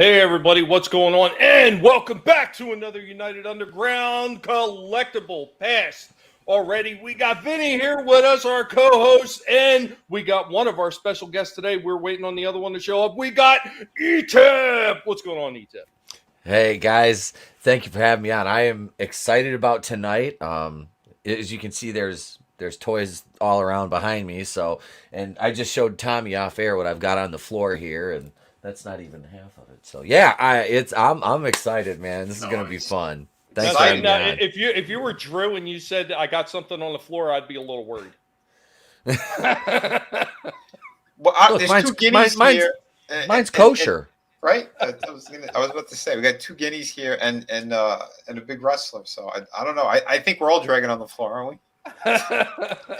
Hey everybody, what's going on? And welcome back to another United Underground Collectible Past. Already, we got Vinnie here with us, our co-host, and we got one of our special guests today. We're waiting on the other one to show up. We got E-Tip. What's going on, E-Tip? Hey guys, thank you for having me on. I am excited about tonight. As you can see, there's toys all around behind me. So, and I just showed Tommy off air what I've got on the floor here, and that's not even half of it. So yeah, I'm excited, man. This is gonna be fun. Now, Thanks for see, having me now, on. if you were Drew and you said I got something on the floor, I'd be a little worried. Well, Look, there's two guineas here, mine's kosher. right? I was about to say we got two guineas here and a big wrestler. So I don't know. I think we're all dragging on the floor, aren't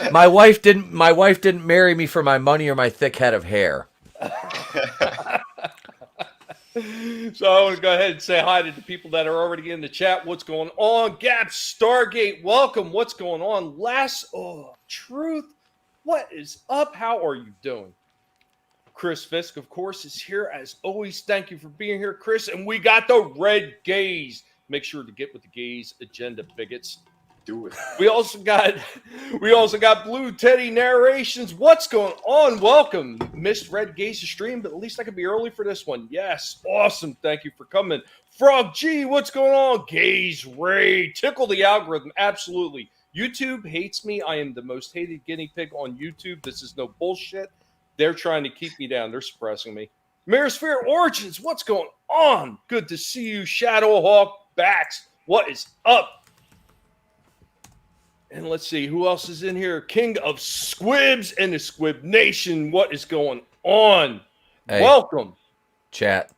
we? My wife didn't marry me for my money or my thick head of hair. So I want to go ahead and say hi to the people that are already in the chat. What's going on? Gap Stargate, welcome. What's going on? Truth, what is up? How are you doing? Chris Fisk, of course, is here as always. Thank you for being here, Chris. And we got the Red Gaze. Make sure to get with the gaze agenda, bigots. Do it. We also got Blue Teddy Narrations. What's going on? Welcome. Missed Red Gaze's stream, but at least I could be early for this one. Yes, awesome. Thank you for coming. Frog G, what's going on? Gaze Ray, tickle the algorithm. Absolutely. YouTube hates me. I am the most hated guinea pig on YouTube. This is no bullshit. They're trying to keep me down. They're suppressing me. Mirasphere Origins, what's going on? Good to see you, Shadowhawk Bats. What is up? And let's see, who else is in here? King of Squibs and the Squib Nation. What is going on? Hey, welcome. Chat.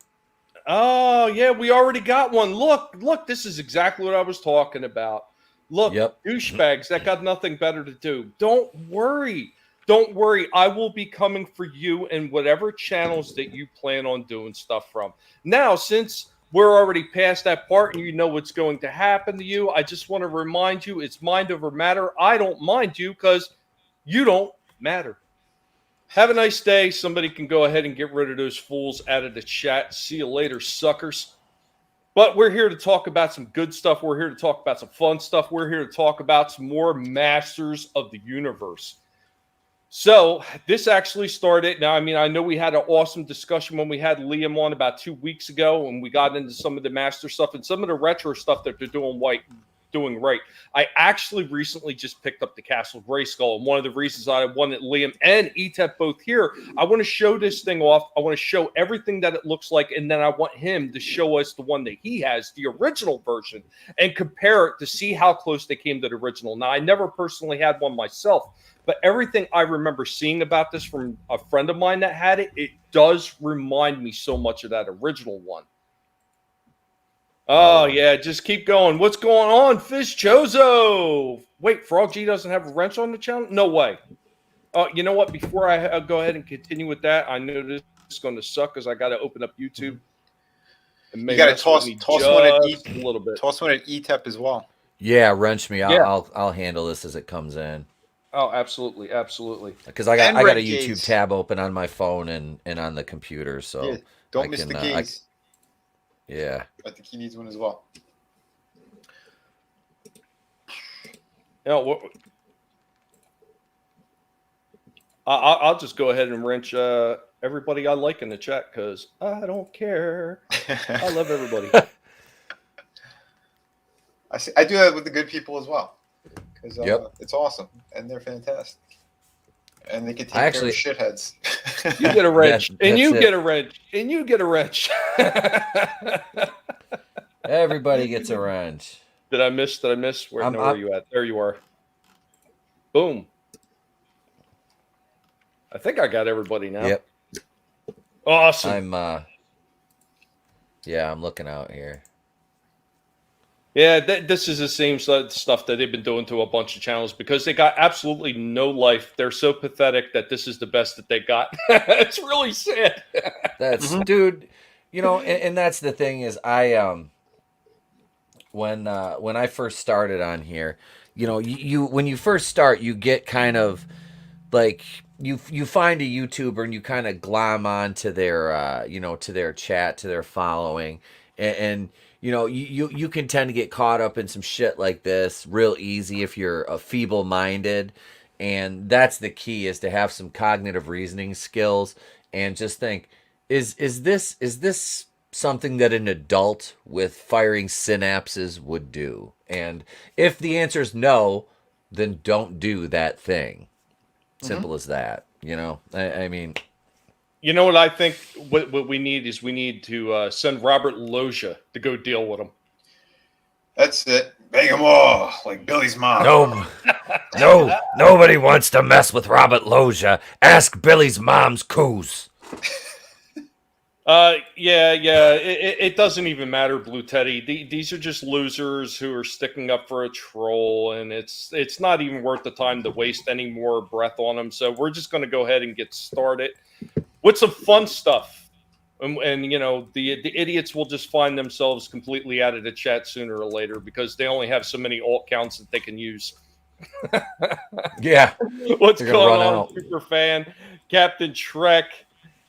Oh, yeah, we already got one. Look, this is exactly what I was talking about. Look, Yep. douchebags that got nothing better to do. Don't worry. Don't worry. I will be coming for you and whatever channels that you plan on doing stuff from. Now, since we're already past that part and you know what's going to happen to you, I just want to remind you it's mind over matter. I don't mind you because you don't matter. Have a nice day. Somebody can go ahead and get rid of those fools out of the chat. See you later, suckers. But we're here to talk about some good stuff. We're here to talk about some fun stuff. We're here to talk about some more Masters of the Universe. So this actually started. Now, I mean, I know we had an awesome discussion when we had Liam on about 2 weeks ago, and we got into some of the master stuff and some of the retro stuff that they're doing right. I actually recently just picked up the Castle Grayskull, and one of the reasons I wanted Liam and ETEP both here, I want to show this thing off. I want to show everything that it looks like, and then I want him to show us the one that he has, the original version, and compare it to see how close they came to the original. Now, I never personally had one myself, but everything I remember seeing about this from a friend of mine that had it, it does remind me so much of that original one. Oh, yeah, just keep going. What's going on, Fish Chozo? Wait, Frog G doesn't have a wrench on the channel? No way. Oh, you know what? Before I go ahead and continue with that, I know this is going to suck because I got to open up YouTube. And you got to toss one at a little bit. Toss one at ETEP as well. Yeah, wrench me. I'll handle this as it comes in. Oh, absolutely, absolutely. Because I got a YouTube tab open on my phone and on the computer, so yeah, don't miss the gaze. Yeah, I think he needs one as well. I'll just go ahead and wrench everybody I like in the chat because I don't care. I love everybody. I do that with the good people as well. Because it's awesome, and they're fantastic. And they can take care of shitheads. You get a wrench, and you get a wrench, and you get a wrench. Everybody gets a wrench. Did I miss? Where are you at? There you are. Boom. I think I got everybody now. Yep. Awesome. I'm looking out here. Yeah, this is the same stuff that they've been doing to a bunch of channels because they got absolutely no life. They're so pathetic that this is the best that they got. It's really sad. That's dude, and that's the thing is when I first started on here, you when you first start, you get kind of like you find a YouTuber and you kind of glom on to their to their chat, to their following, and you can tend to get caught up in some shit like this real easy if you're a feeble minded, and that's the key, is to have some cognitive reasoning skills and just think, is this something that an adult with firing synapses would do? And if the answer is no, then don't do that thing. Simple as that. I mean, You know what I think? What we need is we need to send Robert Loggia to go deal with him. That's it. Bang them all, like Billy's mom. nobody wants to mess with Robert Loggia. Ask Billy's mom's coos. Yeah. It doesn't even matter, Blue Teddy. These are just losers who are sticking up for a troll, and it's not even worth the time to waste any more breath on them. So we're just going to go ahead and get started with some fun stuff. And the idiots will just find themselves completely out of the chat sooner or later because they only have so many alt counts that they can use. Yeah. What's going on, Super Fan, Captain Trek?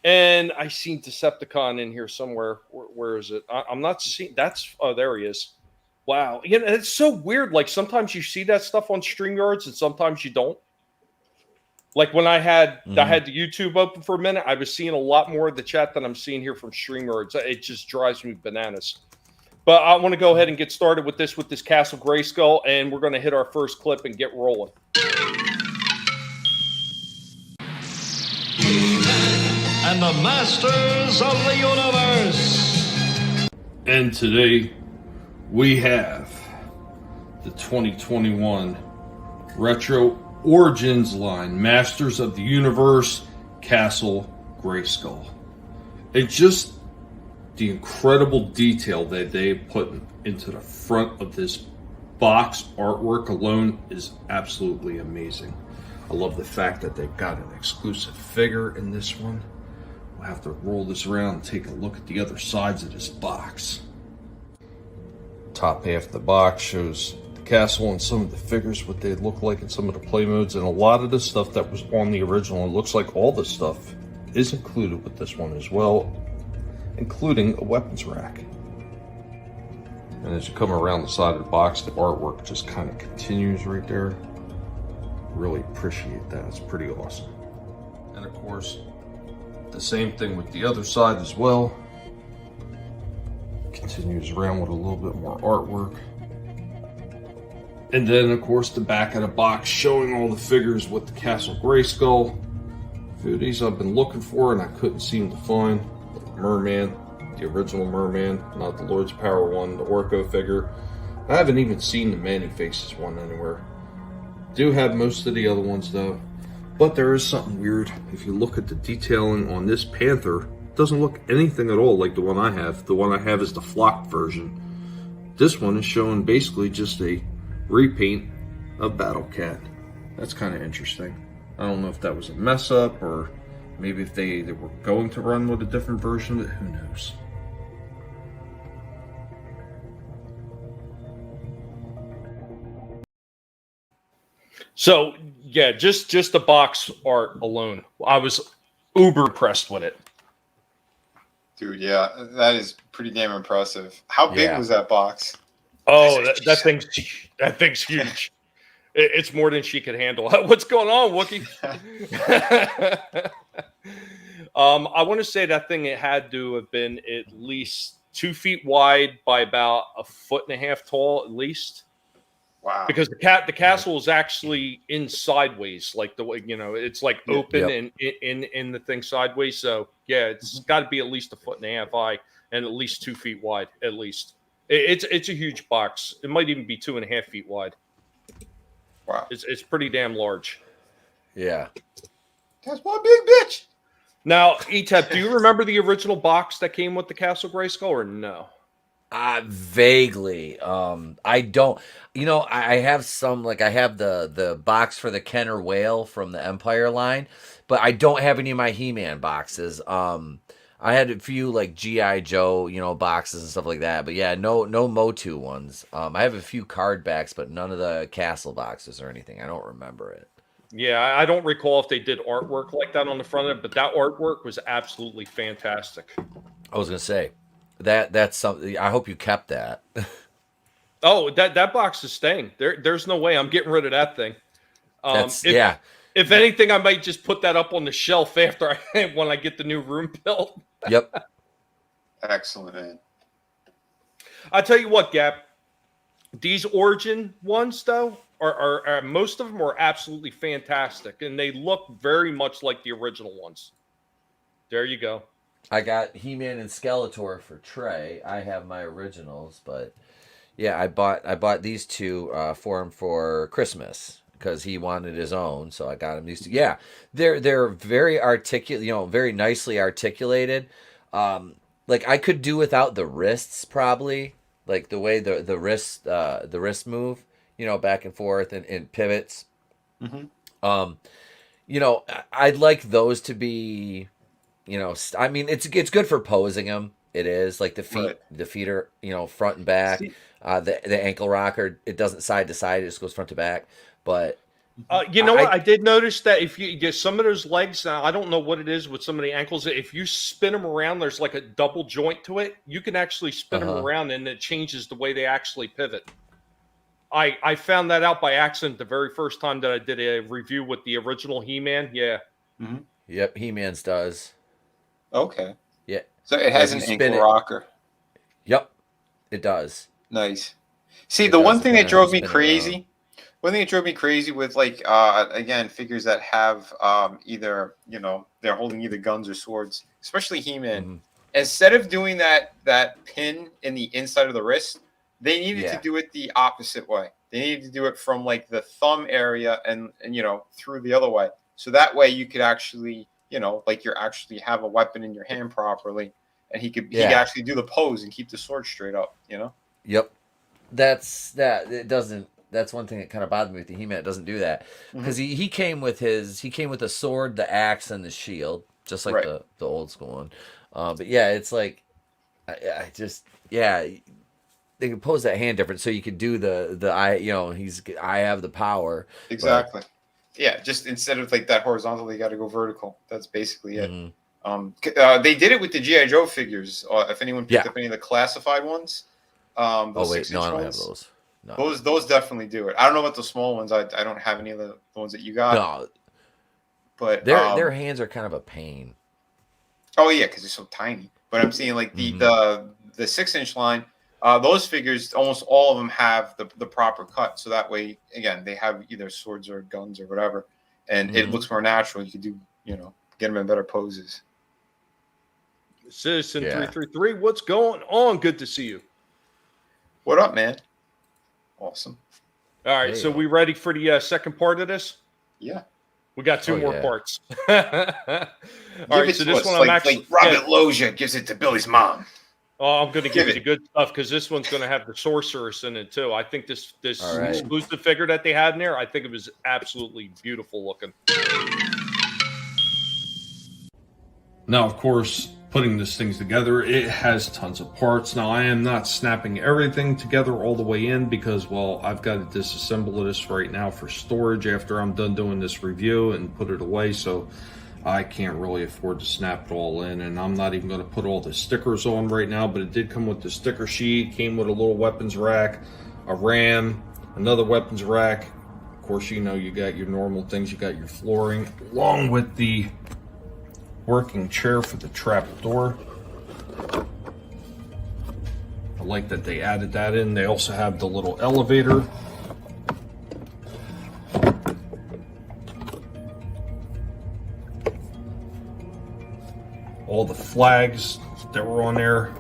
And I seen Decepticon in here somewhere. Where is it? I'm not seeing. There he is. Wow. It's so weird. Like sometimes you see that stuff on StreamYards and sometimes you don't. Like when I had the YouTube open for a minute, I was seeing a lot more of the chat than I'm seeing here from StreamYards. It just drives me bananas. But I want to go ahead and get started with this Castle Grayskull, and we're going to hit our first clip and get rolling. And the masters of the universe. And today we have the 2021 Retro Origins line, Masters of the Universe, Castle Grayskull. And just the incredible detail that they put into the front of this box artwork alone is absolutely amazing. I love the fact that they've got an exclusive figure in this one. We'll have to roll this around and take a look at the other sides of this box. Top half of the box shows the castle and some of the figures, what they look like in some of the play modes, and a lot of the stuff that was on the original. It looks like all the stuff is included with this one as well, including a weapons rack. And as you come around the side of the box, the artwork just kind of continues right there. Really appreciate that. It's pretty awesome. And of course, the same thing with the other side as well. Continues around with a little bit more artwork. And then of course the back of the box showing all the figures with the Castle Grayskull. A few of these I've been looking for and I couldn't seem to find. Merman, the original Merman, not the Lord's Power one, the Orko figure. I haven't even seen the Manny Faces one anywhere. Do have most of the other ones though. But there is something weird. If you look at the detailing on this Panther, it doesn't look anything at all like the one I have. The one I have is the flocked version. This one is showing basically just a repaint of Battle Cat. That's kind of interesting. I don't know if that was a mess up or maybe if they were going to run with a different version of it. Who knows? So yeah, just the box art alone, I was uber impressed with it. Dude, yeah, that is pretty damn impressive. How big was that box? Oh, that thing's huge. It's more than she could handle. What's going on, Wookie? I want to say that thing, it had to have been at least 2 feet wide by about 1.5 feet tall, at least. Wow. Because the castle is actually in sideways, like the way, it's like open and in the thing sideways. So yeah, it's got to be at least 1.5 feet high and at least 2 feet wide, at least. It's a huge box. It might even be 2.5 feet wide. Wow. It's pretty damn large. Yeah. That's one big bitch. Now, ETEP, do you remember the original box that came with the Castle Grayskull or no? Vaguely. I don't. I have some, like I have the box for the Kenner Whale from the Empire line, but I don't have any of my He-Man boxes. I had a few like G.I. Joe, boxes and stuff like that, but yeah, no Motu ones. I have a few card backs, but none of the Castle boxes or anything. I don't remember it. Yeah, I don't recall if they did artwork like that on the front of it, but that artwork was absolutely fantastic. I was gonna say that's something. I hope you kept that. Oh, that box is staying. There's no way I'm getting rid of that thing. That's If yeah. if anything, I might just put that up on the shelf after when I get the new room built. Yep. Excellent, man. I tell you what, Gap. These Origin ones, though, are most of them are absolutely fantastic, and they look very much like the original ones. There you go. I got He-Man and Skeletor for Trey. I have my originals, but yeah, I bought these two for him for Christmas because he wanted his own, so I got him these two. Yeah, they're very articulate, very nicely articulated. Like I could do without the wrists probably, like the way the wrist move, back and forth and pivots. Mm-hmm. I'd like those to be. I mean, it's good for posing them. It is like the feet. Right. The feet are front and back. See- The ankle rocker, it doesn't side to side. It just goes front to back. But You know what? I did notice that if you get some of those legs, now I don't know what it is with some of the ankles. If you spin them around, there's like a double joint to it. You can actually spin them around, and it changes the way they actually pivot. I found that out by accident the very first time that I did a review with the original He-Man. Yeah. Mm-hmm. Yep, He-Man's does. Okay. Yeah. So it has If an you spin ankle it- rocker. Yep, it does. Nice. See, It the does one thing that depend on drove how me you spin it crazy, with again, figures that have either, they're holding either guns or swords, especially He-Man. Mhm. Instead of doing that pin in the inside of the wrist, they needed Yeah. to do it the opposite way. They needed to do it from like the thumb area and through the other way. So that way you could actually, like you're actually have a weapon in your hand properly, and he could actually do the pose and keep the sword straight up, Yep. It doesn't. That's one thing that kind of bothered me with the He-Man. It doesn't do that because he came with the sword, the axe, and the shield, just like Right. the old school one. But yeah, it's like I just they can pose that hand different, so you could do the I have the power. Exactly. Yeah, just instead of like that horizontal, they got to go vertical. That's basically it. Mhm. They did it with the G.I. Joe figures. If anyone picked Yeah. up any of the classified ones, Oh those wait, 6-inch no, I don't have ones, those. No. those definitely do it. I don't know about the small ones. I don't have any of the ones that you got. No, But their hands are kind of a pain. oh yeah, because they're so tiny. But I'm seeing like the 6-inch line. Those figures, almost all of them have the proper cut. So that way, again, they have either swords or guns or whatever, and it looks more natural. You could do, get them in better poses. Citizen Yeah. 333, what's going on? Good to see you. What up, man? Awesome. All right, Hey. so we ready for the second part of this? Yeah. We got two Oh, more yeah. parts. All Give right, it so to this us one like, I'm actually. like Robert Loggia gives it to Billy's mom. Oh, I'm going to give Give you the good stuff because this one's going to have the sorceress in it too. I think this All right. exclusive figure that they had in there, I think it was absolutely beautiful looking. Now, of course, putting this thing together, it has tons of parts. Now, I am not snapping everything together all the way in because, well, I've got to disassemble this right now for storage after I'm done doing this review and put it away. So I can't really afford to snap it all in, and I'm not even going to put all the stickers on right now, but it did come with the sticker sheet, came with a little weapons rack, a ram, another weapons rack. Of course, you got your normal things, you got your flooring, along with the working chair for the trap door. I like that they added that in. They also have the little elevator. All the flags that were on there.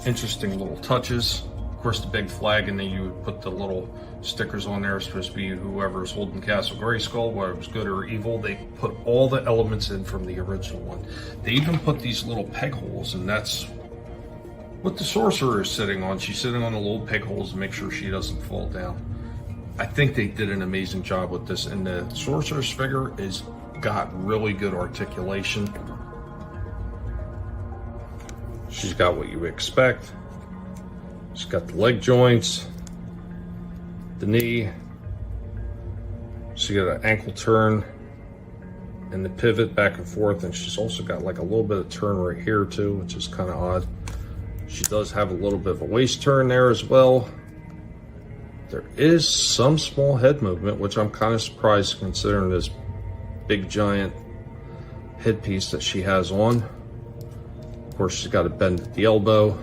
Interesting little touches. Of course, the big flag, and then you would put the little stickers on there. It's supposed to be whoever's holding Castle Grayskull, whether it was good or evil. They put all the elements in from the original one. They even put these little peg holes, and that's what the sorcerer is sitting on. She's sitting on the little peg holes to make sure she doesn't fall down. I think they did an amazing job with this, and the sorcerer's figure is got really good articulation. She's got what you expect. She's got the leg joints, the knee. So you got an ankle turn and the pivot back and forth, and she's also got like a little bit of turn right here too, which is kind of odd. She does have a little bit of a waist turn there as well. There is some small head movement, which I'm kind of surprised considering this big giant headpiece that she has on. Of course, she's got a bend at the elbow.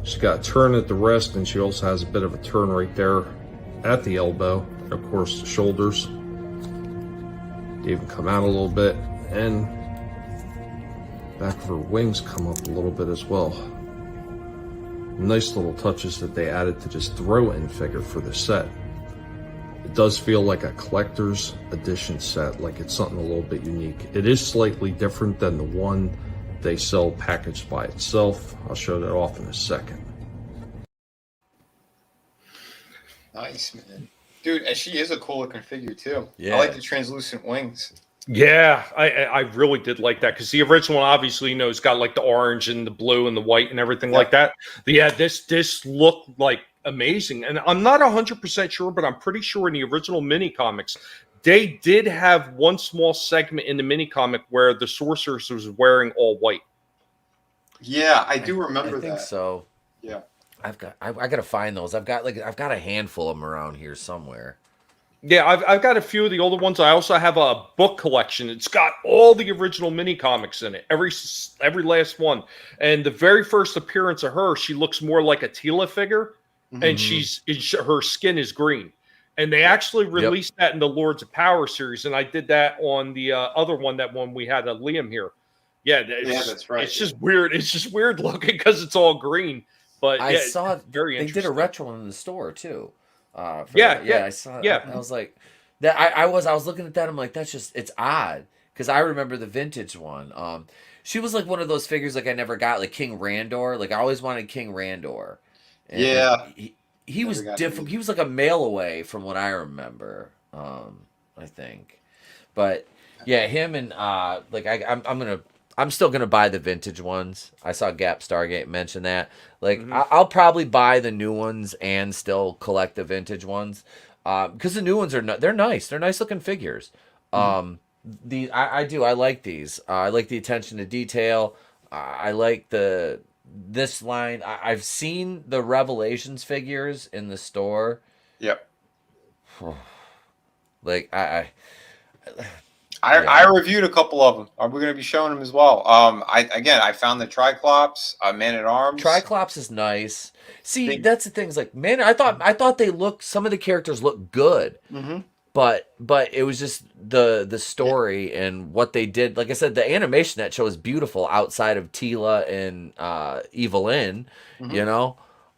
She's got a turn at the wrist, and she also has a bit of a turn right there at the elbow. And of course, the shoulders. They even come out a little bit, and back of her wings come up a little bit as well. Nice little touches that they added to this throw-in figure for the set. It does feel like a collector's edition set, like it's something a little bit unique. It is slightly different than the one they sell packaged by itself. I'll show that off in a second. Nice, man. Dude, and she is a cool looking figure too. Yeah. I like the translucent wings. Yeah, I really did like that because the original one obviously, it's got like the orange and the blue and the white and everything like that. But yeah, this looked like amazing. And I'm not 100% sure, but I'm pretty sure in the original mini comics, they did have one small segment in the mini comic where the sorceress was wearing all white. Yeah, I do remember I think that. so. Yeah. I gotta find those. I've got a handful of them around here somewhere. Yeah, I've got a few of the older ones. I also have a book collection. It's got all the original mini comics in it, every last one. And the very first appearance of her, she looks more like a Tila figure, and her skin is green. And they actually released that in the Lords of Power series, and I did that on the other one, that one we had Liam here. Yeah, that's right. It's just weird. It's just weird looking because it's all green. But I saw very they interesting. did a retro one in the store too. I saw it. Yeah. I was like, that. I was looking at that. I'm like, it's odd because I remember the vintage one. She was like one of those figures like I never got, like King Randor. Like I always wanted King Randor. And he was different. He was like a mail away from what I remember. I think, but yeah, him and I'm still gonna buy the vintage ones. I saw Gap Stargate mention that. Like, I'll probably buy the new ones and still collect the vintage ones, because the new ones they're nice. They're nice looking figures. I like these. I like the attention to detail. I like this line. I've seen the Revelations figures in the store. Yep. Like I reviewed a couple of them. We're going to be showing them as well. I found the Triclops, Man at Arms. Triclops is nice. See, that's the thing. Is like, man, I thought they looked. Some of the characters looked good, but it was just the story and what they did. Like I said, the animation that show is beautiful outside of Tila and Evelyn,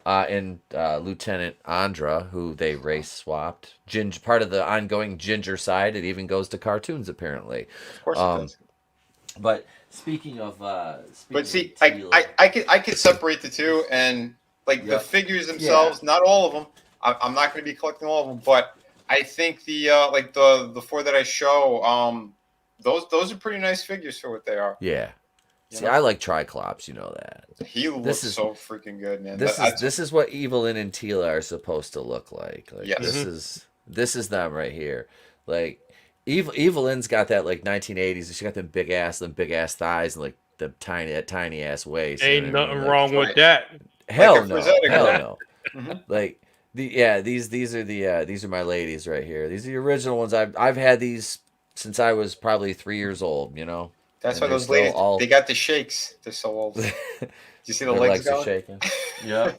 and Lieutenant Andra, who they race swapped. Part of the ongoing Ginger side. It even goes to cartoons, apparently. Of course it does. But speaking of, Tila, I could separate the two, and like the figures themselves, not all of them. I'm not going to be collecting all of them, but I think the four that I show, those are pretty nice figures for what they are. Yeah. See, I like Triclops, you know that. He looks so freaking good, man. This is what Evelyn and Tila are supposed to look like. Yes. This is them right here. Like Evelyn's got that like 1980s. She got them big ass thighs and like the tiny ass waist. Ain't nothing wrong with that. Hell no. Like these are my ladies right here. These are the original ones. I've had these since I was probably 3 years old. That's why those ladies, they got the shakes. They're so old. Do you see the legs going? Are shaking. Yeah.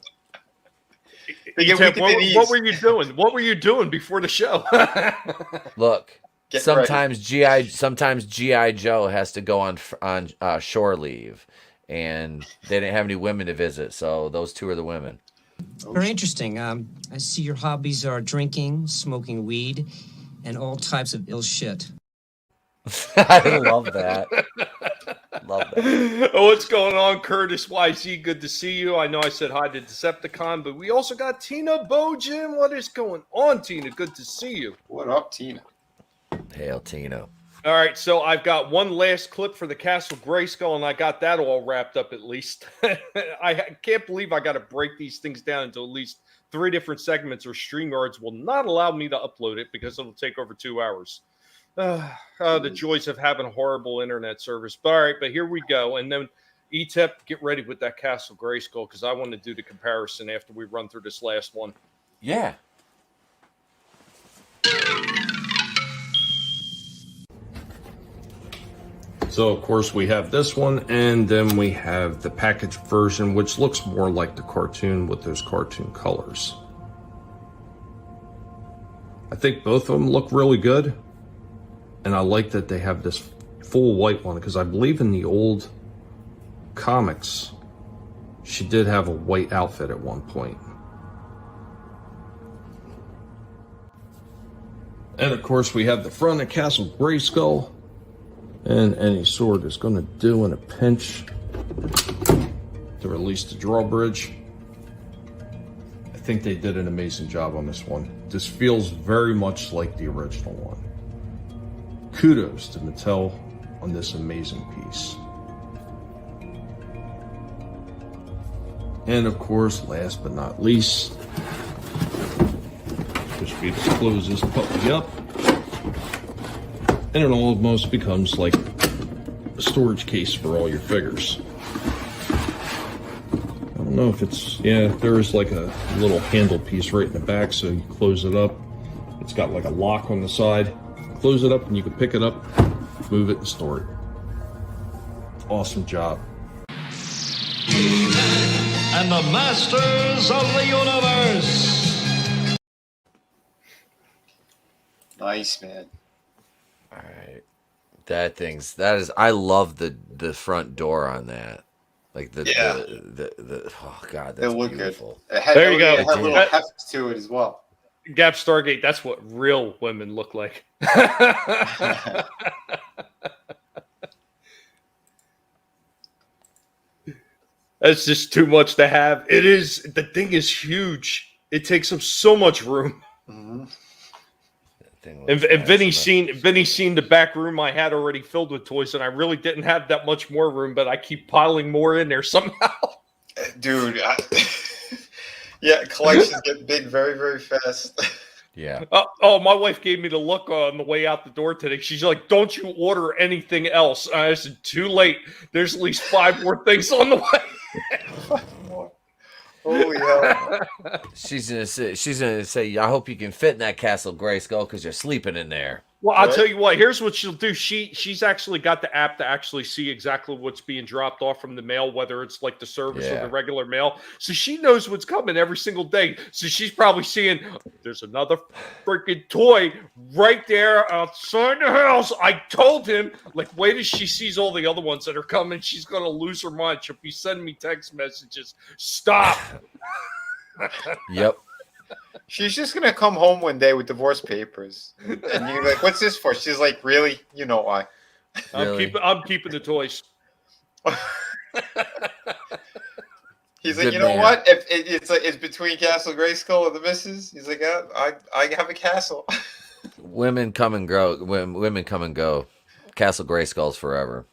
What were you doing? What were you doing before the show? Look, sometimes GI Joe has to go on shore leave, and they didn't have any women to visit, so those two are the women. Very interesting. I see your hobbies are drinking, smoking weed, and all types of ill shit. I love that. What's going on, Curtis YZ? Good to see you. I know I said hi to Decepticon, but we also got Tina Bojin. What is going on, Tina? Good to see you. What up, Tina? Hail, Tina. All right, so I've got one last clip for the Castle Grayskull, and I got that all wrapped up at least. I can't believe I got to break these things down into at least 3 different segments, or StreamYards will not allow me to upload it because it'll take over 2 hours. The joys of having a horrible internet service. But all right, but here we go. And then E-Tip, get ready with that Castle Grayskull because I want to do the comparison after we run through this last one. Yeah. So, of course, we have this one, and then we have the packaged version, which looks more like the cartoon with those cartoon colors. I think both of them look really good, and I like that they have this full white one, because I believe in the old comics, she did have a white outfit at one point. And, of course, we have the front of Castle Grayskull. And any sword is going to do in a pinch to release the drawbridge. I think they did an amazing job on this one. This feels very much like the original one. Kudos to Mattel on this amazing piece. And of course, last but not least, just we just close this puppy up. And it almost becomes like a storage case for all your figures. I don't know if it's, yeah, there is like a little handle piece right in the back, so you close it up. It's got like a lock on the side. Close it up and you can pick it up, move it, and store it. Awesome job. And the Masters of the Universe. Nice, man. All right. That is, I love the front door on that. Like the oh god, that's beautiful. Good. There you go. It had a little heft to it as well. Gap Stargate, that's what real women look like. That's just too much to have. It is, the thing is huge. It takes up so much room. Mm-hmm. And Vinny's seen the back room I had already filled with toys, and I really didn't have that much more room, but I keep piling more in there somehow. Dude, yeah, collections get big very, very fast. Yeah. Oh, my wife gave me the look on the way out the door today. She's like, "Don't you order anything else?" I said, "Too late. There's at least 5 more things on the way." Holy hell. She's gonna say, I hope you can fit in that Castle Grayskull because you're sleeping in there. Well, I'll tell you what. Here's what she'll do. She's actually got the app to actually see exactly what's being dropped off from the mail, whether it's like the service or the regular mail. So she knows what's coming every single day. So she's probably seeing there's another freaking toy right there outside the house. I told him, like, wait as she sees all the other ones that are coming, she's gonna lose her mind. She'll be sending me text messages. Stop. Yep. She's just gonna come home one day with divorce papers, and you're like, "What's this for?" She's like, "Really? You know why?" Really? I'm keeping the toys. He's like, Good "You know man. what? If it's between Castle Grayskull and the missus." He's like, "I have a castle." Women come and go. Women come and go. Castle Grayskull's forever.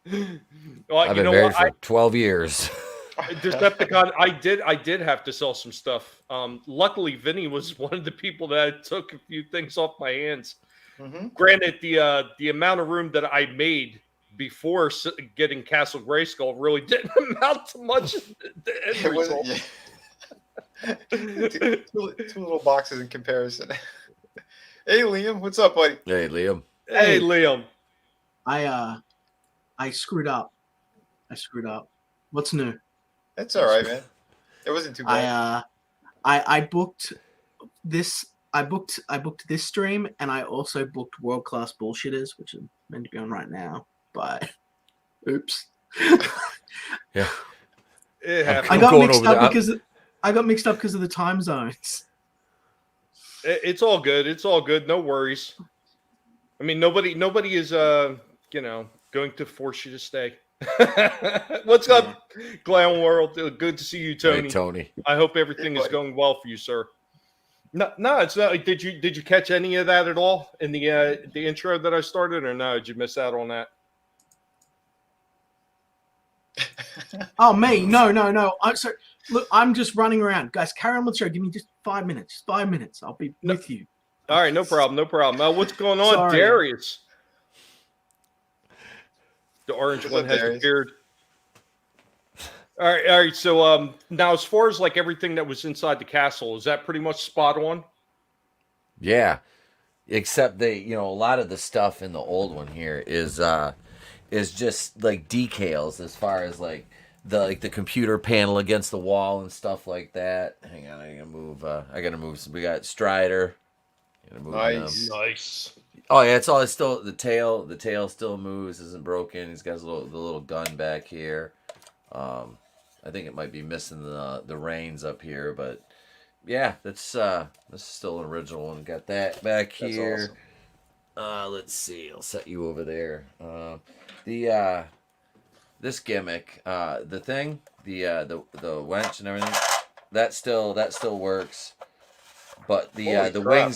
Well, I've been married for 12 years. Decepticon, I did have to sell some stuff. Luckily, Vinny was one of the people that took a few things off my hands. Mm-hmm. Granted, the amount of room that I made before getting Castle Grayskull really didn't amount to much. It wasn't, two little boxes in comparison. Hey, Liam, what's up, buddy? Hey, Liam. Hey, Liam. I screwed up. What's new? That's all right, man. It wasn't too bad. I booked this. I booked this stream, and I also booked World Class Bullshitters, which I'm meant to be on right now. But oops. Yeah. I got mixed up because of the time zones. It's all good. It's all good. No worries. I mean, nobody is going to force you to stay. What's up, Glam World? Good to see you, Tony. Hey, Tony. I hope everything is going well for you, sir. No, it's not. Did you catch any of that at all in the intro that I started, or no? Did you miss out on that? Oh, me? No. Look, I'm just running around, guys. Carry on with the show. Give me just 5 minutes. Just 5 minutes. I'll be with you. All right, no problem, no problem. What's going on, Sorry. Darius? The orange What's one up, has Darius? appeared. All right. So now, as far as like everything that was inside the castle, is that pretty much spot on? Yeah, except a lot of the stuff in the old one here is just like decals as far as like the computer panel against the wall and stuff like that. Hang on, I gotta move some. We got Strider. Gotta move Nice. them. Nice. Oh yeah, it's still the tail. The tail still moves, isn't broken. He's got the little gun back here. I think it might be missing the reins up here, but yeah, this is still an original one. Got that back That's here. awesome. Let's see. I'll set you over there. This gimmick, the thing, the wench and everything, that still works. But Holy the crap.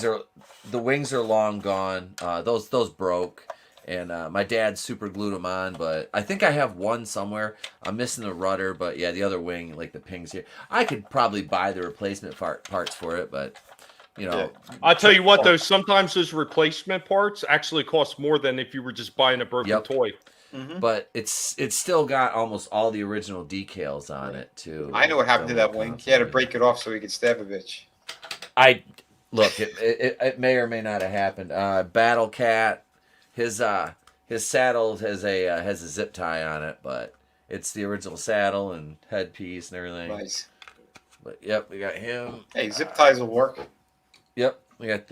wings are long gone. Those broke, and my dad super glued them on. But I think I have one somewhere. I'm missing the rudder, but yeah, the other wing, like the pings here, I could probably buy the replacement parts for it, but I'll tell you what, though, sometimes those replacement parts actually cost more than if you were just buying a broken Yep. toy. But it's still got almost all the original decals on it too. I know what happened to that wing. He had to break it off so he could stab a bitch. It may or may not have happened. Battle Cat, his saddle has a zip tie on it, but it's the original saddle and headpiece and everything. Nice. But yep, we got him. Hey, zip ties will work. Yep, we got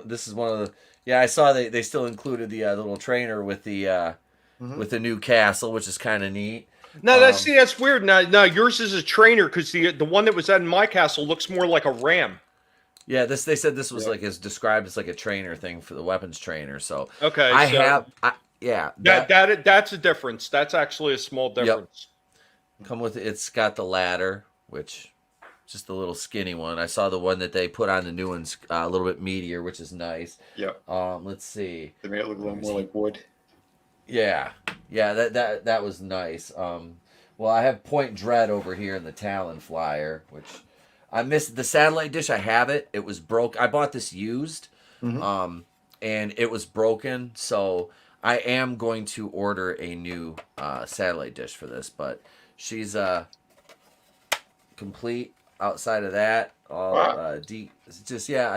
this is one of the. Yeah, I saw they still included the little trainer with the new castle, which is kind of neat. No, that's weird. No, yours is a trainer because the one that was in my castle looks more like a ram. Yeah, they said this was like as described as like a trainer thing for the weapons trainer. So Okay, that's a difference. That's actually a small difference. Come with it. It's got the ladder, which just a little skinny one. I saw the one that they put on the new ones a little bit meatier, which is nice. Yep. Let's see. They made it look a little more like wood. Yeah, that was nice. Well, I have Point Dread over here in the Talon Flyer, which I missed the satellite dish. I have it. It was broke. I bought this used, and it was broken. So I am going to order a new satellite dish for this. But she's complete. Outside of that, I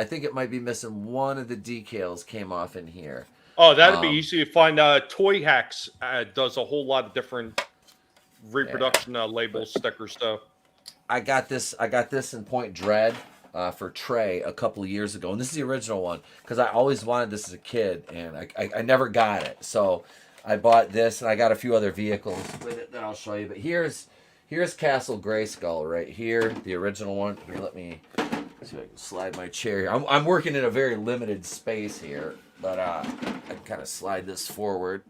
think it might be missing one of the decals came off in here. Oh, that'd be easy to find. Toy Hacks does a whole lot of different reproduction labels, sticker stuff. I got this in Point Dread for Trey a couple of years ago, and this is the original one because I always wanted this as a kid, and I never got it. So I bought this, and I got a few other vehicles with it that I'll show you. But here's Castle Grayskull right here, the original one. Here, let me see if I can slide my chair here. I'm working in a very limited space here, but I can kind of slide this forward.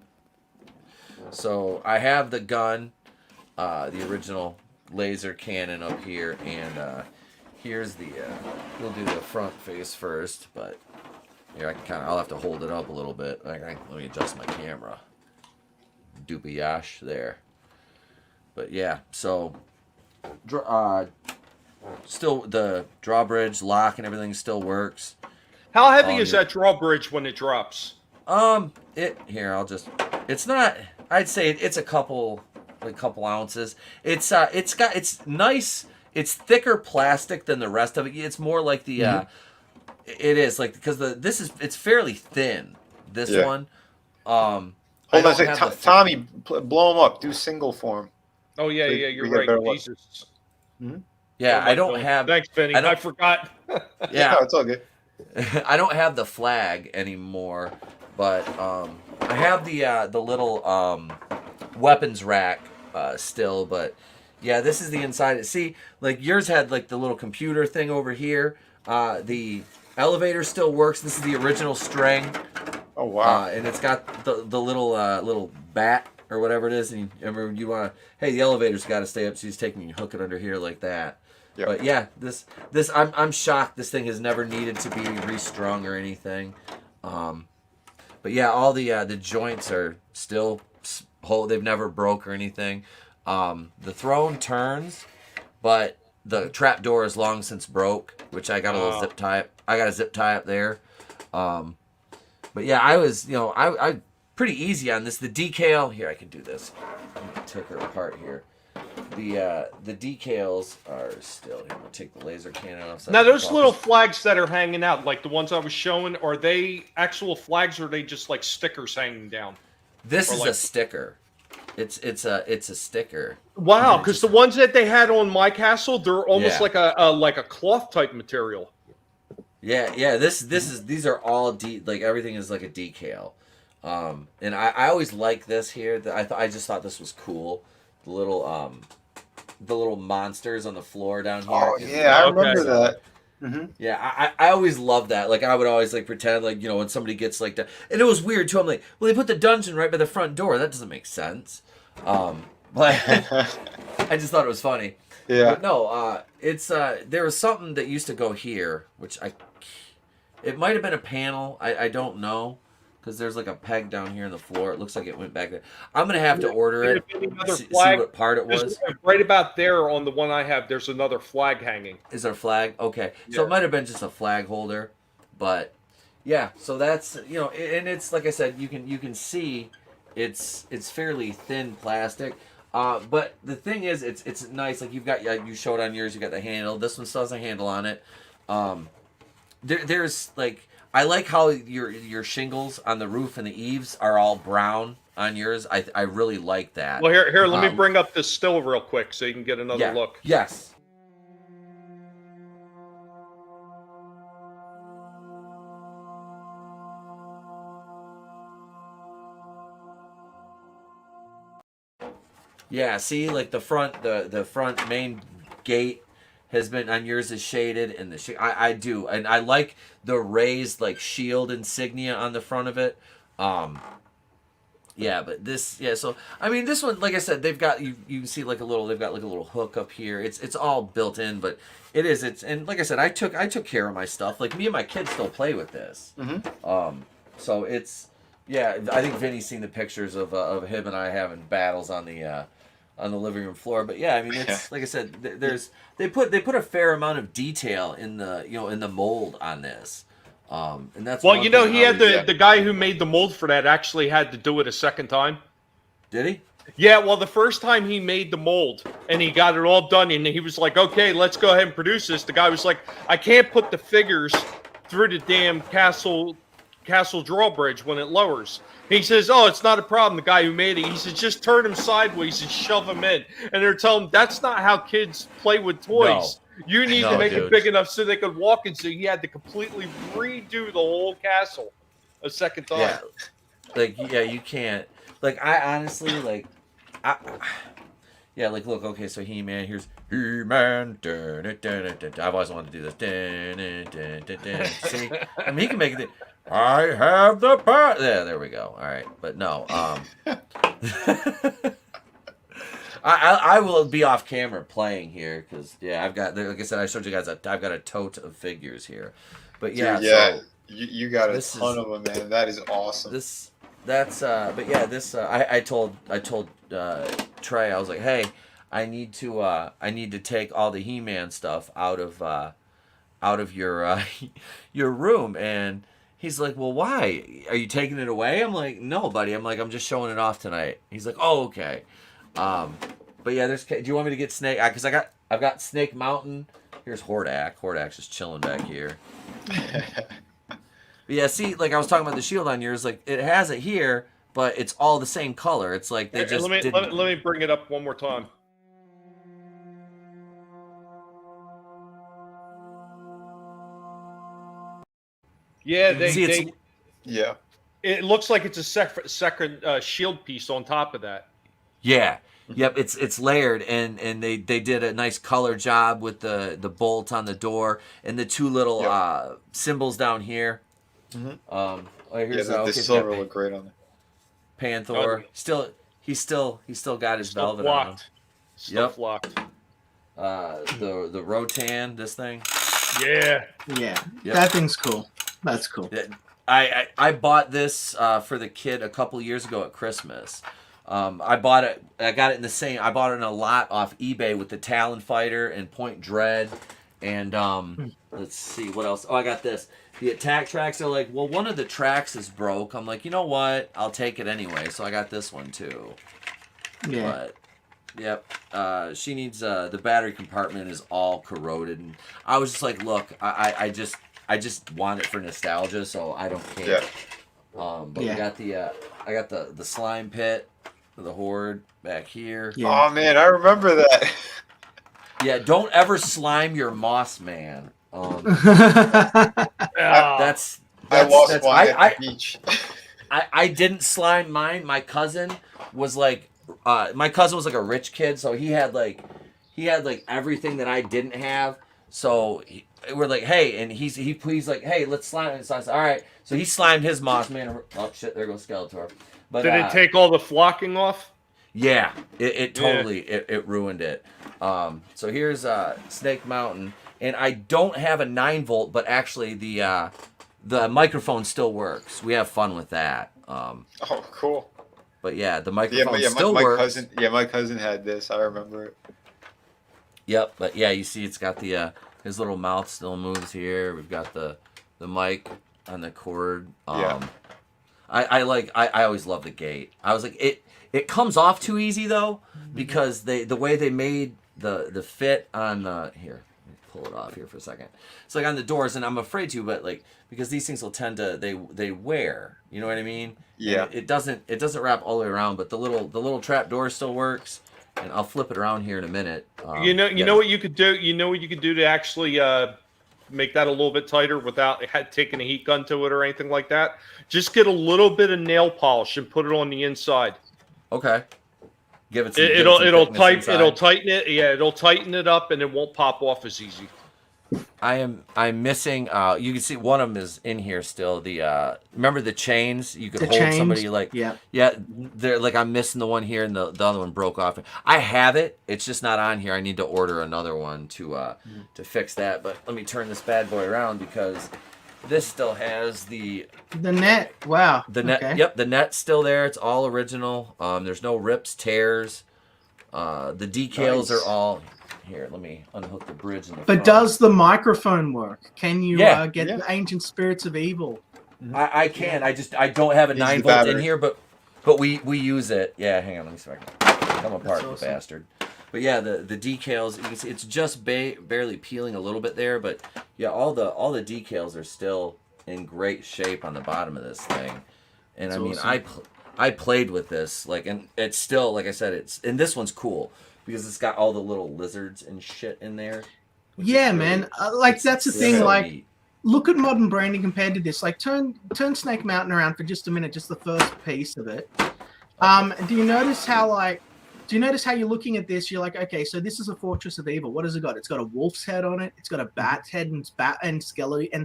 So I have the gun, the original laser cannon up here, and here's the we'll do the front face first, but here I'll have to hold it up a little bit. Let me adjust my camera. Dupiash there. But yeah, so still the drawbridge lock and everything still works. How heavy is that drawbridge when it drops? It's not. I'd say it's a couple ounces. It's nice. It's thicker plastic than the rest of it. It's more like the it is like because it's fairly thin. This one. Hold on a second, Tommy, blow him up. Do single form. Oh yeah, you're right. Jesus. Yeah, I don't have. Thanks, Vinnie. I forgot. Yeah, No, it's all good. I don't have the flag anymore, but I have the little weapons rack still. But yeah, this is the inside. See, like yours had like the little computer thing over here. The elevator still works. This is the original string. Oh wow! And it's got the little bat or whatever it is. And remember, you want to, hey, the elevator's got to stay up. So he's taking you, hook it under here like that. Yep. But yeah, this I'm shocked. This thing has never needed to be restrung or anything. But yeah, all the joints are still whole. They've never broke or anything. The throne turns, but the trap door is long since broke, which I got a little zip tie. I got a zip tie up there. But yeah, I was, I pretty easy on this. The decal here, I can do this. I can take her apart here. The decals are still here. We'll take the laser cannon off. Now those little flags that are hanging out, like the ones I was showing, are they actual flags or are they just like stickers hanging down? This is a sticker. It's a sticker. Wow, because the ones that they had on my castle, they're almost Yeah. like a cloth type material. Yeah. These are all like everything is like a decal. And I always like this here. I just thought this was cool. The little monsters on the floor down here. Oh yeah, I remember that. Mm-hmm. Yeah, I always love that. Like I would always like pretend like when somebody gets like that, and it was weird too. I'm like, well, they put the dungeon right by the front door. That doesn't make sense. But I just thought it was funny. Yeah. But no, it's there was something that used to go here, which it might have been a panel. I don't know. Because there's like a peg down here in the floor. It looks like it went back there. I'm going to have to order it, see what part it was. Right about there on the one I have, there's another flag hanging. Is there a flag? Okay. Yeah. So it might have been just a flag holder. But yeah, so that's, and it's like I said, you can see it's fairly thin plastic. But the thing is, it's nice. Like you showed on yours, you got the handle. This one still has a handle on it. There's like, I like how your shingles on the roof and the eaves are all brown on yours. I really like that. Well, here, let me bring up this still real quick so you can get another look. Yes. Yeah, see, like the front main gate has been on yours is shaded, and I do, and I like the raised like shield insignia on the front of it. Yeah, but so I mean this one, like I said, they've got you can see they've got like a little hook up here. It's all built in, but and like I said, I took care of my stuff. Like me and my kids still play with this. Mm-hmm. So I think Vinny's seen the pictures of him and I having battles on the living room floor. But yeah, I mean it's like I said, they put a fair amount of detail in the mold on this. And that's well, he had the guy who made the mold for that actually had to do it a second time. Did he? Yeah, well, the first time he made the mold and he got it all done, and he was like, "Okay, let's go ahead and produce this." The guy was like, "I can't put the figures through the damn castle drawbridge when it lowers." He says, "Oh, it's not a problem." The guy who made it, he says, "Just turn them sideways and shove them in." And they're telling him that's not how kids play with toys. No. You need to make it big enough so they could walk in. So he had to completely redo the whole castle a second time. Yeah, you can't. Like I honestly like, look. Okay, so He-Man. Here's He-Man. I've always wanted to do this. See, I mean, he can make it. I have the power. Yeah, there we go. All right, but no. I will be off camera playing here because I've got, like I said, I showed you guys I've got a tote of figures here, but yeah. Dude, so you got a ton of them, man. That is awesome. I told Trey, I was like, hey, I need to take all the He-Man stuff out of your your room, and he's like, well, why? Are you taking it away? I'm like, no, buddy. I'm like, I'm just showing it off tonight. He's like, oh, okay. But yeah, do you want me to get Snake? Because I've got Snake Mountain. Here's Hordak. Hordak's just chilling back here. But yeah, see, like I was talking about the shield on yours, like it has it here, but it's all the same color. It's like they just let me bring it up one more time. Yeah, it looks like it's a second shield piece on top of that. Yeah. Yep, it's layered, and they did a nice color job with the bolt on the door and the two little symbols down here. Mm-hmm. The silver look great on it. Panther. He's still got his velvet on him. Still flocked. The Rotan, this thing. Yeah. Yep. That thing's cool. That's cool. I bought this for the kid a couple years ago at Christmas. I bought it. I got it in the same. I bought it in a lot off eBay with the Talon Fighter and Point Dread, and let's see what else. Oh, I got this. The attack tracks are like, well, one of the tracks is broke. I'm like, you know what? I'll take it anyway. So I got this one too. Yeah. But yep, she needs the battery compartment is all corroded, and I was just like, look, I just want it for nostalgia, so I don't care. But we got the I got the slime pit for the horde back here. Yeah. Oh man, I remember that. Yeah, don't ever slime your moss man. That's I lost that's, one at the beach. I didn't slime mine. My cousin was like a rich kid, so he had like everything that I didn't have. So we're like, hey, and he's like, hey, let's slime it. So I said, all right. So he slimed his moss man. Oh shit, there goes Skeletor. But did it take all the flocking off? Yeah, it totally it ruined it. So here's Snake Mountain, and I don't have a 9-volt, but actually the microphone still works. We have fun with that. Oh, cool. But yeah, the microphone still my works. my cousin had this. I remember it. Yep, but yeah, you see, it's got the his little mouth still moves here. We've got the mic on the cord. I always love the gate. I was like, it comes off too easy though, because the way they made the fit on here. Let me pull it off here for a second. It's like on the doors, and I'm afraid to, but like because these things will tend to they wear. You know what I mean? Yeah. And it doesn't wrap all the way around, but the little trap door still works. And I'll flip it around here in a minute. You know what you could do. You know what you could do to actually make that a little bit tighter without taking a heat gun to it or anything like that. Just get a little bit of nail polish and put it on the inside. Okay. Give it. It'll tighten it. Yeah, it'll tighten it up, and it won't pop off as easy. I'm missing. You can see one of them is in here still. The remember the chains? You could hold somebody like yeah. They're like I'm missing the one here, and the other one broke off. I have it. It's just not on here. I need to order another one to fix that. But let me turn this bad boy around because this still has the net. Wow. The net. Okay. Yep, the net's still there. It's all original. There's no rips, tears. The decals are all. Here, let me unhook the bridge. But does the microphone work? Can you get the Ancient Spirits of Evil? I can. I don't have a 9-volt in here, but we use it. Yeah, hang on. Let me see if I can come apart, the bastard. But yeah, the decals. You can see it's just barely peeling a little bit there, but yeah, all the decals are still in great shape on the bottom of this thing. And I mean, I played with this and it's still like I said, and this one's cool. Because it's got all the little lizards and shit in there. Yeah, man. That's the thing. Like, look at modern branding compared to this. Like, turn Snake Mountain around for just a minute, just the first piece of it. Do you notice how you're looking at this? You're like, okay, so this is a Fortress of Evil. What has it got? It's got a wolf's head on it. It's got a bat's head and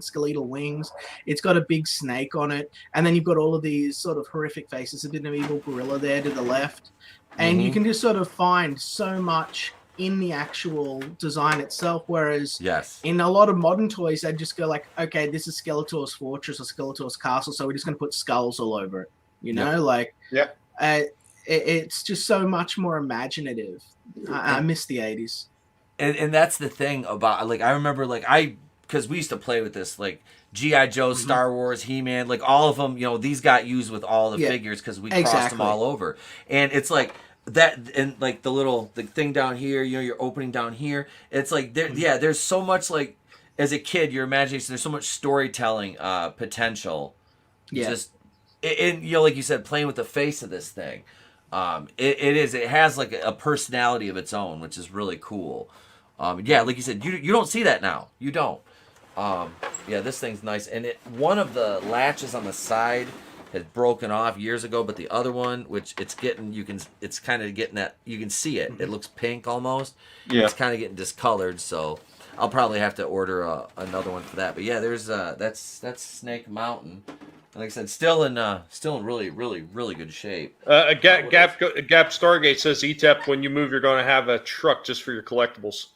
skeletal wings. It's got a big snake on it, and then you've got all of these sort of horrific faces. A bit of evil gorilla there to the left. And you can just sort of find so much in the actual design itself, whereas in a lot of modern toys, they just go like, okay, this is Skeletor's fortress or Skeletor's castle, so we're just going to put skulls all over it. You know, it's just so much more imaginative. I miss the 80s. And that's the thing about, I remember, because we used to play with this, G.I. Joe, Star Wars, He-Man, all of them, these got used with all the figures because we crossed them all over. And it's like that, and the thing down here, you're opening down here. It's like, there's so much, as a kid, your imagination, there's so much storytelling potential. Yeah. Just, like you said, playing with the face of this thing. It has a personality of its own, which is really cool. Like you said, you don't see that now. You don't. This thing's nice, and one of the latches on the side had broken off years ago, but the other one, which it's kind of getting that, you can see it. It looks pink almost. Yeah. It's kind of getting discolored, so I'll probably have to order another one for that. But yeah, there's that's Snake Mountain. Like I said, still in really, really, really good shape. Gap Stargate says, ETEP, when you move, you're going to have a truck just for your collectibles.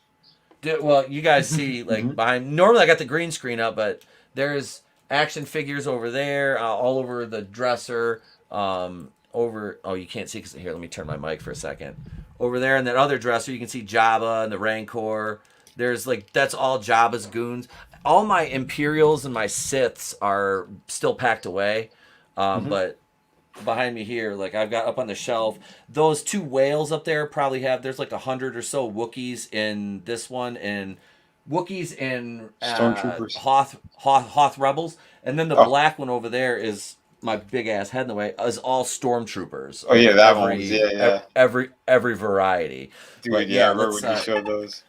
Well, you guys see behind. Normally, I got the green screen up, but there's action figures over there, all over the dresser, over over. Oh, you can't see because here. Let me turn my mic for a second. Over there in that other dresser, you can see Jabba and the Rancor. There's like that's all Jabba's goons. All my Imperials and my Siths are still packed away, but behind me here, like I've got up on the shelf, those 2 whales up there probably have. There's like 100 or so Wookiees in this one, and Wookiees and Stormtroopers. Hoth Rebels, and then the black one over there is my big ass head in the way. Is all Stormtroopers. Oh yeah, that one. Yeah. Every variety. Dude, But yeah, I remember when you showed those.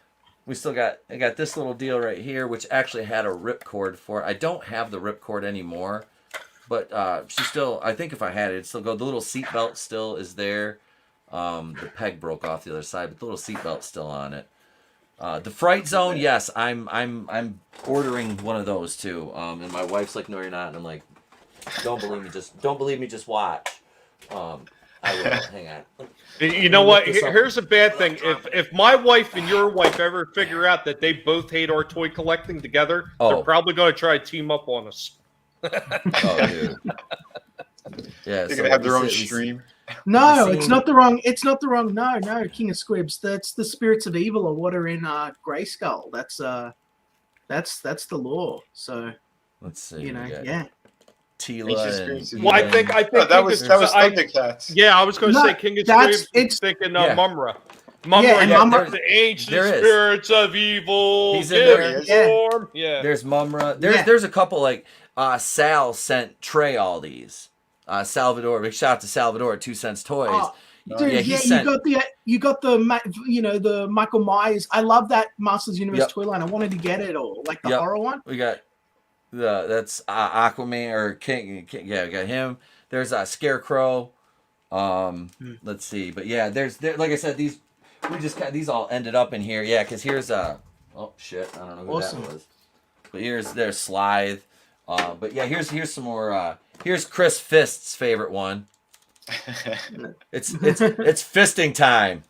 We still got I got this little deal right here, which actually had a ripcord for it. I don't have the ripcord anymore, but she still. I think if I had it, it'd still go. The little seatbelt still is there. The peg broke off the other side, but the little seatbelt's still on it. The Fright Zone, yes, I'm ordering one of those too. And my wife's like, no, you're not. And I'm like, don't believe me, just watch. I will. Hang on. You know what? Here's a bad thing. If my wife and your wife ever figure out that they both hate our toy collecting together, they're probably going to try to team up on us. Oh, dude. Yeah, they're gonna have their own stream. No, it's not the wrong. It's not the wrong. No, King of Squibs. That's the spirits of evil or what are in Grayskull. That's the law. So let's see. You know, yeah. Tila. Well, I think that was Thundercats. Yeah, I was going to say King of Squibs. It's thinking Mumra. Mumra, the ancient spirits of evil. He's in there. Yeah. There's Mumra. There's a couple like Sal sent Trey all these. Salvador, big shout out to Salvador at 2 Cents Toys. Dude, you got the Michael Myers. I love that Masters Universe toy line. I wanted to get it all, like the horror one. We got that's Aquaman or King. Yeah, we got him. There's Scarecrow. Let's see, but yeah, there's like I said, these these all ended up in here. Yeah, because here's oh shit, I don't know who that was, but there's Slythe. But yeah, here's some more. Here's Chris Fist's favorite one. It's fisting time.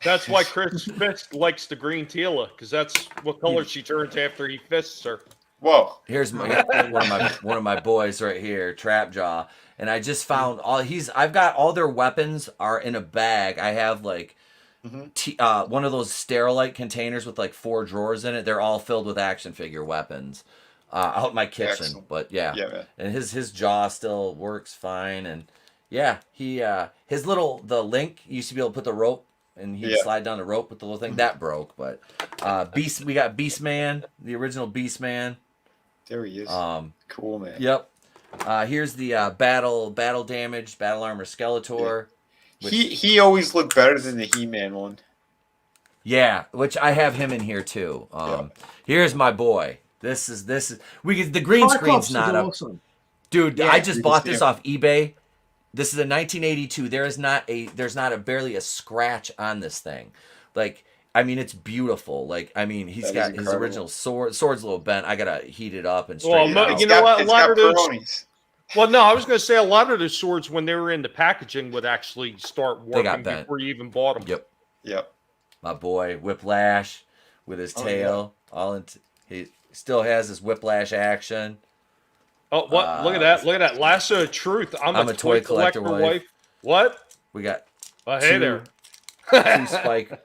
That's why Chris Fist likes the green Tila, because that's what color she turns after he fists her. Whoa! Here's one of my boys right here, Trapjaw, and I just found I've got all their weapons are in a bag. I have like one of those Sterilite containers with like 4 drawers in it. They're all filled with action figure weapons. Out in my kitchen. Excellent. But yeah, and his jaw still works fine, and yeah, he the link used to be able to put the rope, and he'd slide down the rope with the little thing that broke. But we got Beastman, the original Beastman. There he is. Cool, man. Yep. Here's the battle damaged battle armor Skeletor. Yeah. He always looked better than the He-Man one. Yeah, which I have him in here too. Here's my boy. This is the green screen's not up. Awesome. Dude, I just bought this off eBay. This is a 1982. There's not barely a scratch on this thing. Like, I mean, it's beautiful. Like, I mean, he's got his original sword's a little bent. I gotta heat it up and straighten it out. You know what? A lot of those. Well, no, I was going to say a lot of the swords when they were in the packaging would actually start working before you even bought them. Yep. My boy Whiplash with his tail all into. He still has his Whiplash action. Oh, what? Look at that! Look at that! Lasso of Truth. I'm a toy collector wife. What? We got. Hey there.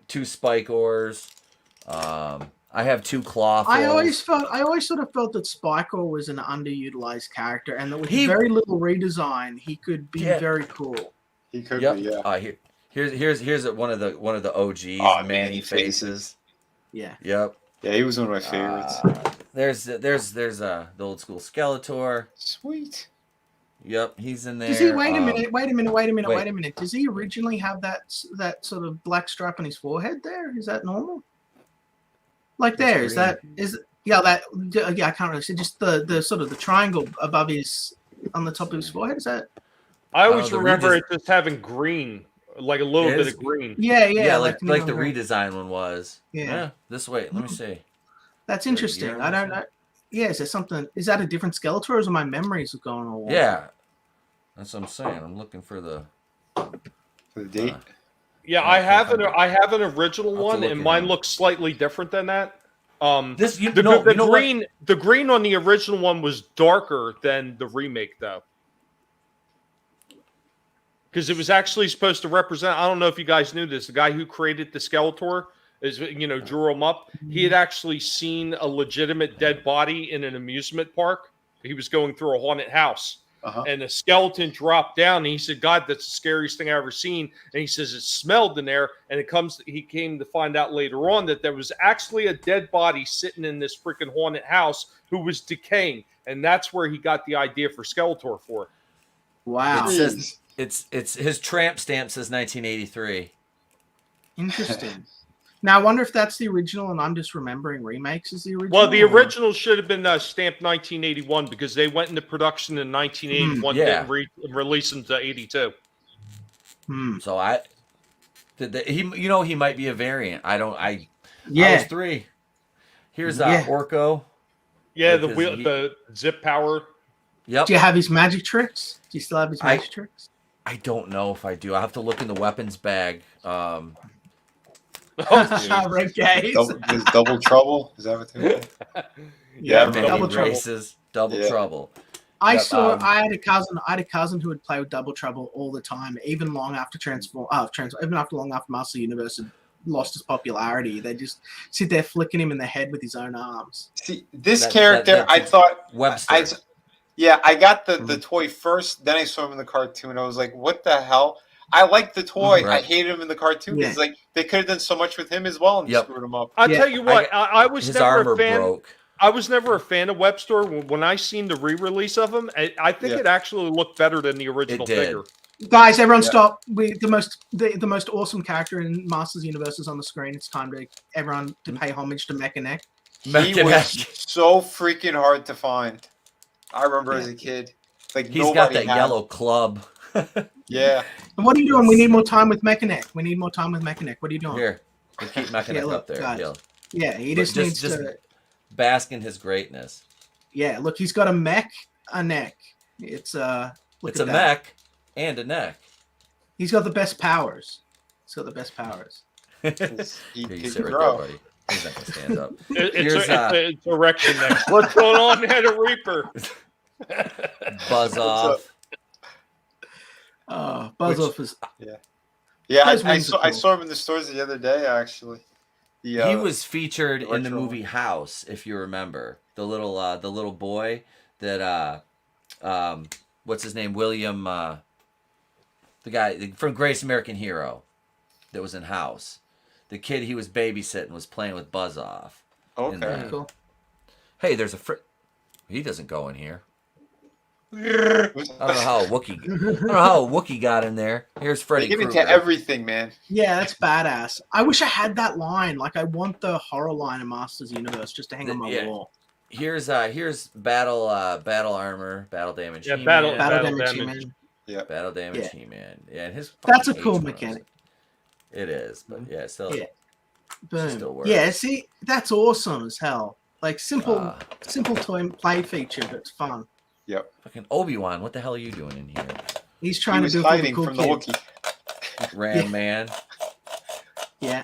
two spike ores. I have 2 claw. I always sort of felt that Spike-Ore was an underutilized character, and that with very little redesign, he could be very cool. He could be, yeah. Here's one of the OGs, Manny faces. Yeah. Yep. Yeah, he was one of my favorites. There's the old school Skeletor. Sweet. Yep, he's in there. Does he? Wait a minute. Does he originally have that sort of black stripe on his forehead? There is that normal? Like there is that I can't really see. Just the sort of the triangle above on the top of his forehead. Is that? I always remember it just having green. Like a little bit of green. Yeah, like the redesign one was. Yeah. This way. Let me see. That's interesting. I don't know. Yeah, is there something? Is that a different Skeletor, or is my memories going all? Yeah, that's what I'm saying. I'm looking for the date. Yeah, I have an original one, and mine looks slightly different than that. The green on the original one was darker than the remake, though. because it was actually supposed to represent. I don't know if you guys knew this. The guy who created the Skeletor drew him up. He had actually seen a legitimate dead body in an amusement park. He was going through a haunted house. And a skeleton dropped down, and he said, "God, that's the scariest thing I ever seen." And he says it smelled in there, and he came to find out later on that there was actually a dead body sitting in this freaking haunted house who was decaying, and that's where he got the idea for Skeletor for it. Wow, It says it's his tramp stamp says 1983. Interesting. Now, I wonder if that's the original and I'm just remembering remakes as the original. Well, the original should have been stamped 1981 because they went into production in 1981, didn't release until 82. So he might be a variant. I was 3. Here's Orko. Yeah, the zip power. Yep. Do you have his magic tricks? Do you still have his magic tricks? I don't know if I do. I have to look in the weapons bag. Red gaze. Double trouble. Is that what they're Double trouble. Double trouble. I had a cousin who would play with Double Trouble all the time, even long after even after Master Universe had lost his popularity. They just sit there flicking him in the head with his own arms. See, this character, I thought Webster. I got the toy first, then I saw him in the cartoon. I was like, what the hell? I liked the toy. I hated him in the cartoon. It's like they could have done so much with him as well and screwed him up. I'll tell you what, I was his never armor a fan. Broke. I was never a fan of Webster. When I seen the re-release of him, I think it actually looked better than the original figure. Guys, everyone stop. The most awesome character in Masters Universe is on the screen. It's time to everyone to pay homage to Mechaneck. He was so freaking hard to find. I remember as a kid. Like he's got that yellow club. Yeah. And what are you doing? We need more time with Mechaneck. What are you doing? Here, we'll keep Mechaneck up there. Yeah, he just needs to bask in his greatness. Yeah, look, he's got a neck. It's a mech and a neck. He's got the best powers. Here, you He sit can right grow. there, buddy. He's not gonna stand up. It's erection next. What's going on, Head of Reaper? Buzz off. Buzz off is I saw him in the stores the other day actually. He was featured in the movie House, if you remember. The little boy that what's his name? William the guy from Greatest American Hero that was in House. The kid he was babysitting was playing with Buzz off. Okay. Cool. Hey, there's he doesn't go in here. I don't know how a Wookiee got in there. Here's Freddy They give Krueger. it to everything, man. Yeah, that's badass. I wish I had that line. Like, I want the horror line in Masters Universe just to hang on my wall. Here's battle armor, battle damage. Yeah, He-Man. battle damage. Yeah. Battle damage He-Man. Yeah, and his That's a cool mechanic. It is, but yeah, it's still. Yeah. Boom. Still works. Yeah, see, that's awesome as hell. Like simple toy play feature, but it's fun. Yep. Fucking Obi-Wan, what the hell are you doing in here? He's trying to do hiding cool from the kids. Wookiee. Ram Man. Yeah.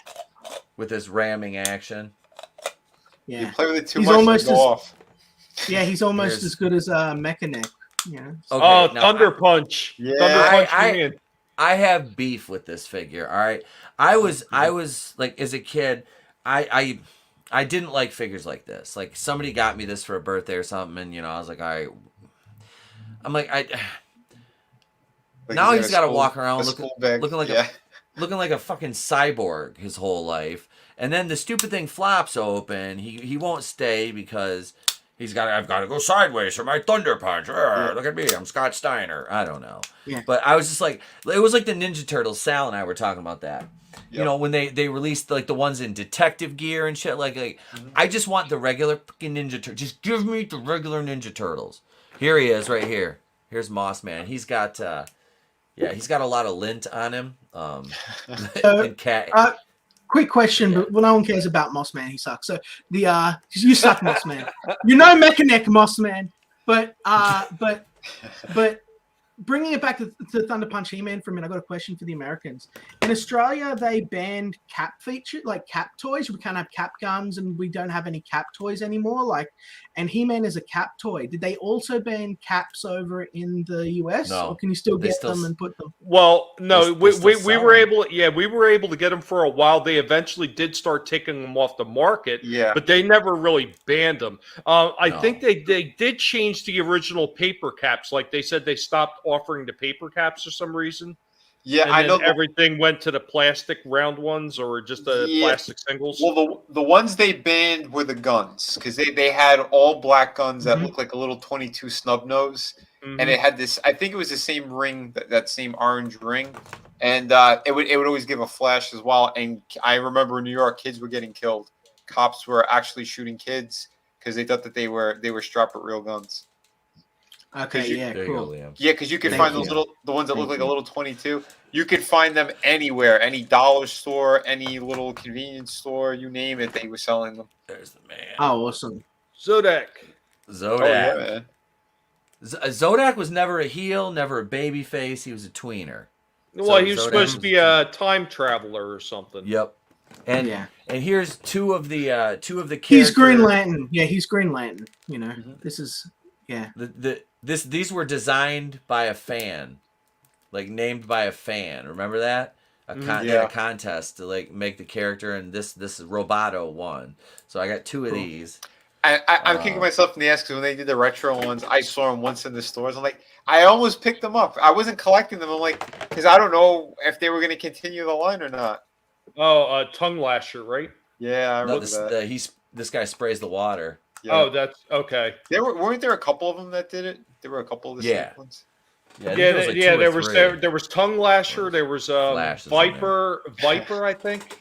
With his ramming action. Yeah. You play with it too He's much, almost you go off. Yeah, he's almost as good as Mechaneck. Yeah. Okay, now, Thunder Punch. Yeah. Thunder Punch. I have beef with this figure. All right, I was like, as a kid, I didn't like figures like this. Like, somebody got me this for a birthday or something, and I was like, all right. I'm like, now he's got to walk around looking like a fucking cyborg his whole life, and then the stupid thing flops open. He won't stay because I've got to go sideways for my Thunder Punch. Look at me, I'm Scott Steiner. I don't know. Yeah. But I was just like, it was like the Ninja Turtles. Sal and I were talking about that. Yep. When they released like the ones in detective gear and shit. Like I just want the regular fucking Ninja Turtles. Just give me the regular Ninja Turtles. Here he is, right here. Here's Moss Man. He's got he's got a lot of lint on him. And cat. Quick question, but no one cares about Moss Man. He sucks. So you suck, Moss Man. Mechaneck, Moss Man. But bringing it back to Thunder Punch He-Man for a minute, I got a question for the Americans. In Australia, they banned cap feature, like cap toys. We can't have cap guns, and we don't have any cap toys anymore. Like, and He-Man is a cap toy. Did they also ban caps over in the US, No, or can you still they get still them and put them? Well, no, They still we sell were them. able, yeah, we were able to get them for a while. They eventually did start taking them off the market, Yeah. but they never really banned them. I No. think they did change the original paper caps. Like they said, they stopped offering the paper caps for some reason. Yeah, And I then know. everything went to the plastic round ones or just the Yeah. plastic singles. Well, the ones they banned were the guns because they had all black guns that Mhm. looked like a little 22 snub nose, Mhm. and it had this. I think it was the same ring, that same orange ring, and it would always give a flash as well. And I remember in New York, kids were getting killed. Cops were actually shooting kids because they thought that they were strapped with real guns. Okay, yeah, There you cool. go, Liam. Yeah, because you could Thank find you. those the ones that look Thank like a you. little 22. You could find them anywhere, any dollar store, any little convenience store, you name it, they were selling them. There's the man. Oh, awesome. Zodak. Zodak. Oh yeah, man. Zodak was never a heel, never a baby face. He was a tweener. Well, he was Zodak supposed to was be a time traveler or something. Yep. And Yeah. and here's two of the characters. He's Green Lantern. Yeah, he's Green Lantern. You know, Mhm. this is yeah. These were designed by a fan, like named by a fan. Remember that? They had Yeah. a contest to like make the character, and this Roboto won. So I got two of Cool. these. I'm kicking myself in the ass because when they did the retro ones, I saw them once in the stores. I'm like, I almost picked them up. I wasn't collecting them. I'm like, because I don't know if they were going to continue the line or not. Oh, tongue lasher, right? Yeah, I No, remember that. this guy sprays the water. Yeah. Oh, that's okay. Weren't there a couple of them that did it? There were a couple of the Yeah. same ones. Yeah, I think Yeah, there was like yeah. two or There was three. there was tongue lasher. There was Flash is in Viper, I think.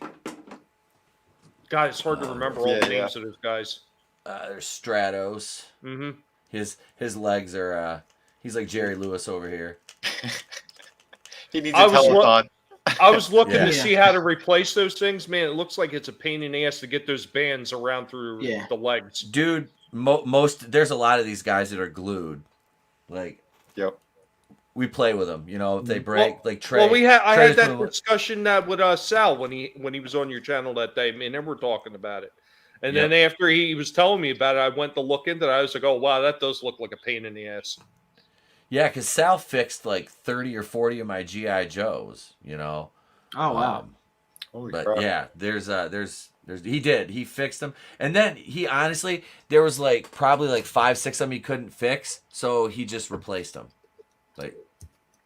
God, it's hard to remember all Yeah, the yeah. names of those guys. There's Stratos. Mm-hmm. His legs are he's like Jerry Lewis over here. He needs I a was telethon. I was looking Yeah. to see how to replace those things. Man, it looks like it's a pain in the ass to get those bands around through Yeah. the legs. Dude, most there's a lot of these guys that are glued. Like Yep. we play with them, you know, if they break like Trey. Well, I Trey's had that doing what- discussion with Sal when he was on your channel that day. Me and him were talking about it. And then after he was telling me about it, I went to look into it. I was like, oh, wow, that does look like a pain in the ass. Yeah, because Sal fixed like 30 or 40 of my G.I. Joes, you know. Oh wow. Holy But crap. yeah, there's he fixed them, and then he honestly there was like probably like 5-6 of them he couldn't fix, so he just replaced them, like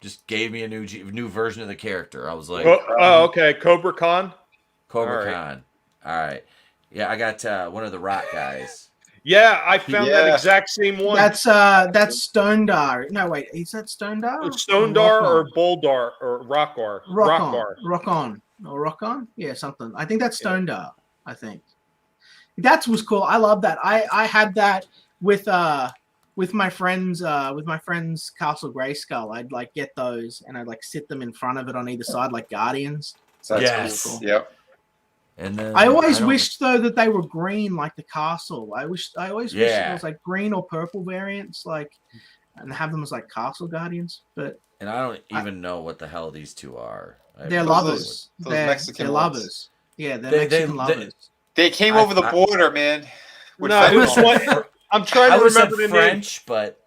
just gave me a new version of the character. I was like, Oh, okay, Cobra Khan. Cobra all right. Khan. All right, yeah, I got one of the Rock guys. Yeah, I found that Yeah. exact same one. That's Stone Dar. No, wait, is that Stone Dar? Stone Dar or Boldar or Rockar. Rock on. Yeah, something. I think that's Stone Dar. I think that was cool. I love that. I had that with my friends Castle Grayskull. I'd like get those and I'd like sit them in front of it on either side like Guardians. That's Yes. cool. Yep. And then I always don't- wished though that they were green like the castle. I always wished Yeah. it was like green or purple variants, like, and have them as like castle guardians. But and I don't even know what the hell these two are. I have they're no lovers. those They're Mexican they're ones. lovers. Yeah, they're They- Mexican lovers. They came I- over the I- border, man. with No, it was fentanyl. what I'm trying I to would have said remember the name. French, but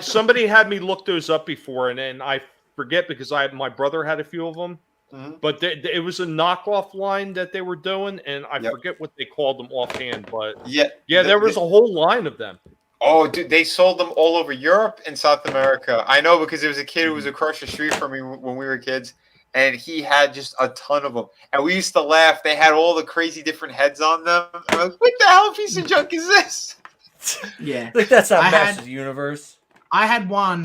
Somebody had me look those up before, and I forget because my brother had a few of them. Mhm. But it was a knockoff line that they were doing, and I Yep. forget what they called them offhand. But Yeah, yeah, there was a whole line of them. Oh, dude, they sold them all over Europe and South America. I know because there was a kid who was across the street from me when we were kids, and he had just a ton of them. And we used to laugh. They had all the crazy different heads on them. I'm like, what the hell piece of junk is this? Yeah. like that's not I had- Masters Universe. I had one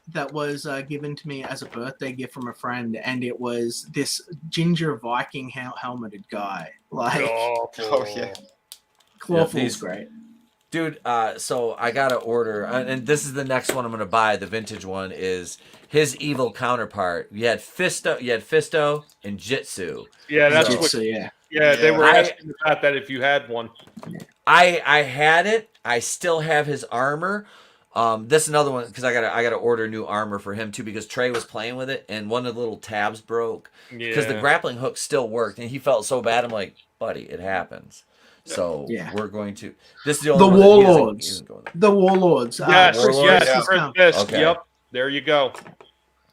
that was given to me as a birthday gift from a friend, and it was this ginger Viking helmeted guy. Like Oh, yeah. Clawful's these- great. Dude, so I gotta order, and this is the next one I'm gonna buy. The vintage one is his evil counterpart. You had Fisto, and Jitsu. Yeah, that's So- what. So yeah. Yeah, they were I- asking about that if you had one. I had it. I still have his armor. This is another one because I gotta order new armor for him too because Trey was playing with it and one of the little tabs broke because the grappling hook still worked and he felt so bad. I'm like, buddy, it happens. So we're going to. This is the only one Warlords. The Warlords. Yes, Warlords? Chris Fisk. Okay. Yep, there you go.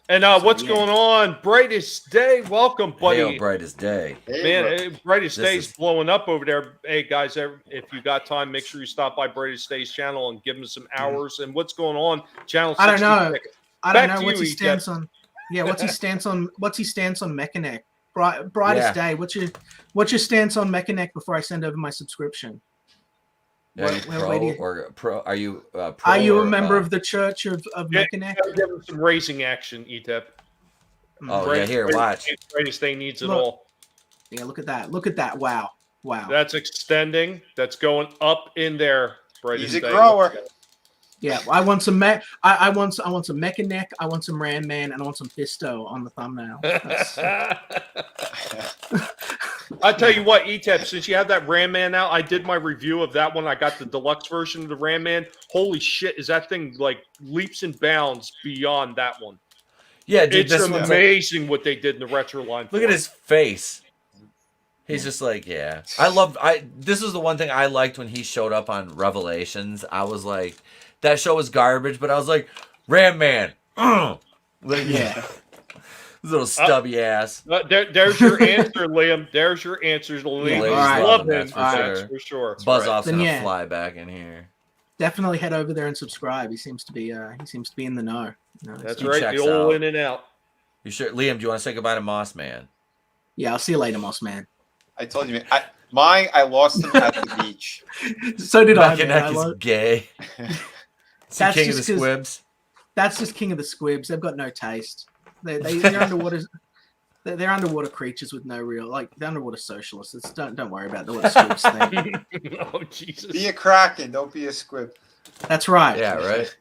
And what's going on? Brightest Day, welcome, buddy. Hey, Brightest Day. Man, Brightest Day's blowing up over there. Hey, guys, if you got time, make sure you stop by Brightest Day's channel and give him some hours. And what's going on? Channel 66. I don't know. What's his stance on? Yeah, what's his stance on? What's his stance on Mechanic? Brightest Day. What's your stance on Mechanic before I send over my subscription? Are you Are you a member of the Church of Mechanic? Give him some racing action, ETEP. Oh, here, watch. Brightest Day needs it all. Yeah, look at that. Look at that. Wow. That's extending. That's going up in there. Brightest He's a Day. grower. Yeah, I want some I want some Mechanic, I want some Ram Man, and I want some Fisto on the thumbnail. I tell you what, ETEP, since you have that Ram Man out, I did my review of that one. I got the deluxe version of the Ram Man. Holy shit, is that thing like leaps and bounds beyond that one? Yeah, dude, it's amazing what they did in the retro line. Look at his face. He's just like, yeah. This was the one thing I liked when he showed up on Revelations. I was like, that show was garbage, but I was like, Ram Man. Like, yeah. Little stubby ass. There's your answer, Liam. There's your answer, Liam. Love him, for sure. Buzz Off's gonna fly back in here. Definitely head over there and subscribe. He seems to be in the know. That's right. The old in and out. You sure, Liam? Do you want to say goodbye to Moss Man? Yeah, I'll see you later, Moss Man. I told you, man. I lost him at the beach. So did I. Mackinac is gay. That's king of the squibs. That's just king of the squibs. They've got no taste. They're underwater. They're underwater creatures with no real they're underwater socialists. Don't worry about what squibs think. Oh Jesus! Be a kraken, don't be a squib. That's right. Yeah, right.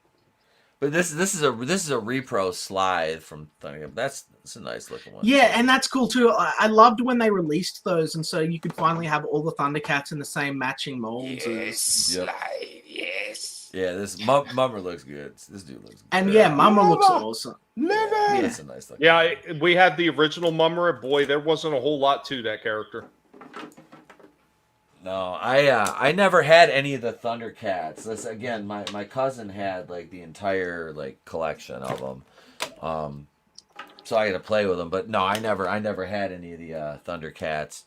But this is a repro slide from Thunder. That's a nice looking one. Yeah, and that's cool too. I loved when they released those, and so you could finally have all the Thundercats in the same matching molds. Yes, slide, yes. Yeah, this Mummer looks good. This dude looks good. And yeah, Mummer looks awesome. Yeah, that's a nice looking. Yeah, we had the original Mummer. Boy, there wasn't a whole lot to that character. No, I never had any of the Thundercats. This again, my cousin had like the entire collection of them. So I got to play with them, but no, I never had any of the Thundercats.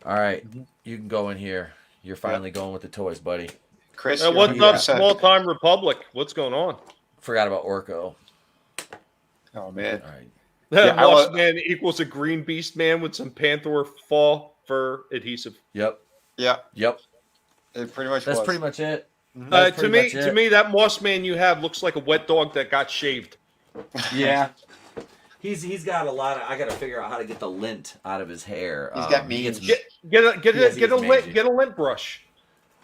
All right, you can go in here. You're finally going with the toys, buddy. Chris, what's up, Small Time Republic? What's going on? Forgot about Orko. Oh man, all right. That Lost Man equals a green beast man with some panther fur adhesive. Yep. It pretty much. That's pretty much it. To me, that Moss Man you have looks like a wet dog that got shaved. Yeah. He's got a lot of. I got to figure out how to get the lint out of his hair. He's got me. Get a lint brush.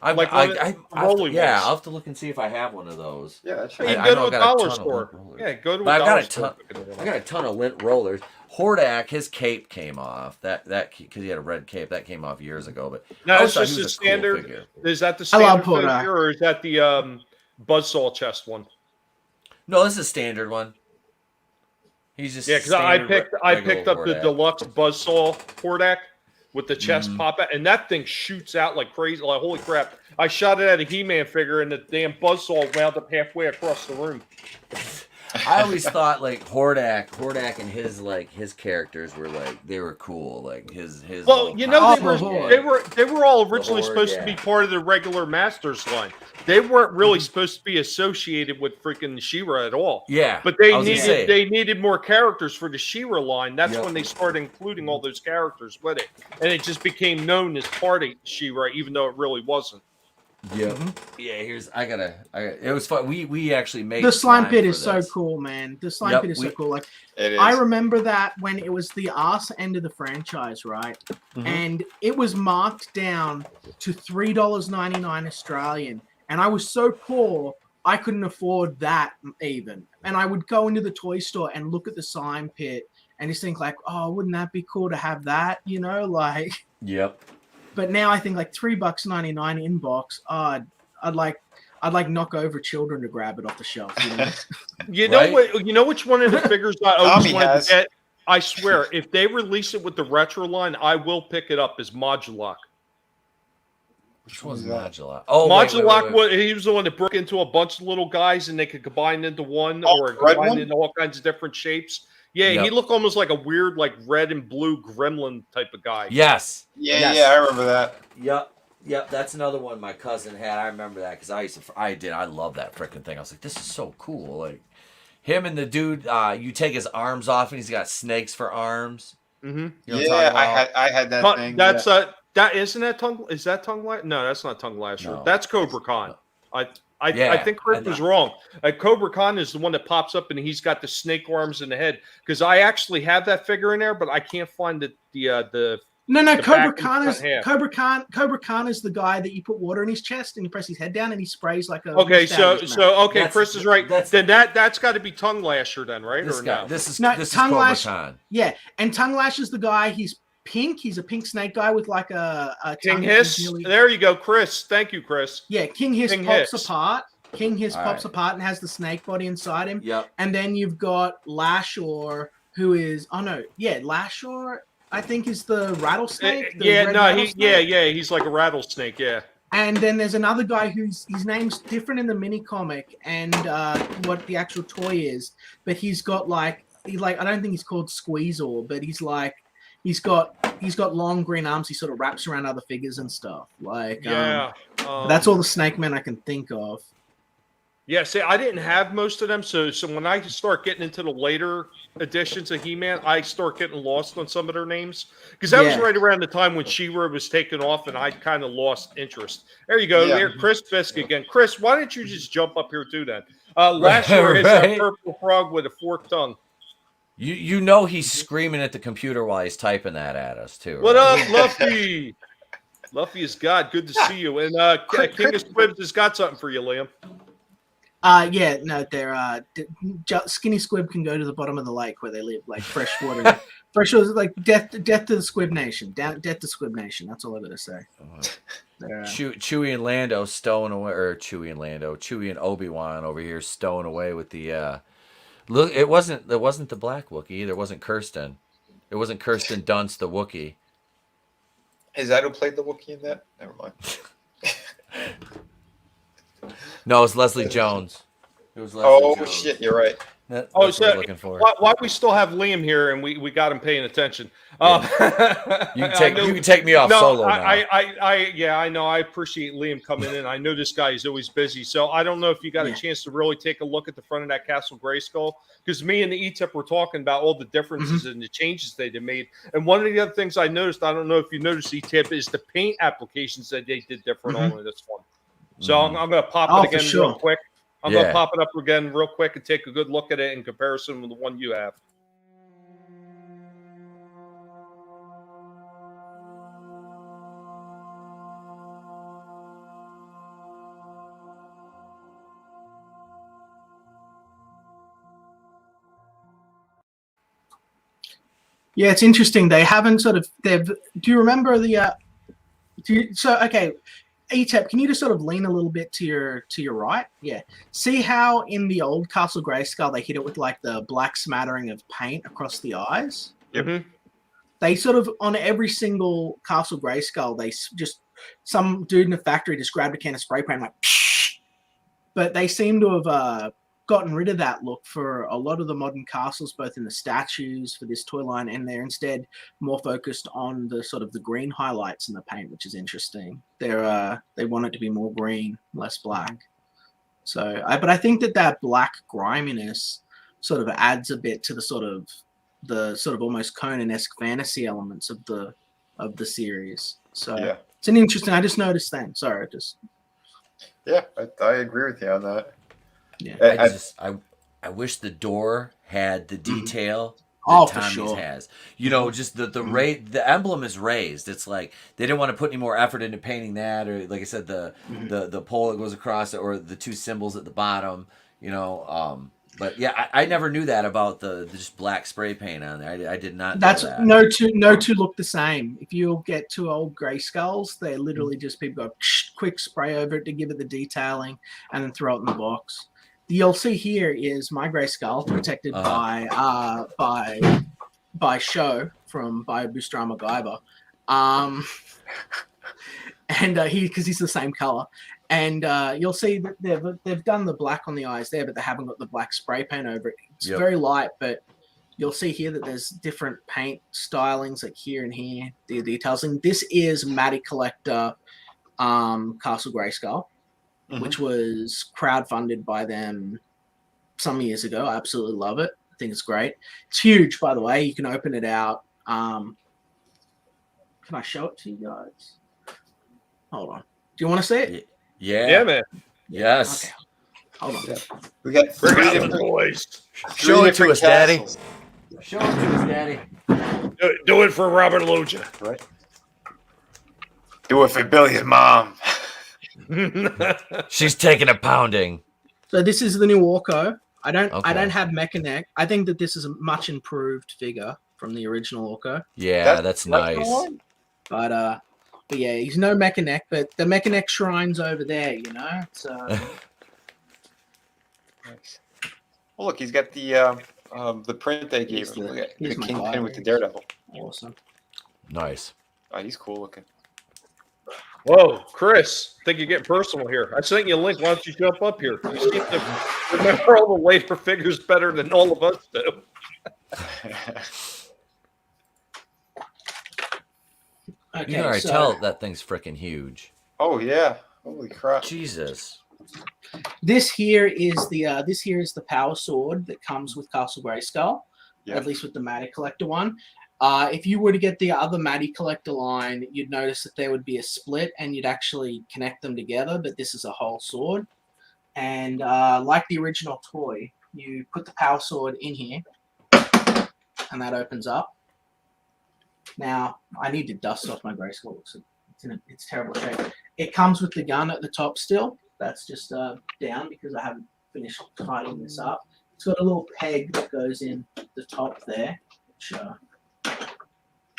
I'll have to look and see if I have one of those. Yeah, that's right. Go to a dollar store. Yeah, go to a dollar store. I got a ton of lint rollers. Hordak, his cape came off. That because he had a red cape that came off years ago. But now it's just a standard. Cool, is that the standard figure, or is that the Buzzsaw chest one? No, this is a standard one. He's just because I picked up the deluxe Buzzsaw Hordak with the chest pop out, and that thing shoots out like crazy. Like holy crap! I shot it at a He-Man figure, and the damn Buzzsaw wound up halfway across the room. I always thought Hordak and his characters were they were cool. Like his. Well, they were all originally supposed to be part of the regular Masters line. They weren't really supposed to be associated with freaking She-Ra at all. Yeah, but they needed more characters for the She-Ra line. That's when they started including all those characters with it, and it just became known as part of She-Ra, even though it really wasn't. Yeah, yeah. It was fun. We actually made the slime pit is so cool, man. The slime pit is so cool. Like I remember that when it was the arse end of the franchise, right? And it was marked down to $3.99 Australian, and I was so poor I couldn't afford that even. And I would go into the toy store and look at the slime pit and just think oh, wouldn't that be cool to have that? Yep. But now I think $3.99 in box. I'd I'd like knock over children to grab it off the shelf. You know? You know Right? what? You know which one of the figures I always Tommy wanted has. to get? I swear, if they release it with the retro line, I will pick it up as Modulok. Which one's that? Modulok? Oh, wait. Modulok, he was the one that broke into a bunch of little guys and they could combine into one or red combine one? into all kinds of different shapes. Yeah, Yep. he looked almost like a weird, like red and blue gremlin type of guy. Yes. Yeah, Yes. yeah, I remember that. Yep. That's another one my cousin had. I remember that because I love that freaking thing. I was like, this is so cool. Like him and the dude, you take his arms off and he's got snakes for arms. Mm-hmm. You know what I'm Yeah, talking about? I had that thing. That's yeah. that isn't that tongue? Is that tongue lasher? No, that's not tongue lasher. No. That's Cobra Khan. I Yeah, think Chris was wrong. Cobra Khan is the one that pops up and he's got the snake arms in the head. Because I actually have that figure in there, but I can't find the No, the Cobra back Khan and is front half. Cobra Khan is the guy that you put water in his chest and you press his head down and he sprays like a. Okay, so That's- Chris is right. that's- Then that's got to be tongue lasher, then, right? This or guy. no? This is No, this is Tongue Cobra Lash- Khan. Yeah, and Tongue Lash is the guy. He's pink. He's a pink snake guy with like a King tongue Hiss. nearly- There you go, Chris. Thank you, Chris. Yeah, King Hiss King pops Hiss. apart. King Hiss All pops right. apart and has the snake body inside him. Yep. And then you've got Lashor, who is Lashor, I think is the rattlesnake. The red rattlesnake. He's like a rattlesnake. Yeah. And then there's another guy his name's different in the mini comic and what the actual toy is, but he's got I don't think he's called Squeezor, but he's got long green arms. He sort of wraps around other figures and stuff. That's all the Snake Men I can think of. Yeah, see, I didn't have most of them, so when I start getting into the later editions of He-Man, I start getting lost on some of their names because that was right around the time when She-Ra was taken off, and I kind of lost interest. There you go, there, Chris Fisk again. Chris, why don't you just jump up here too? Then last year is a purple frog with a forked tongue. You know he's screaming at the computer while he's typing that at us too. What right? up, Luffy? Luffy is God. Good to see you. And King of Squibs has got something for you, Liam. They're Skinny Squib can go to the bottom of the lake where they live, like fresh water. Fresh water, like death to the Squib Nation. Death to Squib Nation. That's all I gotta say. Chewie and Lando stowing away, or Chewie and Obi-Wan over here stowing away with the. Look, it wasn't the Black Wookiee. There wasn't Kirsten. It wasn't Kirsten Dunst, the Wookiee. Is that who played the Wookiee in that? Never mind. No, it's Leslie Jones. It was Leslie Jones. Shit, you're right. That's Oh, what so we're looking for. why we still have Liam here and we got him paying attention? You can take me off solo now. I know. I appreciate Liam coming in. I know this guy is always busy, so I don't know if you got a chance to really take a look at the front of that Castle Grayskull, because me and the E-Tip were talking about all the differences and the changes they made. And one of the other things I noticed, I don't know if you noticed, E-Tip, is the paint applications that they did different on this one. So I'm going to pop it again real quick. I'm going to pop it up again real quick and take a good look at it in comparison with the one you have. Yeah, it's interesting. They haven't do you remember the E-Tep, can you just sort of lean a little bit to your right? Yeah. See how in the old Castle Grayskull they hit it with like the black smattering of paint across the eyes? Yep. They sort of, on every single Castle Grayskull, they just, some dude in the factory just grabbed a can of spray paint like, but they seem to have gotten rid of that look for a lot of the modern castles, both in the statues for this toy line, and they're instead more focused on the sort of the green highlights in the paint, which is interesting. They want it to be more green, less black. So, but I think that black griminess sort of adds a bit to the sort of almost Conan-esque fantasy elements of the series. So it's an interesting. I just noticed then. Sorry, I agree with you on that. Yeah, I wish the door had the detail that Tommy's has. You know, just the emblem is raised. It's like they didn't want to put any more effort into painting that, or like I said, the pole that goes across it, or the two symbols at the bottom. You know, But yeah, I never knew that about the just black spray paint on there. I did not That's know that. no two look the same. If you get two old grey skulls, they're literally just people go quick spray over it to give it the detailing and then throw it in the box. You'll see here is my grey skull protected by Show from by Bustrama Guyver. And because he's the same color. And you'll see that they've done the black on the eyes there, but they haven't got the black spray paint over it. It's very light, but you'll see here that there's different paint stylings like here and here, the details. And this is Matty Collector Castle Grayskull, which was crowdfunded by them some years ago. I absolutely love it. I think it's great. It's huge, by the way. You can open it out. Can I show it to you guys? Hold on. Do you want to see it? Yeah, man. Yes. Okay. Hold on. We got Bring three out the different, boys. Show it to us, Daddy. castles. Show it to us, Daddy. Do it for Robert Loggia. Right. Do it for Billy's mom. She's taking a pounding. So this is the new Orko. I don't Okay. have Mechaneck. I think that this is a much improved figure from the original Orko. Yeah, that's the nice. one? But yeah, he's no Mechaneck, but the Mechaneck shrine's over there, you know. So Nice. Well, look, he's got the print they gave him. Look at the here's my Kingpin guy. with the Daredevil. awesome. Nice. Oh, he's cool looking. Whoa, Chris, I think you're getting personal here. I sent you a link. Why don't you jump up here? You seem to remember all the later figures better than all of us do. Okay, You can already so tell that thing's freaking huge. Oh yeah! Holy crap! Jesus. this here is the power sword that comes with Castle Grayskull, Yeah. at least with the Matty Collector one. If you were to get the other Matty Collector line, you'd notice that there would be a split and you'd actually connect them together, but this is a whole sword. And like the original toy, you put the power sword in here and that opens up. Now, I need to dust off my Grayskull. It's terrible shape. It comes with the gun at the top still. That's just down because I haven't finished tidying this up. It's got a little peg that goes in the top there, which no,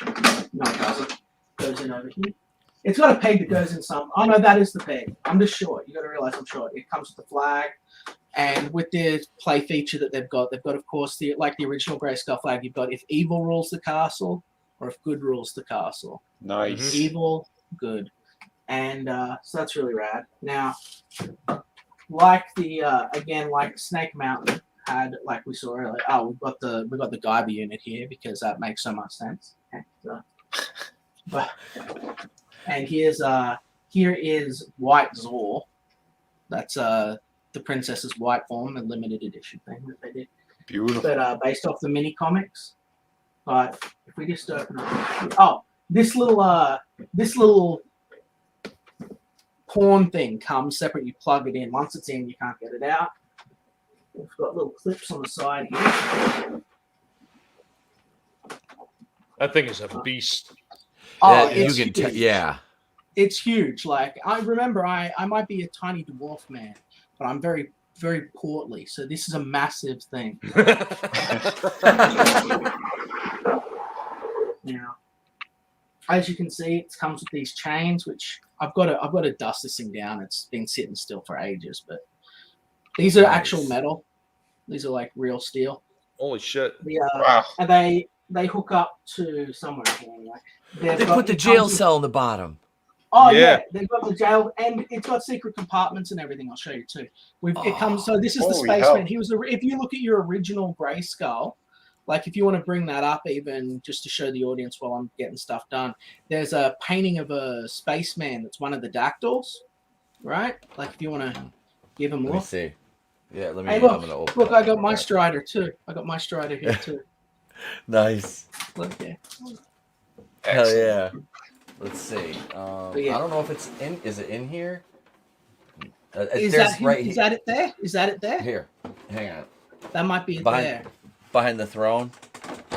it doesn't. Goes in over here. It's got a peg that goes in some. Oh no, that is the peg. I'm just short. You got to realize I'm short. It comes with the flag, and with the play feature that they've got of course like the original Grayskull flag. You've got if evil rules the castle or if good rules the castle. Nice. Evil, good, and so that's really rad. Now, like the again, like Snake Mountain had, like we saw earlier. Oh, we've got the Guyver unit here because that makes so much sense. And here is White Zor. That's the Princess's White form, a limited edition thing that they did. Beautiful. But based off the mini comics. But if we just open up, this little pawn thing comes separate. You plug it in. Once it's in, you can't get it out. We've got little clips on the side here. That thing is a beast. Oh, you it's can huge. yeah. It's huge. Like I remember, I might be a tiny dwarf man, but I'm very, very portly. So this is a massive thing. Now, as you can see, it comes with these chains, which I've got to dust this thing down. It's been sitting still for ages, but these are actual metal. These are like real steel. Holy shit. Wow. And they hook up to somewhere here anyway. They put the jail cell in the bottom. Oh Yeah. yeah, they've got the jail, and it's got secret compartments and everything. I'll show you too. It comes. So this is the Holy spaceman. hell. He was. If you look at your original Grayskull, like if you want to bring that up, even just to show the audience while I'm getting stuff done, there's a painting of a spaceman that's one of the dactyls, right? Like if you want to give him a Let me look. see. Yeah, let me. Hey, I'm look, gonna open. look! it I up got real my quick. Strider too. I got my Strider here too. Nice. Look there. Hell yeah. Let's see. yeah. I don't know if it's in. Is it in here? Is there's that right is that it there? Is that it there? here. Hang on. That might be it Behind- there. Behind the throne.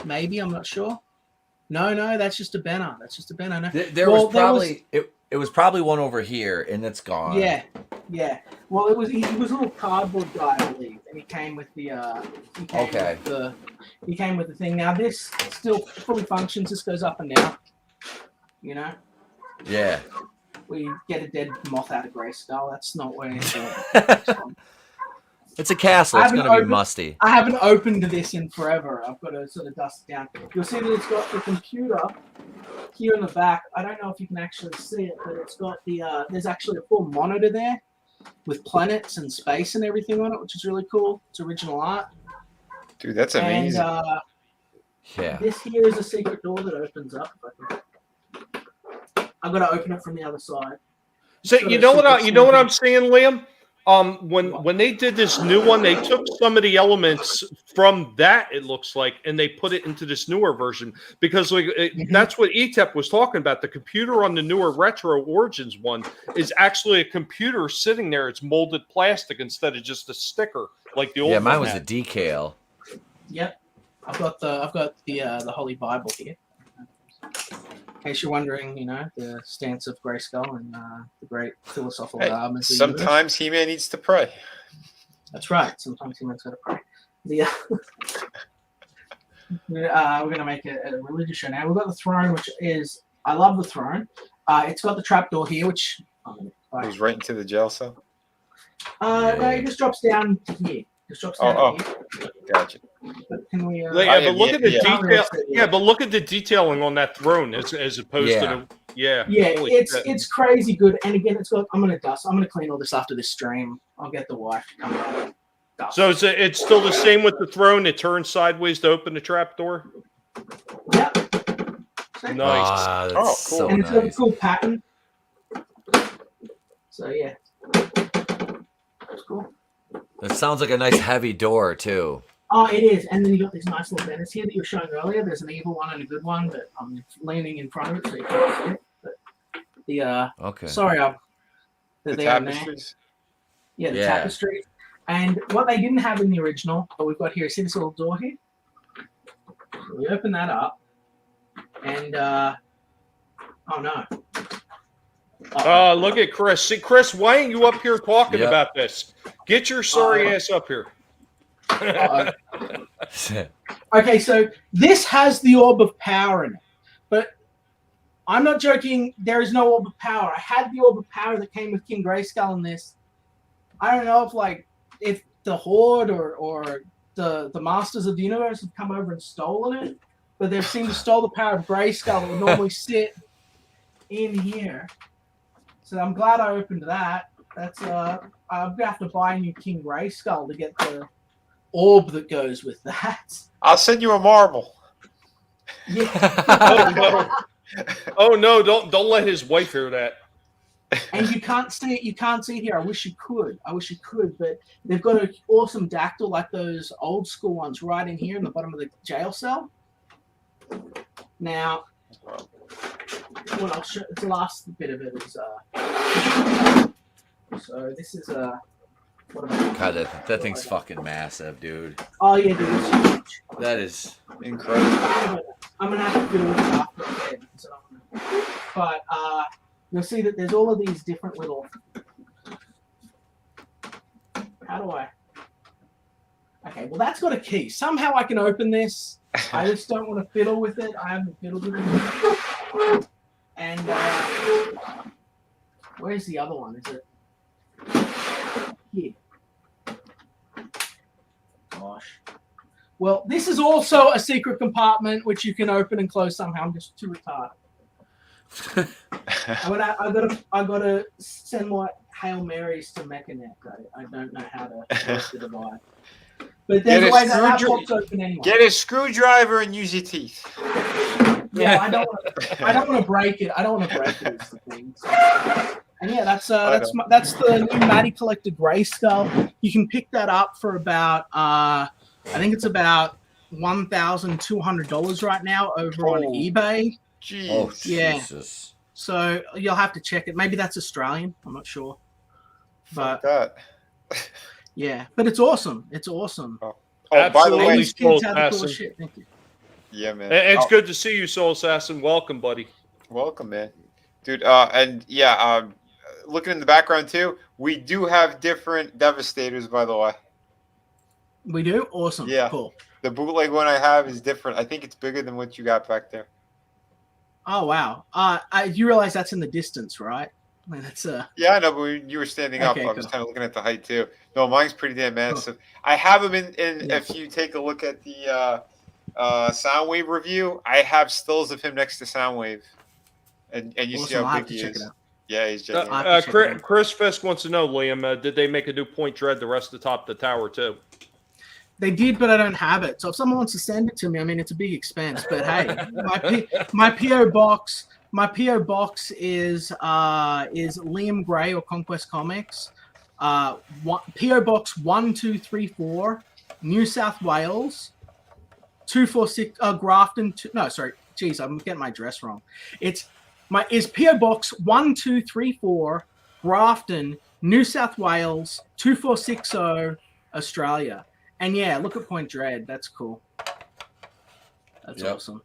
Maybe, I'm not sure. No, that's just a banner. That's just a banner. No. There Well, was probably it was probably one over here, and it's gone. Yeah, yeah. Well, it was he was a little cardboard guy, I believe, and he came with the he came with the thing. Now this still fully functions. This goes up and down. You know. Yeah. We get a dead moth out of Grayskull. That's not where It's a castle. It's going to be musty. I haven't opened this in forever. I've got to sort of dust it down. You'll see that it's got the computer here in the back. I don't know if you can actually see it, but it's got the there's actually a full monitor there with planets and space and everything on it, which is really cool. It's original art. Dude, that's amazing. And Yeah. this here is a secret door that opens up. I've got to open it from the other side. So you know what I'm saying, Liam? When they did this new one, they took some of the elements from that, it looks like, and they put it into this newer version because that's what ETEP was talking about. The computer on the newer Retro Origins one is actually a computer sitting there. It's molded plastic instead of just a sticker like the old. Yeah, mine one was had. a decal. Yep, I've got the Holy Bible here. In case you're wondering, you know, the stance of Grayskull and the great philosophical arguments. Sometimes He-Man needs to pray. That's right. Sometimes He-Man's got to pray. We're going to make a religious show now. We've got the throne, which is, I love the throne. It's got the trapdoor here, which Goes right into the jail cell. No, it just drops down to here. Just drops down to here. Gotcha. But can we? But look at the detail. Yeah, but look at the detailing on that throne as opposed to the it's crazy good. And again, it's got. I'm gonna clean all this after this stream. I'll get the wife to come out. Dust. So it's still the same with the throne. It turns sideways to open the trap door. Yep. Nice. Cool. So and it's got a nice. cool pattern. So yeah, that's cool. It sounds like a nice heavy door too. Oh, it is. And then you got these nice little banners here that you were showing earlier. There's an evil one and a good one, but I'm leaning in front of it so you can't see it. But the Okay. sorry, The they're on there. tapestries. Yeah, the tapestries. And what they didn't have in the original, but we've got here, see this little door here? So we open that up, and oh no. Look at Chris. See, Chris, why ain't you up here talking about this? Get your sorry ass up here. Okay, so this has the orb of power in it, but I'm not joking. There is no orb of power. I had the orb of power that came with King Grayskull in this. I don't know if the Horde or the Masters of the Universe have come over and stolen it, but they've seemed to stole the power of Grayskull that would normally sit in here. So I'm glad I opened that. That's I'm gonna have to buy a new King Grayskull to get the orb that goes with that. I'll send you a marble. Yeah. Oh no! Don't let his wife hear that. And you can't see it. You can't see it here. I wish you could. But they've got an awesome dactyl like those old school ones right in here in the bottom of the jail cell. Now, what I'll show. The last bit of it is. So this is God, that thing's fucking massive, dude. Oh yeah, dude, it's huge. That is Incredible. I'm gonna have to do it after bed. But you'll see that there's all of these different little. How do I? Okay, well that's got a key. Somehow I can open this. I just don't want to fiddle with it. I haven't fiddled with it. And where's the other one? Is it here? Gosh. Well, this is also a secret compartment which you can open and close somehow. I'm just too retarded. I gotta send more Hail Marys to Mechanic. I don't know how to work the device. But there's a way that pops open anyway. Get a screwdriver and use your teeth. Yeah, I don't want to break it. I don't want to break it. Is the thing. So, and yeah, that's the new Matty Collector Grayskull. You can pick that up for about I think it's about $1,200 right now over on eBay. Jeez. Oh, Yeah. Jesus. So you'll have to check it. Maybe that's Australian. I'm not sure. But that. yeah, but it's awesome. It's awesome. Oh, by the Absolutely. way, These kids have the Assassin. coolest shit. Thank you. yeah, man. It's good to see you, Soul Assassin. Welcome, buddy. Welcome, man. dude. And yeah, looking in the background too, we do have different Devastators, by the way. We do? Awesome. Yeah. Cool. The bootleg one I have is different. I think it's bigger than what you got back there. Oh, wow. You realize that's in the distance, right? I mean, that's Yeah, I know, but you were standing up. Okay, I was cool. kind of looking at the height too. No, mine's pretty damn massive. I have them in Yeah. if you take a look at the Soundwave review, I have stills of him next to Soundwave. And you see Awesome. I'll how have big to he check is. it out. Yeah, he's I'll gigantic. have to check it out. Chris Fisk wants to know, Liam, did they make a new Point Dread the rest of the top of the tower too? They did, but I don't have it. So if someone wants to send it to me, I mean, it's a big expense. But hey, my PO box is Liam Gray or Conquest Comics, PO Box 1234, New South Wales, 246 Grafton. I'm getting my address wrong. Is PO Box 1234, Grafton, New South Wales 2460, Australia. And yeah, look at Point Dread. That's cool. That's awesome.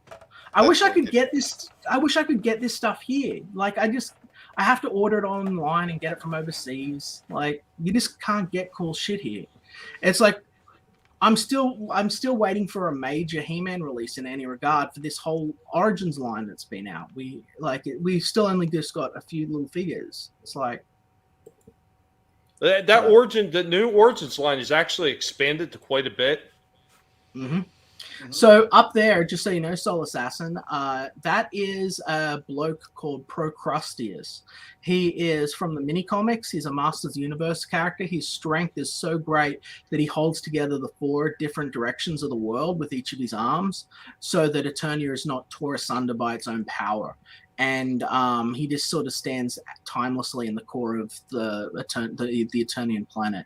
I wish I could get this. I wish I could get this stuff here. Like I have to order it online and get it from overseas. Like you just can't get cool shit here. It's like I'm still waiting for a major He-Man release in any regard for this whole Origins line that's been out. We still only just got a few little figures. It's like the new Origins line is actually expanded to quite a bit. Mm-hmm. So up there, just so you know, Soul Assassin, that is a bloke called Procrusteus. He is from the mini comics. He's a Masters Universe character. His strength is so great that he holds together the 4 different directions of the world with each of his arms, so that Eternia is not tore asunder by its own power. And he just sort of stands timelessly in the core of the Eternian planet.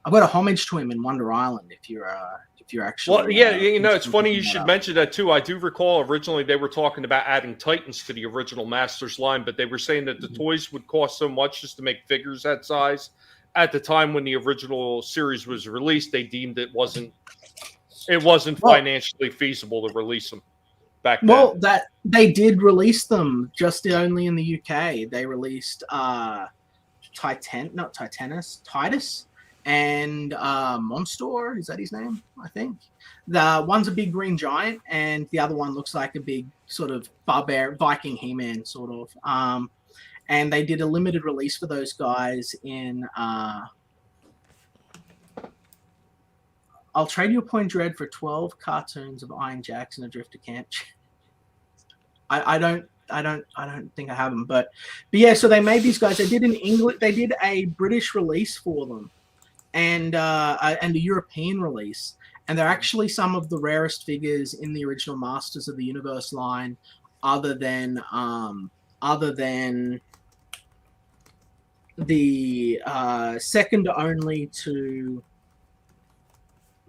I've got a homage to him in Wonder Island. If you're actually well, yeah, it's funny you should mention that too. I do recall originally they were talking about adding Titans to the original Masters line, but they were saying that the toys would cost so much just to make figures that size. At the time when the original series was released, they deemed it wasn't financially feasible to release them back then. Well, that they did release them just only in the UK. They released Titus. And Monstor, is that his name? I think. The one's a big green giant, and the other one looks like a big sort of barbarian Viking He-Man, sort of. And they did a limited release for those guys in. I'll trade you a Point Dread for 12 cartoons of Iron Jacks and a Drifter Camp. I don't think I have them, but yeah. So they made these guys. They did a British release for them. And a European release, and they're actually some of the rarest figures in the original Masters of the Universe line, other than the second only to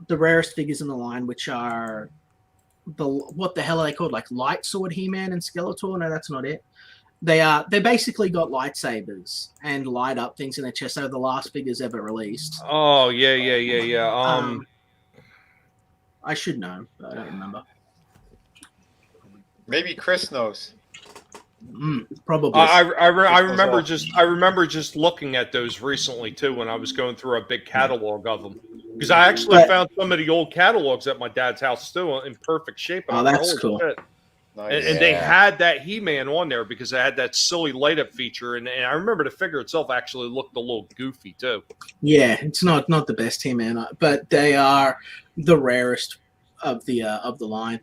the rarest figures in the line, which are what the hell are they called? Like Light Sword He-Man and Skeletor? No, that's not it. They basically got lightsabers and light up things in their chest. They're the last figures ever released. Oh yeah. I should know, but I don't remember. Maybe Chris knows. Probably. I remember just looking at those recently too when I was going through a big catalog of them, because I actually found some of the old catalogs at my dad's house still in perfect shape. Oh, that's cool. Nice. And they had that He-Man on there because they had that silly light up feature, and I remember the figure itself actually looked a little goofy too. Yeah, it's not the best He-Man, but they are the rarest of the line.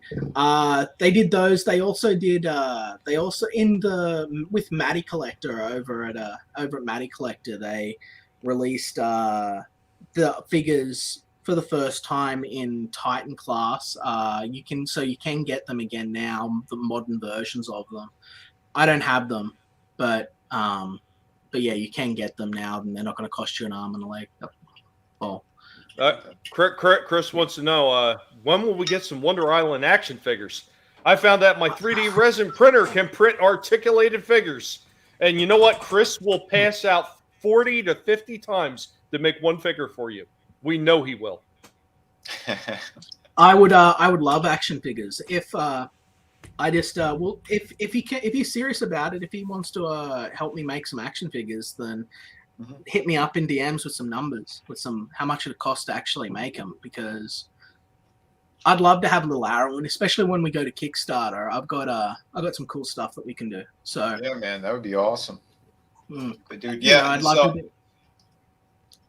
They did those. They also did with Matty Collector over at Matty Collector. They released the figures for the first time in Titan class. You can get them again now, the modern versions of them. I don't have them, but yeah, you can get them now, and they're not going to cost you an arm and a leg. Oh. Chris wants to know, when will we get some Wonder Island action figures? I found that my 3D resin printer can print articulated figures. And you know what? Chris will pass out 40 to 50 times to make one figure for you. We know he will. I would love action figures. If I just well, if he's serious about it, if he wants to help me make some action figures, then hit me up in DMs with some numbers, with some how much it costs to actually make them, because I'd love to have a little arrow, and especially when we go to Kickstarter, I've got some cool stuff that we can do. So yeah, man, that would be awesome. But dude, you know, I'd love to.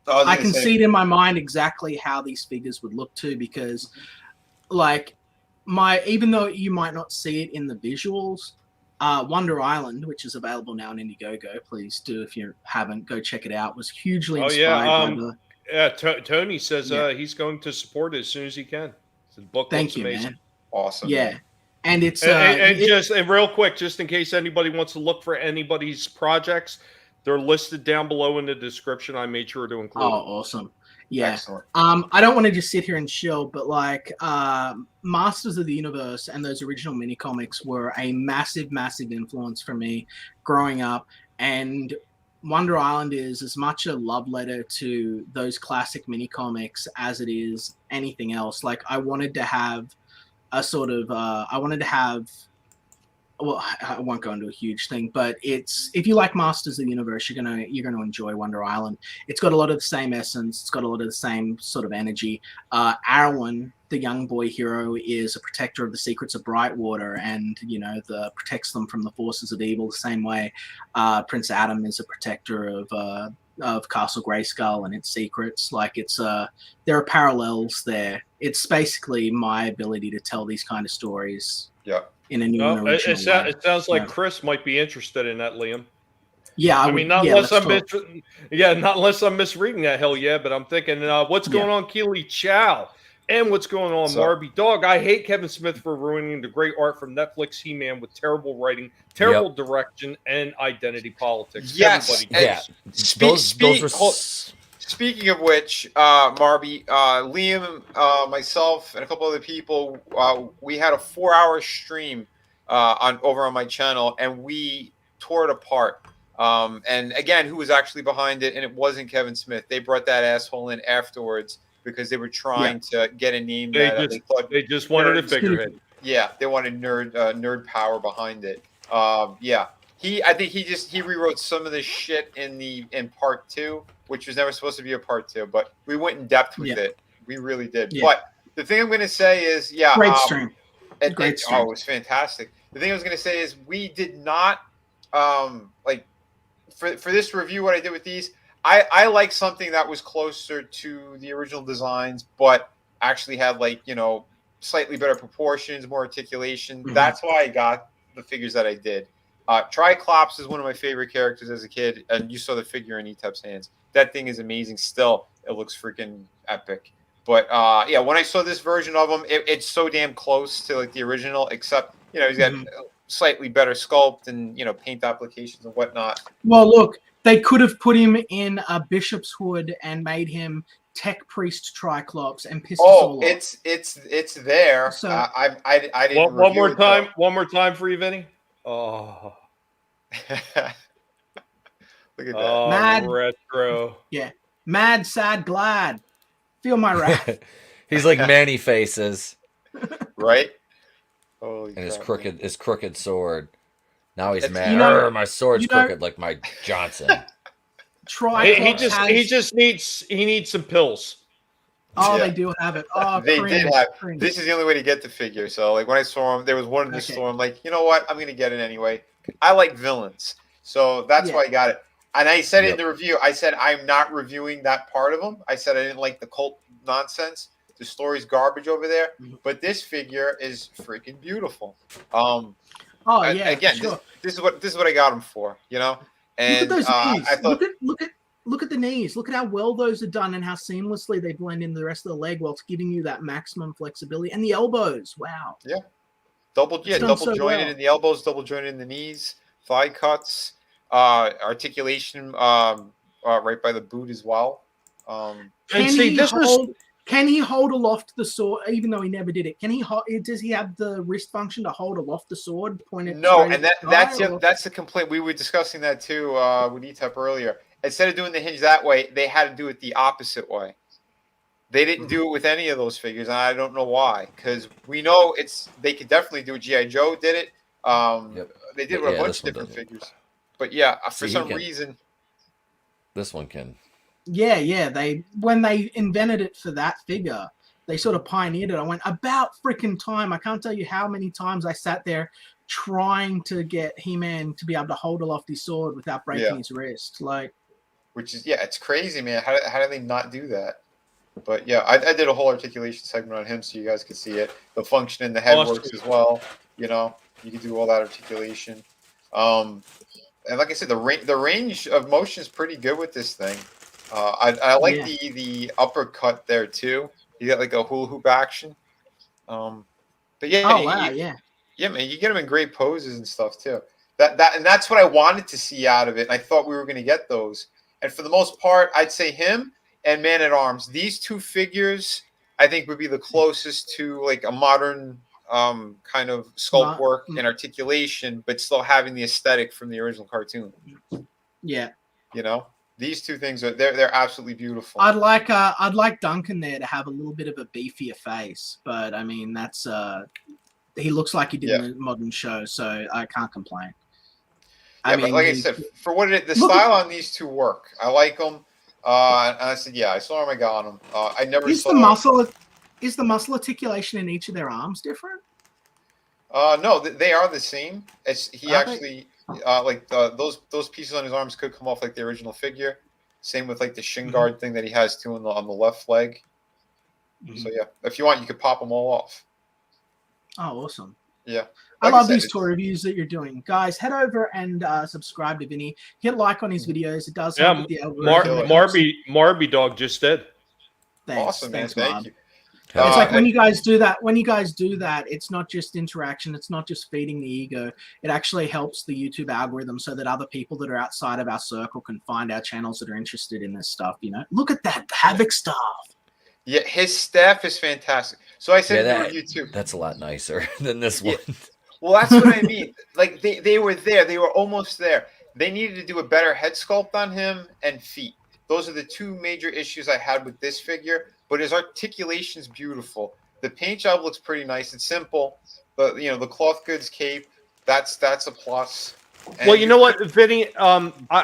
I can see it in my mind exactly how these figures would look too, because like even though you might not see it in the visuals, Wonder Island, which is available now on Indiegogo, please do, if you haven't, go check it out, was hugely inspired by the... Yeah, Tony says he's going to support it as soon as he can. The book looks amazing. Man. Awesome. Yeah. Man. And it's and real quick, just in case anybody wants to look for anybody's projects, they're listed down below in the description. I made sure to include. Oh, awesome. Yeah. Excellent. I don't want to just sit here and chill, but like Masters of the Universe and those original mini comics were a massive, massive influence for me growing up. And Wonder Island is as much a love letter to those classic mini comics as it is anything else. Like I wanted to have a sort of well, I won't go into a huge thing, but it's, if you like Masters of the Universe, you're gonna enjoy Wonder Island. It's got a lot of the same essence. It's got a lot of the same sort of energy. Arwen, the young boy hero, is a protector of the secrets of Brightwater, and protects them from the forces of evil the same way Prince Adam is a protector of Castle Grayskull and its secrets. Like there are parallels there. It's basically my ability to tell these kind of stories. Yeah. In a new and original way. It sounds like Chris might be interested in that, Liam. Yeah, I mean, not unless I'm misreading that. Hell yeah, but I'm thinking, what's going on, Keely Chow, and what's going on, Marby Dog? I hate Kevin Smith for ruining the great art from Netflix He-Man with terrible writing, terrible direction, and identity politics. Yes, Speaking of which, Marby, Liam, myself, and a couple other people, we had a 4-hour stream over on my channel, and we tore it apart. And again, who was actually behind it? And it wasn't Kevin Smith. They brought that asshole in afterwards because they were trying to get a name they just wanted a figurehead. Yeah, they wanted nerd power behind it. Yeah. I think he rewrote some of the shit in part 2, which was never supposed to be a part 2, but we went in depth with it. We really did. Yeah. But the thing I'm going to say is, great stream. Great stream. Oh, it was fantastic. The thing I was going to say is, we did not for this review. What I did with these, I like something that was closer to the original designs, but actually had slightly better proportions, more articulation. Mm-hmm. That's why I got the figures that I did. Triclops is one of my favorite characters as a kid, and you saw the figure in Etep's hands. That thing is amazing still. It looks freaking epic. But when I saw this version of him, it's so damn close to the original, except he's got slightly better sculpt and paint applications and whatnot. Well, look, they could have put him in a bishop's hood and made him Tech Priest Triclops and pissed us all off. It's there. So I didn't. One more time for you, Vinny. Oh, look at that! Mad retro. Yeah, mad, sad, glad. Feel my wrath. He's like Manny Faces, right? Holy and his crooked sword. Now he's mad. My sword's crooked like my Johnson. He needs some pills. Oh, they do have it. Oh, they did have. This is the only way to get the figure. So, when I saw him, there was one in the store. I'm like, you know what? I'm gonna get it anyway. I like villains, so that's why I got it. And I said in the review, I said I'm not reviewing that part of him. I said I didn't like the cult nonsense. The story's garbage over there. But this figure is freaking beautiful. Again, sure. This is what I got him for. And look at those knees. Look at the knees. Look at how well those are done and how seamlessly they blend into the rest of the leg while it's giving you that maximum flexibility. And the elbows, wow. Yeah. Double jointed in the elbows, double jointed in the knees, thigh cuts, articulation right by the boot as well. Can he hold aloft the sword, even though he never did it? Does he have the wrist function to hold aloft the sword? No, and that's the complaint. We were discussing that too with Etep earlier. Instead of doing the hinge that way, they had to do it the opposite way. They didn't do it with any of those figures, and I don't know why. Because we know they could definitely do it. GI Joe did it. They did it with a bunch of different figures. But yeah, for some reason, this one can. Yeah. When they invented it for that figure, they sort of pioneered it. I went, about freaking time. I can't tell you how many times I sat there trying to get He-Man to be able to hold a lofty sword without breaking his wrist. Which is, it's crazy, man. How do they not do that? But yeah, I did a whole articulation segment on him so you guys could see it. The function in the head works as well. You can do all that articulation. And like I said, the range of motion is pretty good with this thing. I like the uppercut there too. You got like a hula hoop action. But yeah, yeah, man, you get him in great poses and stuff too. And that's what I wanted to see out of it. And I thought we were going to get those. And for the most part, I'd say him and Man at Arms. These two figures, I think, would be the closest to like a modern kind of sculpt work and articulation, but still having the aesthetic from the original cartoon. Yeah. These two things they're absolutely beautiful. I'd like Duncan there to have a little bit of a beefier face, but I mean that's he looks like he did in the modern show, so I can't complain. Yeah, but like I said, for what the style on these two work, I like them. And I said, I saw him, I got him. I never saw Is the muscle articulation in each of their arms different? No, they are the same. Those pieces on his arms could come off like the original figure. Same with like the shin guard thing that he has too on the left leg. So yeah, if you want, you could pop them all off. Oh, awesome. Yeah. I love these toy reviews that you're doing. Guys, head over and subscribe to Vinny. Hit like on his videos. It does help with the algorithm. Marby Dog just did. Thanks. Awesome, man. Thank you. It's like when you guys do that, it's not just interaction. It's not just feeding the ego. It actually helps the YouTube algorithm so that other people that are outside of our circle can find our channels that are interested in this stuff. Look at that Havoc stuff. Yeah, his staff is fantastic. So I said in the review too. That's a lot nicer than this one. Well, that's what I mean. Like they were there. They were almost there. They needed to do a better head sculpt on him and feet. Those are the two major issues I had with this figure. But his articulation is beautiful. The paint job looks pretty nice. It's simple. But the cloth goods cape, that's a plus. And well, you know what, Vinny?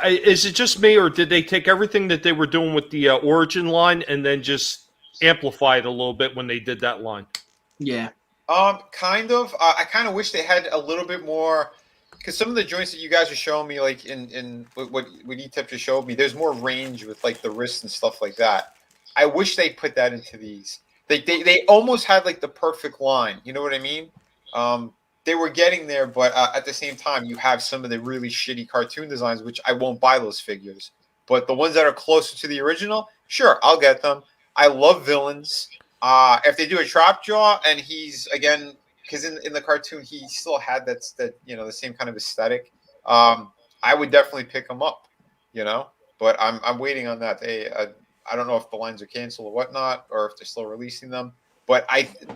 Is it just me, or did they take everything that they were doing with the Origin line and then just amplify it a little bit when they did that line? Yeah. Kind of. I kind of wish they had a little bit more, because some of the joints that you guys are showing me, like in what E-Tip just showed me, there's more range with like the wrists and stuff like that. I wish they put that into these. They almost had like the perfect line. You know what I mean? They were getting there, but at the same time, you have some of the really shitty cartoon designs, which I won't buy those figures. But the ones that are closer to the original, sure, I'll get them. I love villains. If they do a Trap Jaw, and he's again, because in the cartoon he still had that the same kind of aesthetic. I would definitely pick him up. But I'm waiting on that. I don't know if the lines are canceled or whatnot, or if they're still releasing them. But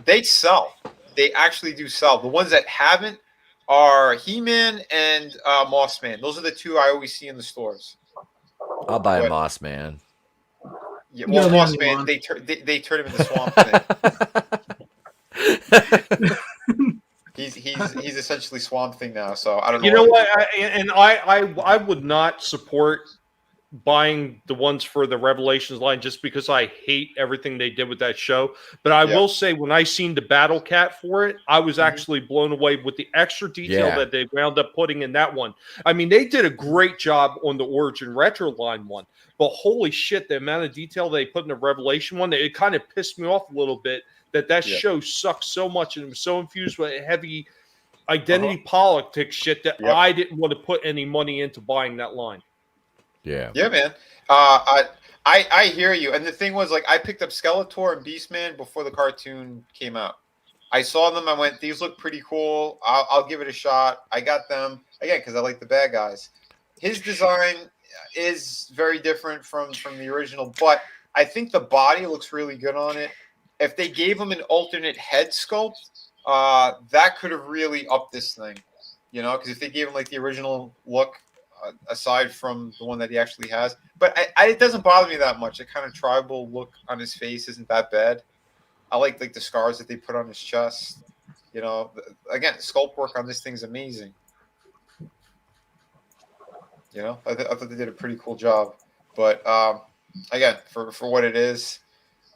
they sell. They actually do sell. The ones that haven't are He-Man and Moss Man. Those are the two I always see in the stores. I'll buy a Moss Man. Yeah, well, Moss Man, they turn him into Swamp Thing. he's essentially Swamp Thing now. So I don't know. You know what? I would not support buying the ones for the Revelations line just because I hate everything they did with that show. But I will say, when I seen the Battle Cat for it, I was actually blown away with the extra detail that they wound up putting in that one. I mean, they did a great job on the Origin Retro line one, but holy shit, the amount of detail they put in the Revelation one, it kind of pissed me off a little bit that show sucked so much and it was so infused with heavy identity politics shit that I didn't want to put any money into buying that line. Yeah, man. I hear you. And the thing was, like, I picked up Skeletor and Beastman before the cartoon came out. I saw them. I went, these look pretty cool. I'll give it a shot. I got them again because I like the bad guys. His design is very different from the original, but I think the body looks really good on it. If they gave him an alternate head sculpt, that could have really upped this thing. Because if they gave him like the original look, aside from the one that he actually has. But it doesn't bother me that much. The kind of tribal look on his face isn't that bad. I like the scars that they put on his chest. You know, again, sculpt work on this thing's amazing. You know, I thought they did a pretty cool job. But again, for what it is,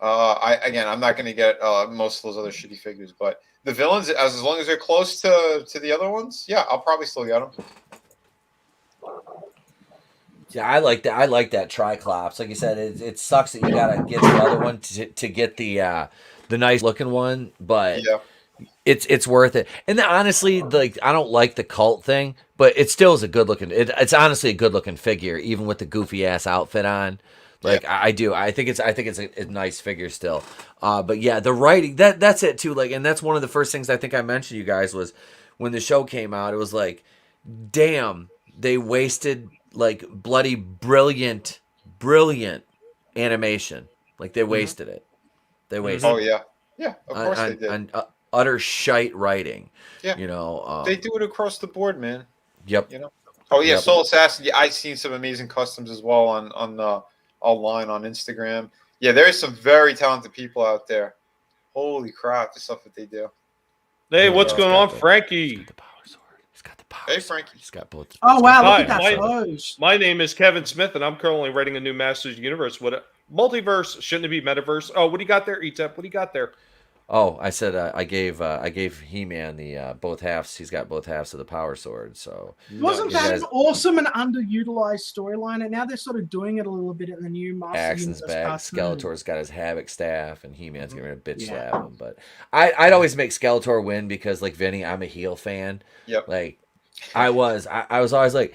I'm not going to get most of those other shitty figures. But the villains, as long as they're close to the other ones, yeah, I'll probably still get them. Yeah, I like that. I like that Triclops. Like you said, it sucks that you gotta get the other one to get the nice looking one, but Yeah. it's worth it. And then, honestly, like I don't like the cult thing, but it still is a good looking. It's honestly a good looking figure, even with the goofy ass outfit on. Like I do. I think it's a nice figure still. But yeah, the writing that's it too. Like, and that's one of the first things I think I mentioned you guys was when the show came out. It was like, damn, they wasted like bloody brilliant animation. Like they wasted it. They wasted. Oh yeah, yeah. Of course they did. On utter shite writing. Yeah. You know. They do it across the board, man. Yep. You know. Oh yeah, Yep. Soul Assassin. Yeah, I've seen some amazing customs as well on online on Instagram. Yeah, there's some very talented people out there. Holy crap, the stuff that they do. Hey, what's going on, Frankie? The power sword. He's got the power. Hey, sword. Frankie. He's got both. Oh wow, Hi, look at that pose. My name is Kevin Smith, and I'm currently writing a new Masters Universe. What multiverse? Shouldn't it be metaverse? Oh, what do you got there, Etep? What do you got there? Oh, I said I gave He-Man the both halves. He's got both halves of the power sword. So Wasn't that guys- an awesome and underutilized storyline? And now they're sort of doing it a little bit in the new Master Axon's Universe back. cartoon. Skeletor's got his Havoc staff, and He-Man's getting ready to bitch slap him. But I'd always make Skeletor win because, like Vinnie, I'm a heel fan. Yep. Like I was always like,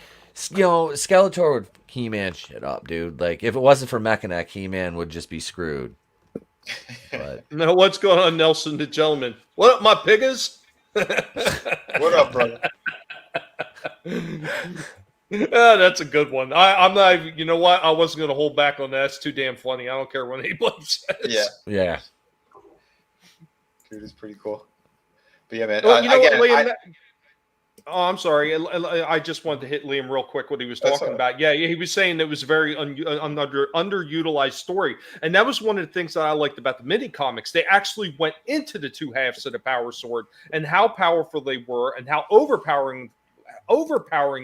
you know, Skeletor would He-Man shit up, dude. Like if it wasn't for Mechanic, He-Man would just be screwed. But No, what's going on, Nelson the Gentleman? What up, my piggers? What up, brother? That's a good one. I'm not. You know what? I wasn't going to hold back on that. That's too damn funny. I don't care what anybody says. yeah. Dude, it's pretty cool. But yeah, man. Well, you know again, what, Liam? I'm sorry. I just wanted to hit Liam real quick what he was That's talking all right. about. Yeah, he was saying it was a very underutilized story. And that was one of the things that I liked about the mini comics. They actually went into the two halves of the power sword and how powerful they were and how overpowering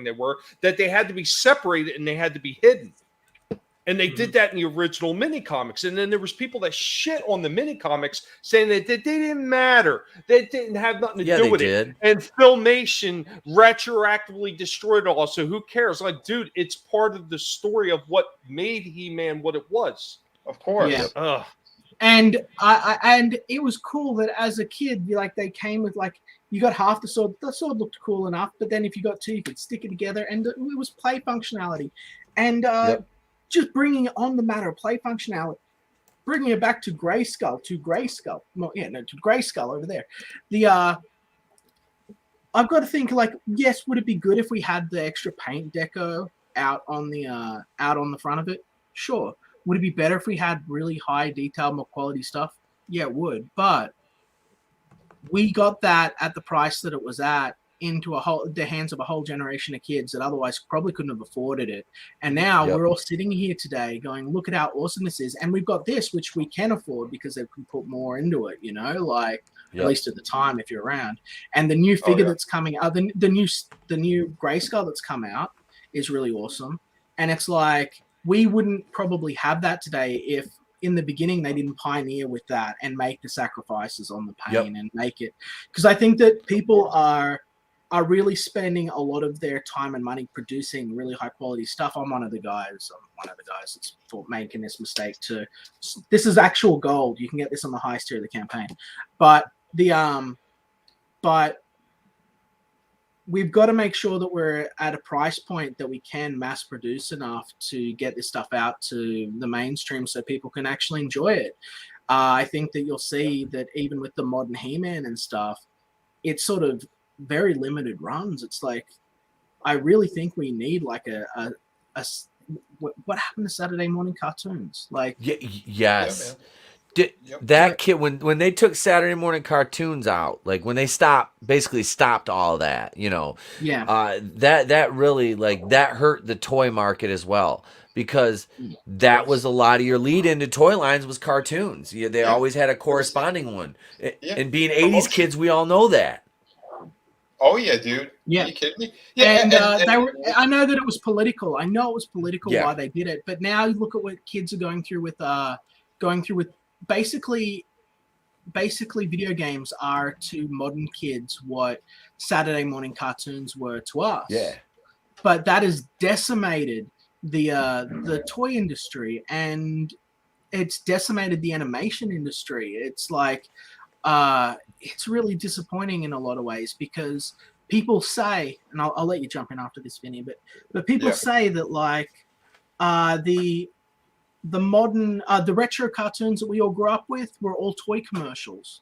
they were, that they had to be separated and they had to be hidden. And they did that in the original mini comics. And then there was people that shit on the mini comics saying that they didn't matter. They didn't have nothing to do with it. And Filmation retroactively destroyed it all. So who cares? Like, dude, it's part of the story of what made He-Man what it was. Of course. Yeah. Ugh. And and it was cool that as a kid, like they came with like you got half the sword. The sword looked cool enough, but then if you got two, you could stick it together, and it was play functionality. And just bringing it on the matter of play functionality, bringing it back to Grayskull, to Grayskull over there. I've got to think like, yes, would it be good if we had the extra paint deco out on the front of it? Sure. Would it be better if we had really high detail, more quality stuff? Yeah, it would. But we got that at the price that it was at into the hands of a whole generation of kids that otherwise probably couldn't have afforded it. And now we're all sitting here today going, look at how awesome this is. And we've got this, which we can afford because they can put more into it, you know, like at least at the time, if you're around. And the new figure that's coming out, the new Grayskull that's come out is really awesome. And it's like, we wouldn't probably have that today if in the beginning they didn't pioneer with that and make the sacrifices on the pain and make it. Because I think that people are really spending a lot of their time and money producing really high quality stuff. I'm one of the guys that's making this mistake too. This is actual gold. You can get this on the highest tier of the campaign. But we've got to make sure that we're at a price point that we can mass produce enough to get this stuff out to the mainstream so people can actually enjoy it. I think that you'll see that even with the modern He-Man and stuff, it's sort of very limited runs. It's like, I really think we need like what happened to Saturday morning cartoons? Like, yes. That kid, when they took Saturday morning cartoons out, like when they basically stopped all that, that really that hurt the toy market as well, because that was a lot of your lead into toy lines was cartoons. They always had a corresponding one. And being 80s kids, we all know that. Oh yeah, dude. Yeah. Are you kidding me? Yeah, and they were. I know that it was political. I know it was political why they did it. But now you look at what kids are going through with basically video games are to modern kids what Saturday morning cartoons were to us. Yeah. But that has decimated the toy industry, and it's decimated the animation industry. It's like it's really disappointing in a lot of ways, because people say, and I'll let you jump in after this, Vinny, but people say that like the modern the retro cartoons that we all grew up with were all toy commercials,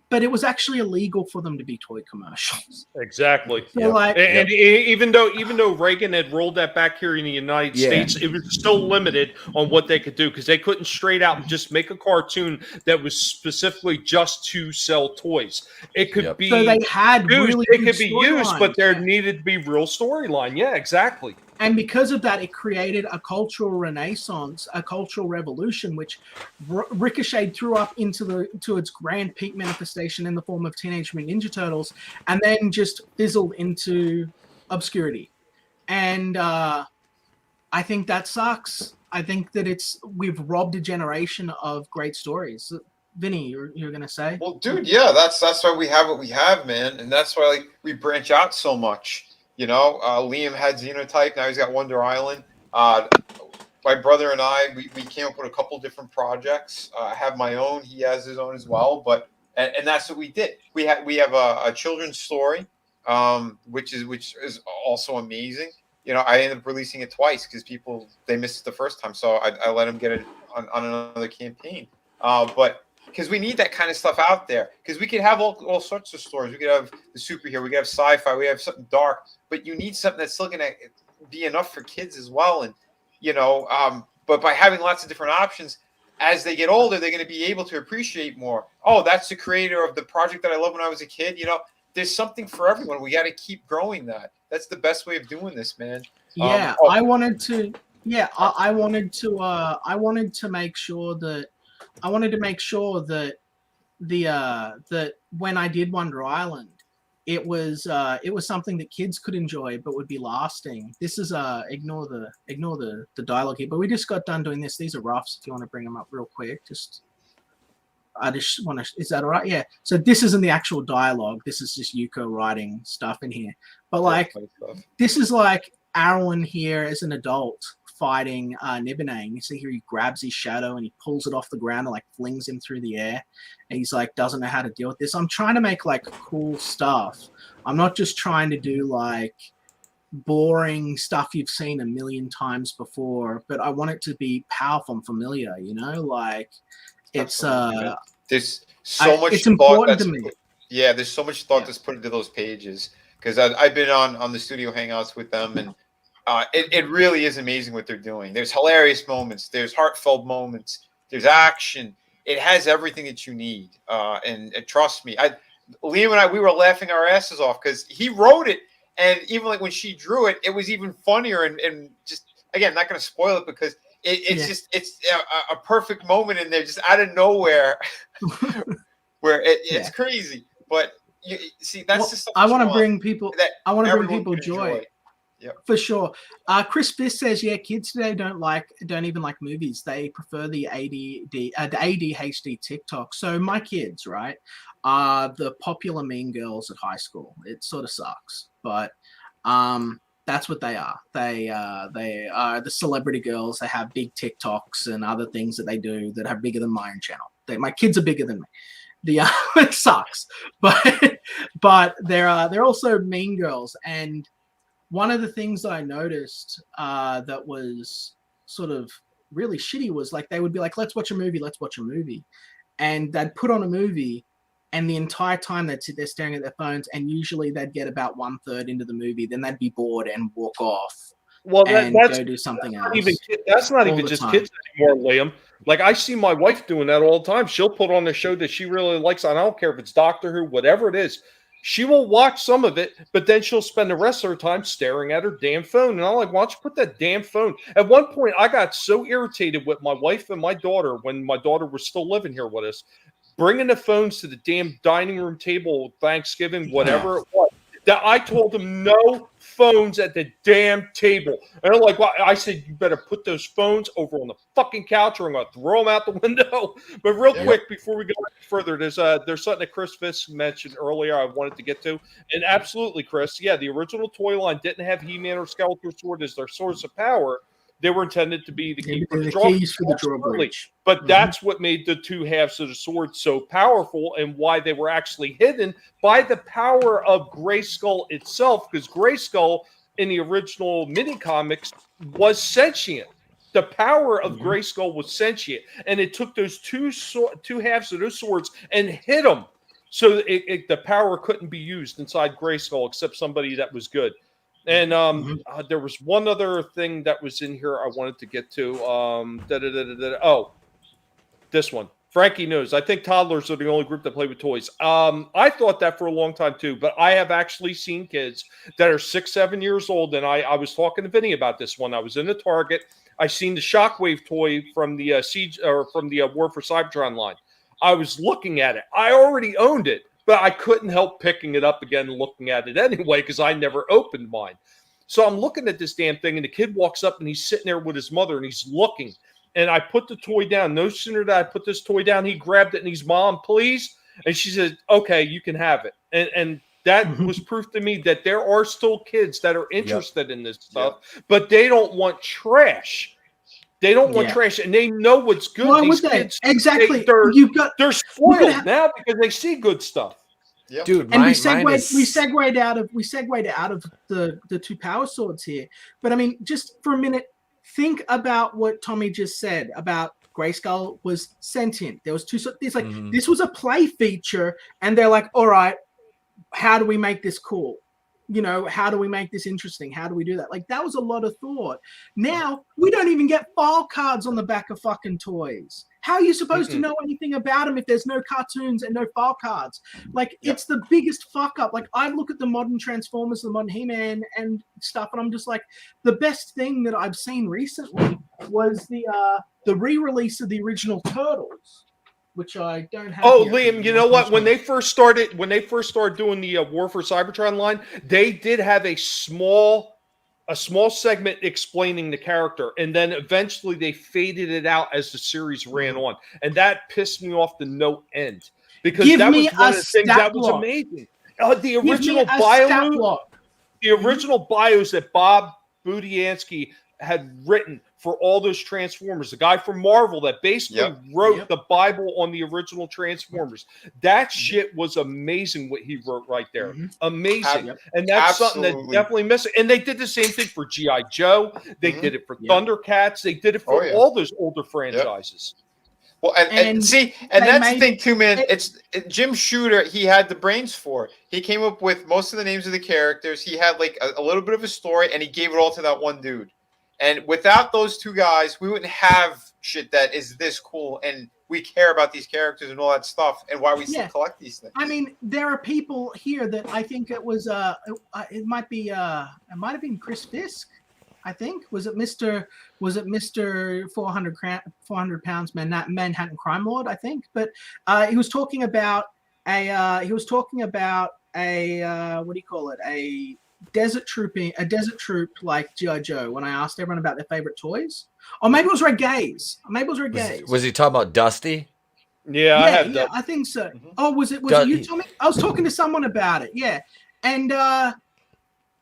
but it was actually illegal for them to be toy commercials. Exactly. So like, and even though Reagan had rolled that back here in the United States, it was still limited on what they could do, because they couldn't straight out and just make a cartoon that was specifically just to sell toys. It could be so they had used, really it good could be used, storylines. but there needed to be real storyline. Yeah, exactly. And because of that, it created a cultural renaissance, a cultural revolution, which ricocheted through up to its grand peak manifestation in the form of Teenage Mutant Ninja Turtles, and then just fizzled into obscurity. And I think that sucks. I think that we've robbed a generation of great stories. Vinny, you're gonna say? Well, dude, yeah, that's why we have what we have, man, and that's why we branch out so much. Liam had Xenotype. Now he's got Wonder Island. My brother and I, we came up with a couple different projects. I have my own. He has his own as well. But and that's what we did. We have a children's story, which is also amazing. I ended up releasing it twice because they missed it the first time, so I let them get it on another campaign. But because we need that kind of stuff out there, because we could have all sorts of stories. We could have the superhero, we could have sci-fi, we have something dark, but you need something that's still going to be enough for kids as well. And but by having lots of different options, as they get older, they're going to be able to appreciate more. Oh, that's the creator of the project that I loved when I was a kid. There's something for everyone. We got to keep growing that. That's the best way of doing this, man. Yeah, I wanted to make sure that that when I did Wonder Island, it was something that kids could enjoy but would be lasting. This is ignore the dialogue here, but we just got done doing this. These are roughs if you want to bring them up real quick. I just want to, is that all right? Yeah. So this isn't the actual dialogue. This is just Yuko writing stuff in here. But like, this is like Arwen here as an adult fighting Nibene. You see here he grabs his shadow and he pulls it off the ground and like flings him through the air. And he's like, doesn't know how to deal with this. I'm trying to make like cool stuff. I'm not just trying to do like boring stuff you've seen a million times before, but I want it to be powerful and familiar, like it's there's so much it's important to me. There's so much thought that's put into those pages, because I've been on the studio hangouts with them, and it really is amazing what they're doing. There's hilarious moments, there's heartfelt moments, there's action. It has everything that you need, and trust me, Liam and I, we were laughing our asses off because he wrote it, and even like when she drew it, it was even funnier, and just again, not going to spoil it because it's a perfect moment in there, just out of nowhere, where it's crazy. But you see, that's just I want to bring people. I want to bring people joy. Yep. For sure. Chris Biss says, kids today don't even like movies. They prefer the ADHD TikTok. So my kids, right, are the popular mean girls at high school. It sort of sucks, but that's what they are. They are the celebrity girls. They have big TikToks and other things that they do that are bigger than my own channel. My kids are bigger than me. It sucks, but they're also mean girls. And one of the things that I noticed that was sort of really shitty was like they would be like, let's watch a movie, and they'd put on a movie, and the entire time they'd sit there staring at their phones, and usually they'd get about 1/3 into the movie, then they'd be bored and walk off. Well, and that's go do something not else. even that's not all even the just time. kids anymore, Liam. Like I see my wife doing that all the time. She'll put on a show that she really likes. I don't care if it's Doctor Who, whatever it is. She will watch some of it, but then she'll spend the rest of her time staring at her damn phone. And I'm like, why don't you put that damn phone? At one point, I got so irritated with my wife and my daughter when my daughter was still living here with us, bringing the phones to the damn dining room table, Thanksgiving, whatever it was, that I told them no phones at the damn table. And they're like, well, I said, you better put those phones over on the fucking couch or I'm going to throw them out the window. But real quick, before we go further, there's something that Chris Fisk mentioned earlier I wanted to get to. And absolutely, Chris, yeah, the original toy line didn't have He-Man or Skeletor Sword as their source of power. They were intended to be the key for the keys for the drawbridge. But that's what made the two halves of the sword so powerful and why they were actually hidden by the power of Grayskull itself, because Grayskull in the original mini comics was sentient. The power of Grayskull was sentient, and it took those two halves of those swords and hit them, so the power couldn't be used inside Grayskull except somebody that was good. And there was one other thing that was in here I wanted to get to. Oh, this one. Frankie knows. I think toddlers are the only group that play with toys. I thought that for a long time too, but I have actually seen kids that are 6, 7 years old. And I was talking to Vinnie about this one. I was in the Target. I seen the Shockwave toy from the Siege or from the War for Cybertron line. I was looking at it. I already owned it, but I couldn't help picking it up again and looking at it anyway because I never opened mine. So I'm looking at this damn thing, and the kid walks up, and he's sitting there with his mother, and he's looking. And I put the toy down. No sooner did I put this toy down, he grabbed it, and he's, Mom, please? And she said, okay, you can have it. And that was proof to me that there are still kids that are interested in this stuff, but they don't want trash. They don't want trash, and they know what's good. Why These would they? kids, Exactly. They're spoiled now because they see good stuff. Yep. Dude, And we mine segued out of the two power swords here. But I mean, just for a minute, think about what Tommy just said about Grayskull was sentient. There was two. It's like this was a play feature, and they're like, all right, how do we make this cool? You know, how do we make this interesting? How do we do that? Like, that was a lot of thought. Now, we don't even get file cards on the back of fucking toys. How are you supposed to know anything about them if there's no cartoons and no file cards? Like, it's the biggest fuck up. Like, I look at the modern Transformers, the modern He-Man and stuff, and I'm just like, the best thing that I've seen recently was the re-release of the original Turtles, which I don't have. Oh, Liam, you know what? When they first started doing the War for Cybertron line, they did have a small segment explaining the character, and then eventually they faded it out as the series ran on, and that pissed me off to no end because that was one of the things that was amazing. The original bios that Bob Budiansky had written for all those Transformers, the guy from Marvel that basically wrote the Bible on the original Transformers. That shit was amazing what he wrote right there. Amazing. And that's something that definitely missing. And they did the same thing for G.I. Joe. They did it for Thundercats. They did it for all those older franchises. Well, and that's the thing too, man. It's Jim Shooter. He had the brains for it. He came up with most of the names of the characters. He had like a little bit of a story, and he gave it all to that one dude. And without those two guys, we wouldn't have shit that is this cool, and we care about these characters and all that stuff, and why we still collect these things. I mean, there are people here that I think it was it might have been Chris Fisk. I think was it Mr. 400 pounds Manhattan Crime Lord, I think. But he was talking about a what do you call it? A desert troop like G.I. Joe. When I asked everyone about their favorite toys, or maybe it was Red Gaze. Was he talking about Dusty? Yeah, I think so. Oh, was it you, Tommy? I was talking to someone about it. Yeah, and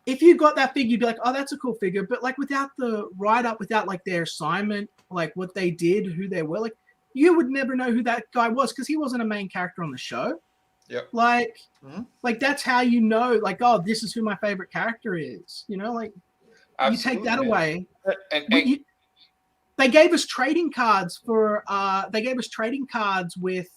if you got that figure, you'd be like, oh, that's a cool figure. But like without the write-up, without like their assignment, like what they did, who they were, like you would never know who that guy was because he wasn't a main character on the show. Yep. Like that's how you know, like, oh, this is who my favorite character is. You know, like you take that away. They gave us trading cards for. They gave us trading cards with.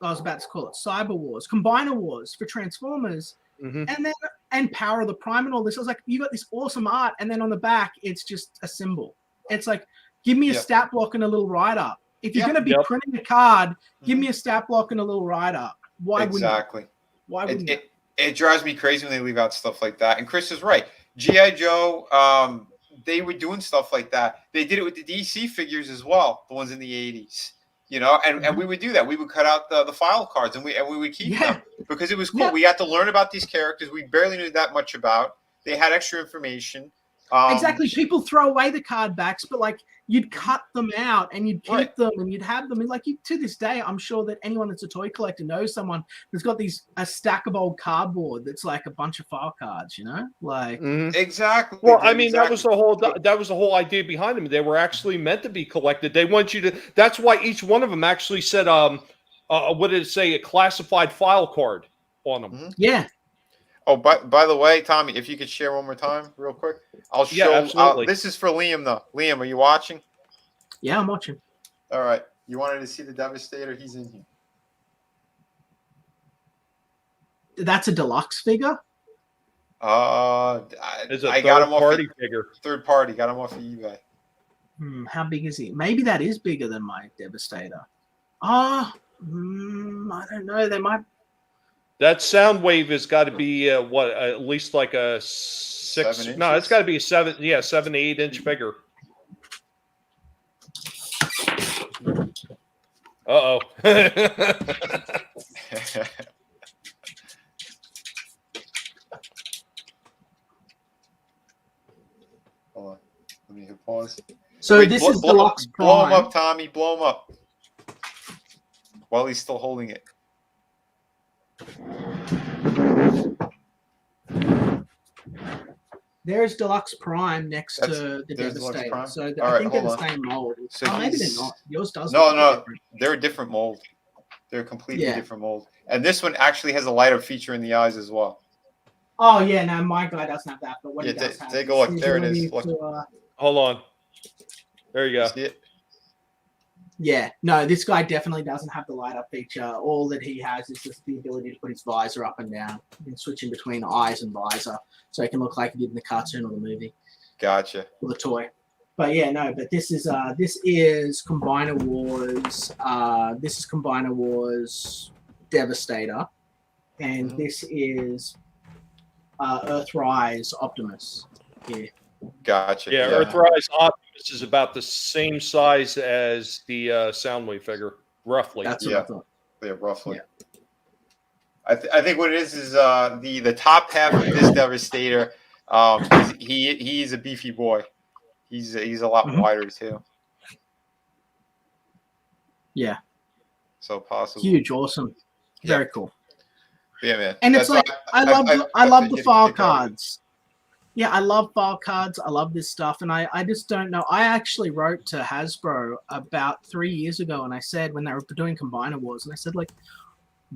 I was about to call it Cyber Wars, Combiner Wars for Transformers, Mhm. and Power of the Prime and all this. I was like, you got this awesome art, and then on the back, it's just a symbol. It's like, give me a stat block and a little write-up. If you're going to be printing a card, give me a stat block and a little write-up. Why exactly. wouldn't you? Why wouldn't you? It drives me crazy when they leave out stuff like that. And Chris is right. G.I. Joe, they were doing stuff like that. They did it with the DC figures as well, the ones in the 80s. You know, and we would do that. We would cut out the file cards and we would keep them because it was cool. We got to learn about these characters we barely knew that much about. They had extra information. Exactly. People throw away the card backs, but like you'd cut them out and you'd keep them and you'd have them. And like to this day, I'm sure that anyone that's a toy collector knows someone who's got a stack of old cardboard that's like a bunch of file cards, you know? Like exactly. Well, I mean, that was the whole idea behind them. They were actually meant to be collected. They want you to. That's why each one of them actually said, what did it say? A classified file card on them. Yeah. Oh, by the way, Tommy, if you could share one more time real quick. I'll show. Absolutely. This is for Liam, though. Liam, are you watching? Yeah, I'm watching. All right. You wanted to see the Devastator? He's in here. That's a deluxe figure? It's a I got him off third-party figure. Third party. Got him off of eBay. How big is he? Maybe that is bigger than my Devastator. I don't know. They might... That sound wave has got to be at least like a 6. 7 No, it's got to be a 7 to 8 inch figure. Uh-oh. Hold on. Let me hit pause. So this is Deluxe Prime. Blow him up, Tommy. Blow him up. While he's still holding it. There's Deluxe Prime next to the Devastator. So I think they're the same mold. So maybe they're not. Yours does. No. They're a different mold. They're a completely different mold. And this one actually has a light up feature in the eyes as well. Oh, yeah. No, my guy doesn't have that. But what he does have take a look. There it is. Look. Hold on. There you go. See it? Yeah. No, this guy definitely doesn't have the light up feature. All that he has is just the ability to put his visor up and down. You can switch in between eyes and visor. So it can look like he did in the cartoon or the movie. Gotcha. Or the toy. But yeah, no, but this is Combiner Wars. This is Combiner Wars Devastator. And this is Earthrise Optimus here. Gotcha. Yeah, Earthrise Optimus is about the same size as the Soundwave figure, roughly. That's what I thought. Yeah, roughly. Yeah. I think what it is the top half of this Devastator. He's a beefy boy. He's a lot wider too. Yeah. So possible. Huge, awesome, very cool. Yeah, man. And it's like I love the file cards. Yeah, I love file cards. I love this stuff, and I just don't know. I actually wrote to Hasbro about 3 years ago, and I said when they were doing Combiner Wars, and I said like,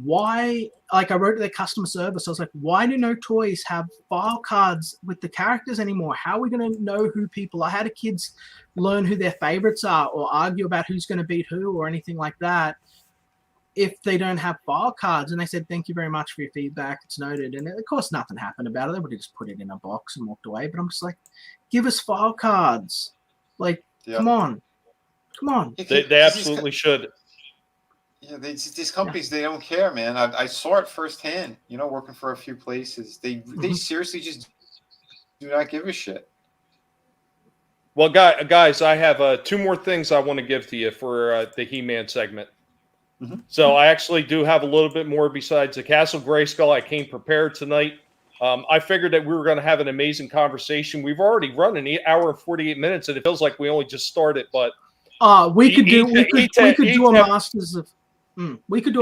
why? Like I wrote to their customer service. I was like, why do no toys have file cards with the characters anymore? How are we going to know who people are? How do kids learn who their favorites are, or argue about who's going to beat who, or anything like that, if they don't have file cards? And they said, thank you very much for your feedback. It's noted. And of course, nothing happened about it. They would have just put it in a box and walked away. But I'm just like, give us file cards. Like, come on. They absolutely should. Yeah, these companies, they don't care, man. I saw it firsthand, working for a few places. They seriously just do not give a shit. Well, guys, I have 2 more things I want to give to you for the He-Man segment. So I actually do have a little bit more besides the Castle Grayskull. I came prepared tonight. I figured that we were going to have an amazing conversation. We've already run an hour and 48 minutes, and it feels like we only just started. But we could do a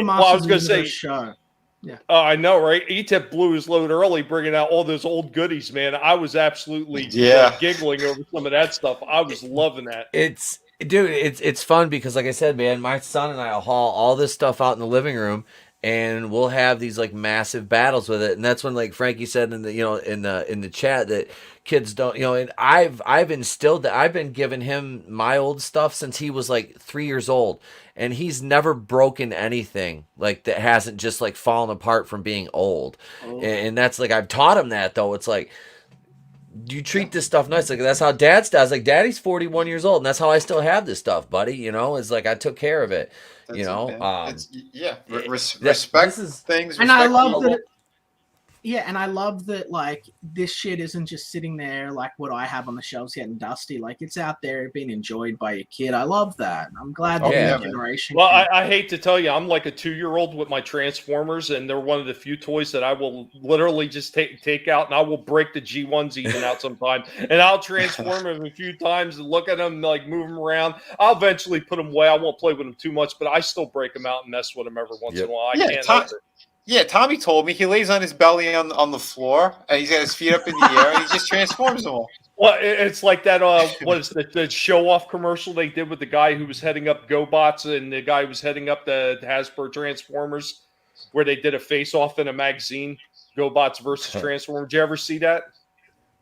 Masters of the show. Yeah. I know, right? E-Tip blew his load early, bringing out all those old goodies, man. I was absolutely giggling over some of that stuff. I was loving that. It's fun because, like I said, man, my son and I will haul all this stuff out in the living room, and we'll have these like massive battles with it. And that's when, like Frankie said in the in the chat, that kids don't, you know, and I've instilled that. I've been giving him my old stuff since he was like 3 years old, and he's never broken anything like that hasn't just like fallen apart from being old. And that's like, I've taught him that though. It's like, you treat this stuff nice. Like, that's how Dad's does. Like, Daddy's 41 years old, and that's how I still have this stuff, buddy. You know, it's like I took care of it. That's you know, respect things. And I respect love people. that. Yeah, and I love that, like, this shit isn't just sitting there like what I have on the shelves getting dusty. Like, it's out there being enjoyed by a kid. I love that. I'm glad that yeah, new generation. Well, I hate to tell you, I'm like a 2-year-old with my Transformers, and they're one of the few toys that I will literally just take out, and I will break the G1s even out sometime, and I'll transform them a few times and look at them, like move them around. I'll eventually put them away. I won't play with them too much, but I still break them out and mess with them every once in a while. I can't help it. Yeah, Tommy told me he lays on his belly on the floor, and he's got his feet up in the air, and he just transforms them all. Well, it's like that. What is the show-off commercial they did with the guy who was heading up GoBots and the guy who was heading up the Hasbro Transformers, where they did a face-off in a magazine, GoBots versus Transformers. Did you ever see that?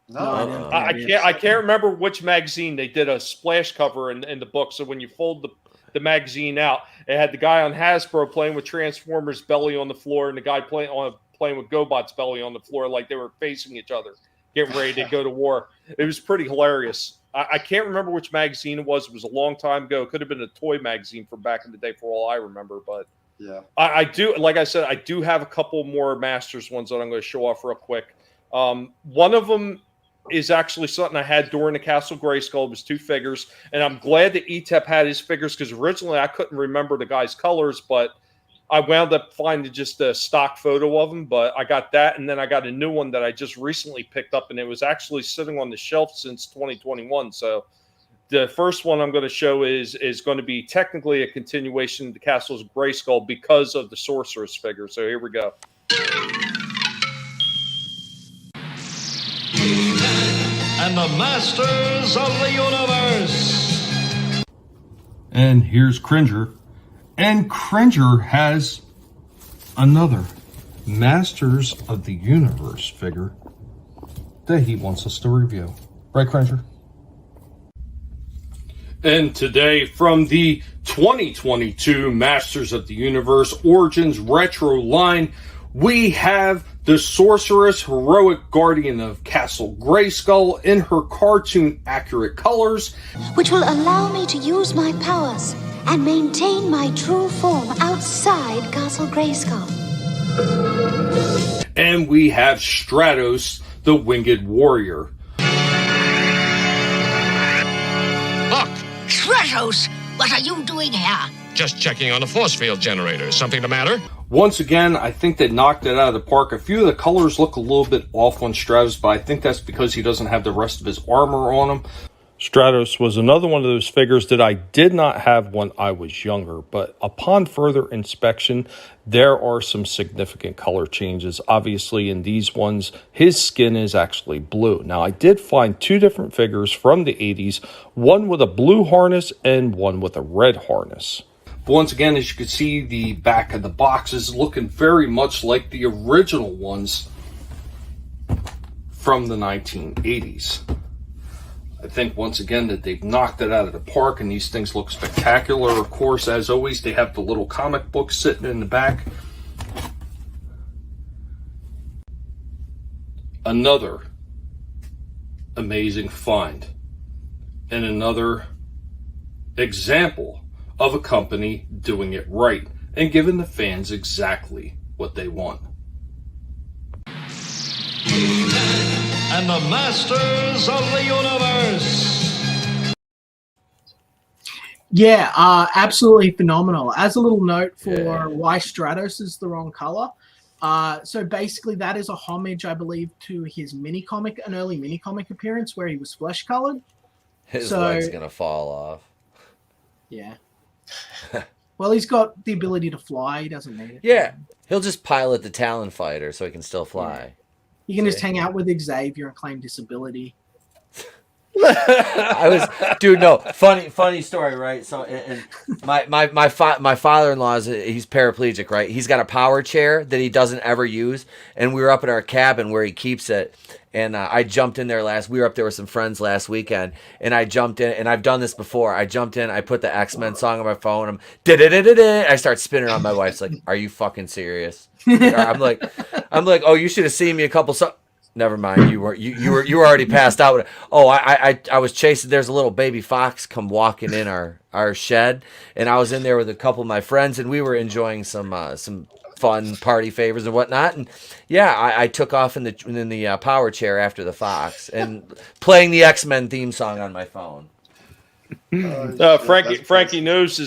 No, I can't remember which magazine they did a splash cover in the book. So when you fold the magazine out, it had the guy on Hasbro playing with Transformers belly on the floor, and the guy playing with GoBots belly on the floor, like they were facing each other, getting ready to go to war. It was pretty hilarious. I can't remember which magazine it was. It was a long time ago. It could have been a toy magazine from back in the day, for all I remember. But yeah, I do, like I said, I do have a couple more Masters ones that I'm going to show off real quick. One of them is actually something I had during the Castle Grayskull. It was 2 figures, and I'm glad that ETEP had his figures, because originally I couldn't remember the guy's colors, but I wound up finding just a stock photo of him. But I got that, and then I got a new one that I just recently picked up, and it was actually sitting on the shelf since 2021. So the first one I'm going to show is going to be technically a continuation of the Castle's Grayskull because of the Sorceress figure. So here we go. And the Masters of the Universe. And here's Cringer. And Cringer has another Masters of the Universe figure that he wants us to review. Right, Cringer? And today, from the 2022 Masters of the Universe Origins Retro line, we have the Sorceress, heroic guardian of Castle Grayskull, in her cartoon-accurate colors, which will allow me to use my powers and maintain my true form outside Castle Grayskull. and we have Stratos, the winged warrior. Look, Stratos, what are you doing here? just checking on the force field generator. Something the matter? Once again, I think they knocked it out of the park. A few of the colors look a little bit off on Stratos, but I think that's because he doesn't have the rest of his armor on him. Stratos was another one of those figures that I did not have when I was younger, but upon further inspection, there are some significant color changes. Obviously, in these ones, his skin is actually blue. Now, I did find 2 different figures from the 80s, one with a blue harness and one with a red harness. But once again, as you can see, the back of the box is looking very much like the original ones from the 1980s. I think, once again, that they've knocked it out of the park, and these things look spectacular. Of course, as always, they have the little comic book sitting in the back. Another amazing find, and another example of a company doing it right and giving the fans exactly what they want. And the Masters of the Universe. Yeah, absolutely phenomenal. As a little note for why Stratos is the wrong color. So basically that is a homage, I believe, to his mini-comic, an early mini-comic appearance where he was flesh-colored. His leg's going to fall off. Yeah. Well, he's got the ability to fly. He doesn't need it. Yeah, he'll just pilot the Talon Fighter so he can still fly. Yeah. You can just hang out with Xavier and claim disability. Dude, no, funny story, right? So, and my father-in-law he's paraplegic, right? He's got a power chair that he doesn't ever use, and we were up at our cabin where he keeps it, and I jumped in there we were up there with some friends last weekend, and I jumped in, and I've done this before. I jumped in, I put the X-Men song on my phone, I start spinning on. My wife's like, "Are you fucking serious?" I'm like, "Oh, you should have seen me a couple." Never mind. You were already passed out. Oh, I was chasing. There's a little baby fox come walking in our shed, and I was in there with a couple of my friends, and we were enjoying some fun party favors and whatnot. And yeah, I took off in the power chair after the fox and playing the X-Men theme song on my phone. Frankie knows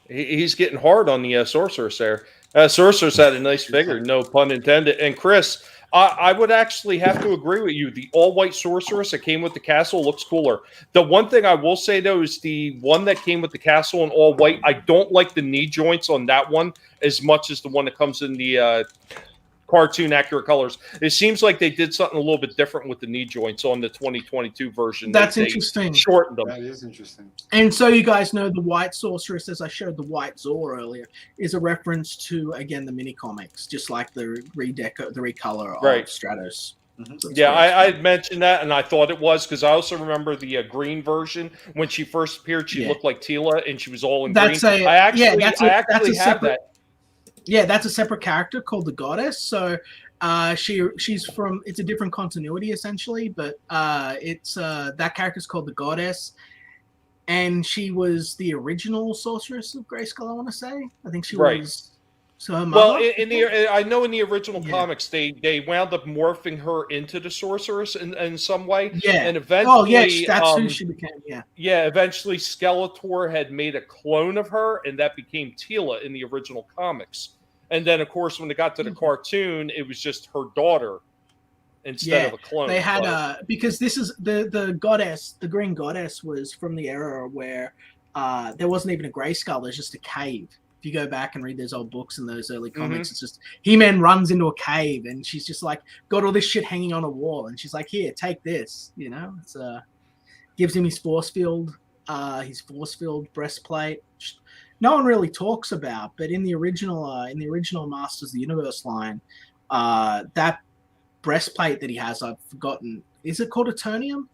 he's getting hard on the sorceress there. Sorceress had a nice figure, no pun intended. And Chris, I would actually have to agree with you. The all-white sorceress that came with the castle looks cooler. The one thing I will say, though, is the one that came with the castle in all-white, I don't like the knee joints on that one as much as the one that comes in the cartoon accurate colors. It seems like they did something a little bit different with the knee joints on the 2022 version. That's interesting. Shortened them. That is interesting. And so you guys know the white sorceress, as I showed the white Zor earlier, is a reference to, again, the mini comics, just like the recolor of Stratos. Mm-hmm. So yeah, I had mentioned that, and I thought it was because I also remember the green version when she first appeared. She looked like Tila, and she was all in green. I actually have that. Yeah, that's a separate character called the Goddess. So she's from, it's a different continuity essentially, but it's that character's called the Goddess, and she was the original sorceress of Grayskull, I want to say. I think she was. So her mother, I know in the original comics they wound up morphing her into the sorceress in some way. Yeah. And eventually, that's who she became. Yeah. Yeah. Eventually, Skeletor had made a clone of her, and that became Tila in the original comics. And then, of course, when they got to the cartoon, it was just her daughter instead of a clone. They had because this is the goddess, the Green Goddess was from the era where there wasn't even a Grayskull. There's just a cave. If you go back and read those old books and those early comics, it's just He-Man runs into a cave and she's just like got all this shit hanging on a wall, and she's like, "Here, take this." You know, it's gives him his force field breastplate. No one really talks about, but in the original Masters of the Universe line, that breastplate that he has, I've forgotten, is it called Eternium?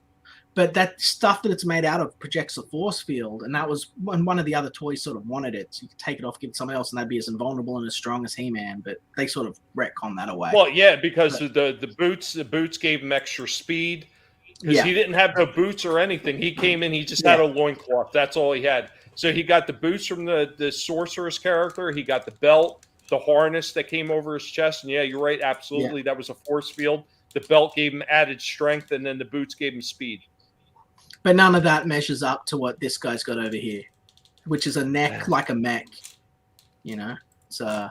But that stuff that it's made out of projects a force field, and that was when one of the other toys sort of wanted it. So you could take it off, give it to someone else, and they'd be as invulnerable and as strong as He-Man. But they sort of retcon that away. Well, yeah, because the boots gave him extra speed. Because he didn't have no boots or anything. He came in, he just had a loincloth. That's all he had. So he got the boots from the sorceress character. He got the belt, the harness that came over his chest. And yeah, you're right. Absolutely. That was a force field. The belt gave him added strength, and then the boots gave him speed. But none of that measures up to what this guy's got over here, which is a neck like a mech. You know, so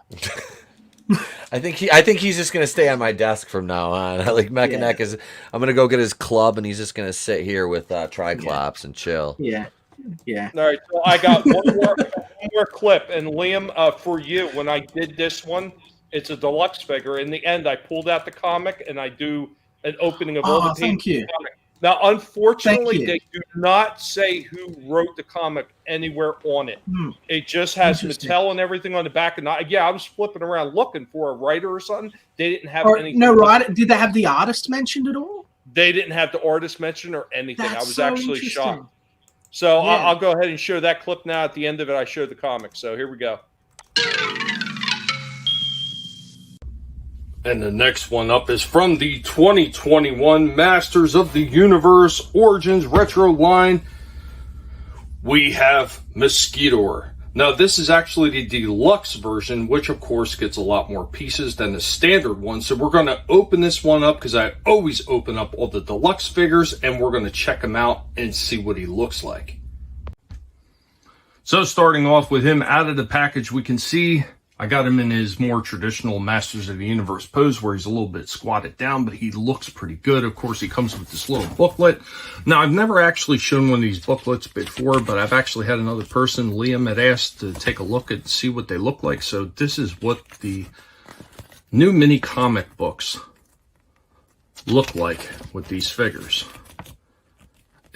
I think he's just gonna stay on my desk from now on. Like Mechaneck is, I'm gonna go get his club, and he's just gonna sit here with Triclops and chill. Yeah. All right, so I got one more clip, and Liam, for you, when I did this one, it's a deluxe figure. In the end, I pulled out the comic, and I do an opening of all the pages. Thank you. Now, unfortunately, they do not say who wrote the comic anywhere on it. It just has Mattel and everything on the back. And I was flipping around looking for a writer or something. They didn't have anything. No writer. Did they have the artist mentioned at all? They didn't have the artist mentioned or anything. I was so actually shocked. So I'll go ahead and show that clip now. At the end of it, I showed the comic. So here we go. And the next one up is from the 2021 Masters of the Universe Origins Retro line. We have Mosquitor. Now, this is actually the deluxe version, which of course gets a lot more pieces than the standard one. So we're going to open this one up because I always open up all the deluxe figures, and we're going to check him out and see what he looks like. So starting off with him out of the package, we can see I got him in his more traditional Masters of the Universe pose where he's a little bit squatted down, but he looks pretty good. Of course, he comes with this little booklet. Now, I've never actually shown one of these booklets before, but I've actually had another person, Liam, had asked to take a look and see what they look like. So this is what the new mini comic books look like with these figures.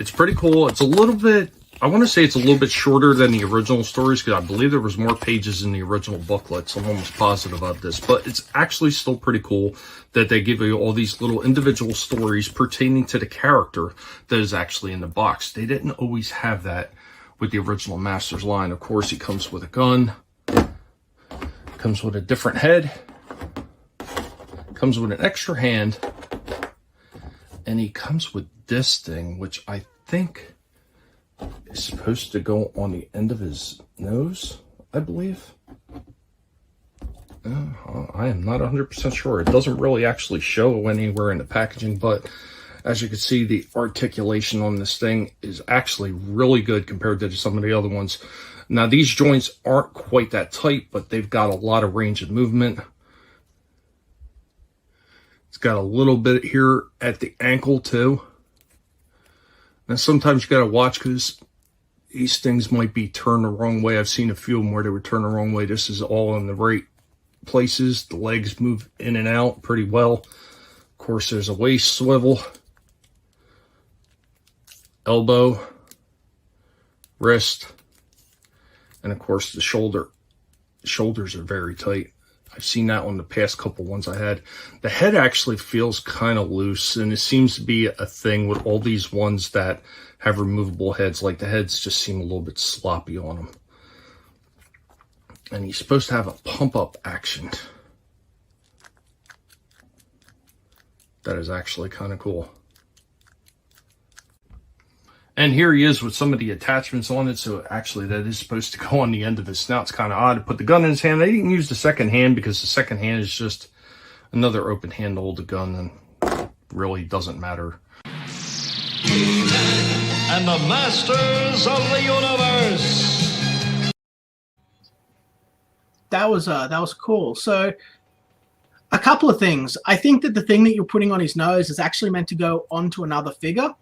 It's pretty cool. It's a little bit, I want to say it's a little bit shorter than the original stories because I believe there was more pages in the original booklets. I'm almost positive about this, but it's actually still pretty cool that they give you all these little individual stories pertaining to the character that is actually in the box. They didn't always have that with the original Masters line. Of course, he comes with a gun, comes with a different head, comes with an extra hand, and he comes with this thing, which I think is supposed to go on the end of his nose, I believe. I am not 100% sure. It doesn't really actually show anywhere in the packaging, but as you can see, the articulation on this thing is actually really good compared to some of the other ones. Now, these joints aren't quite that tight, but they've got a lot of range of movement. It's got a little bit here at the ankle, too. Now, sometimes you got to watch because these things might be turned the wrong way. I've seen a few of them where they were turned the wrong way. This is all in the right places. The legs move in and out pretty well. Of course, there's a waist swivel, elbow, wrist, and of course the shoulder. The shoulders are very tight. I've seen that on the past couple ones I had. The head actually feels kind of loose, and it seems to be a thing with all these ones that have removable heads. Like the heads just seem a little bit sloppy on them. And he's supposed to have a pump-up action. That is actually kind of cool. And here he is with some of the attachments on it. So actually that is supposed to go on the end of his snout. It's kind of odd to put the gun in his hand. They didn't use the second hand because the second hand is just another open hand to hold the gun, and it really doesn't matter. And the Masters of the Universe. That was cool. So a couple of things. I think that the thing that you're putting on his nose is actually meant to go onto another figure.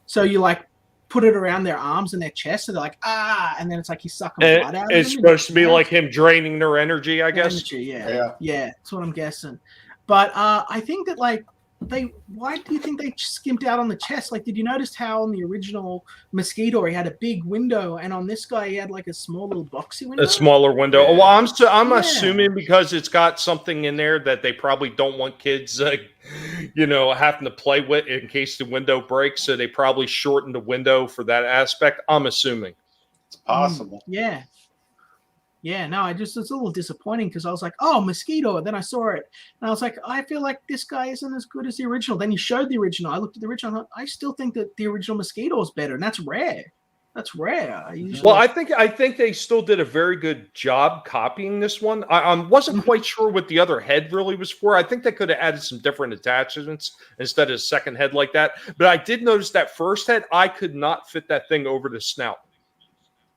So you like put it around their arms and their chest, so they're like, ah, and then it's like he's sucking blood out of them. It's supposed to be like him draining their energy, I guess. Energy, yeah, that's what I'm guessing. But I think that like why do you think they skimped out on the chest? Like, did you notice how on the original Mosquito he had a big window, and on this guy he had like a small little boxy window? A smaller window. Yeah. Well, I'm assuming because it's got something in there that they probably don't want kids, having to play with in case the window breaks. So they probably shortened the window for that aspect. I'm assuming. It's possible. Yeah. Yeah, no, it's a little disappointing because I was like, oh, Mosquito. And then I saw it and I was like, I feel like this guy isn't as good as the original. Then you showed the original. I looked at the original. I thought, I still think that the original Mosquito is better. And that's rare. That's rare. I think they still did a very good job copying this one. I wasn't quite sure what the other head really was for. I think they could have added some different attachments instead of a second head like that. But I did notice that first head, I could not fit that thing over the snout.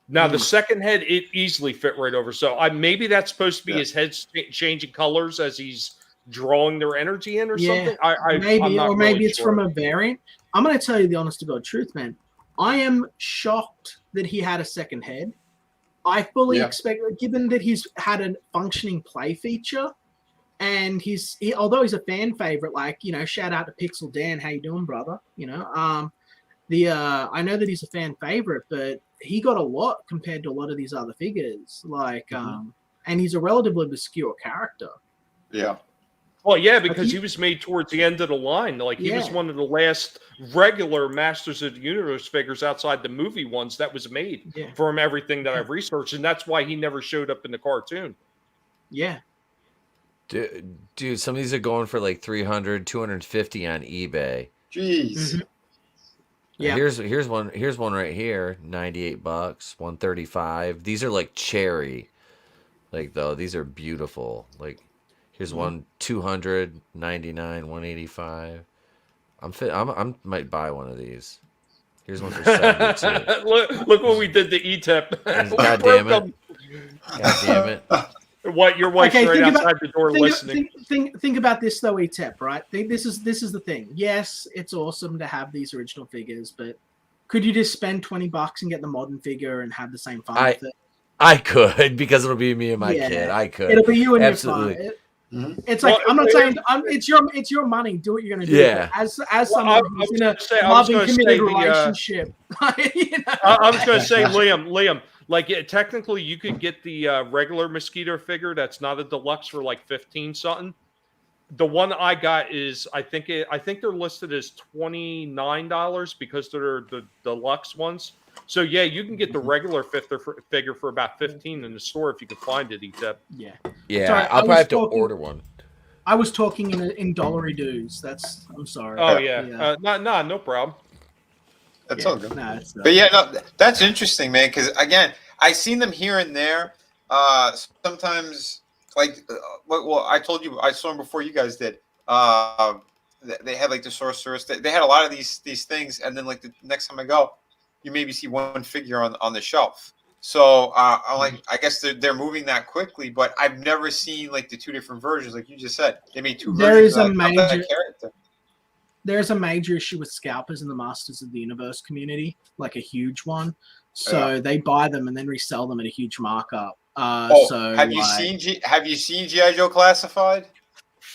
Now, the second head, it easily fit right over. So maybe that's supposed to be his head changing colors as he's drawing their energy in or something. Maybe it's from a variant. I'm going to tell you the honest to God truth, man. I am shocked that he had a second head. I fully expect, given that he's had a functioning play feature, and although he's a fan favorite, like, shout out to Pixel Dan, how you doing, brother? I know that he's a fan favorite, but he got a lot compared to a lot of these other figures, and he's a relatively obscure character. Yeah. Well, yeah, because he was made towards the end of the line. Like, he was one of the last regular Masters of the Universe figures outside the movie ones that was made from everything that I've researched, and that's why he never showed up in the cartoon. Yeah. Dude, some of these are going for like 300, 250 on eBay. Jeez. Mm-hmm. Yeah. Here's one right here, $98, 135. These are like cherry. These are beautiful. Like, here's one 299, 185. I might buy one of these. Here's one for 72. Look what we did to ETEP. God damn it. God damn it. What, your wife's right outside the door listening. Think about this though, ETEP, right? This is the thing. Yes, it's awesome to have these original figures, but could you just spend $20 and get the modern figure and have the same fun with it? I could, because it'll be me and my kid. I could. It'll be you and absolutely. your fun. It's like, Well, I'm not saying it's your money. Do what you're going to do. Yeah. But as someone who's in a loving, committed relationship, you know? I was going to say, Liam, like technically you could get the regular mosquito figure that's not a deluxe for like 15 something. The one I got is I think they're listed as $29 because they're the deluxe ones. So yeah, you can get the regular figure for about 15 in the store if you can find it. Yeah. Yeah, Sorry, I'll probably have to order one. I was talking in dollary dues. I'm sorry. Oh yeah, no problem. That's all good. No, but yeah, no, that's interesting, man. Because again, I seen them here and there. Sometimes, like, well, I told you I saw them before you guys did. They had like the sorceress. They had a lot of these things, and then like the next time I go, you maybe see one figure on the shelf. So I'm like, I guess they're moving that quickly, but I've never seen like the two different versions, like you just said. They made two versions of that character. There's a major issue with scalpers in the Masters of the Universe community, like a huge one. So they buy them and then resell them at a huge markup. So have you seen G.I. Joe Classified?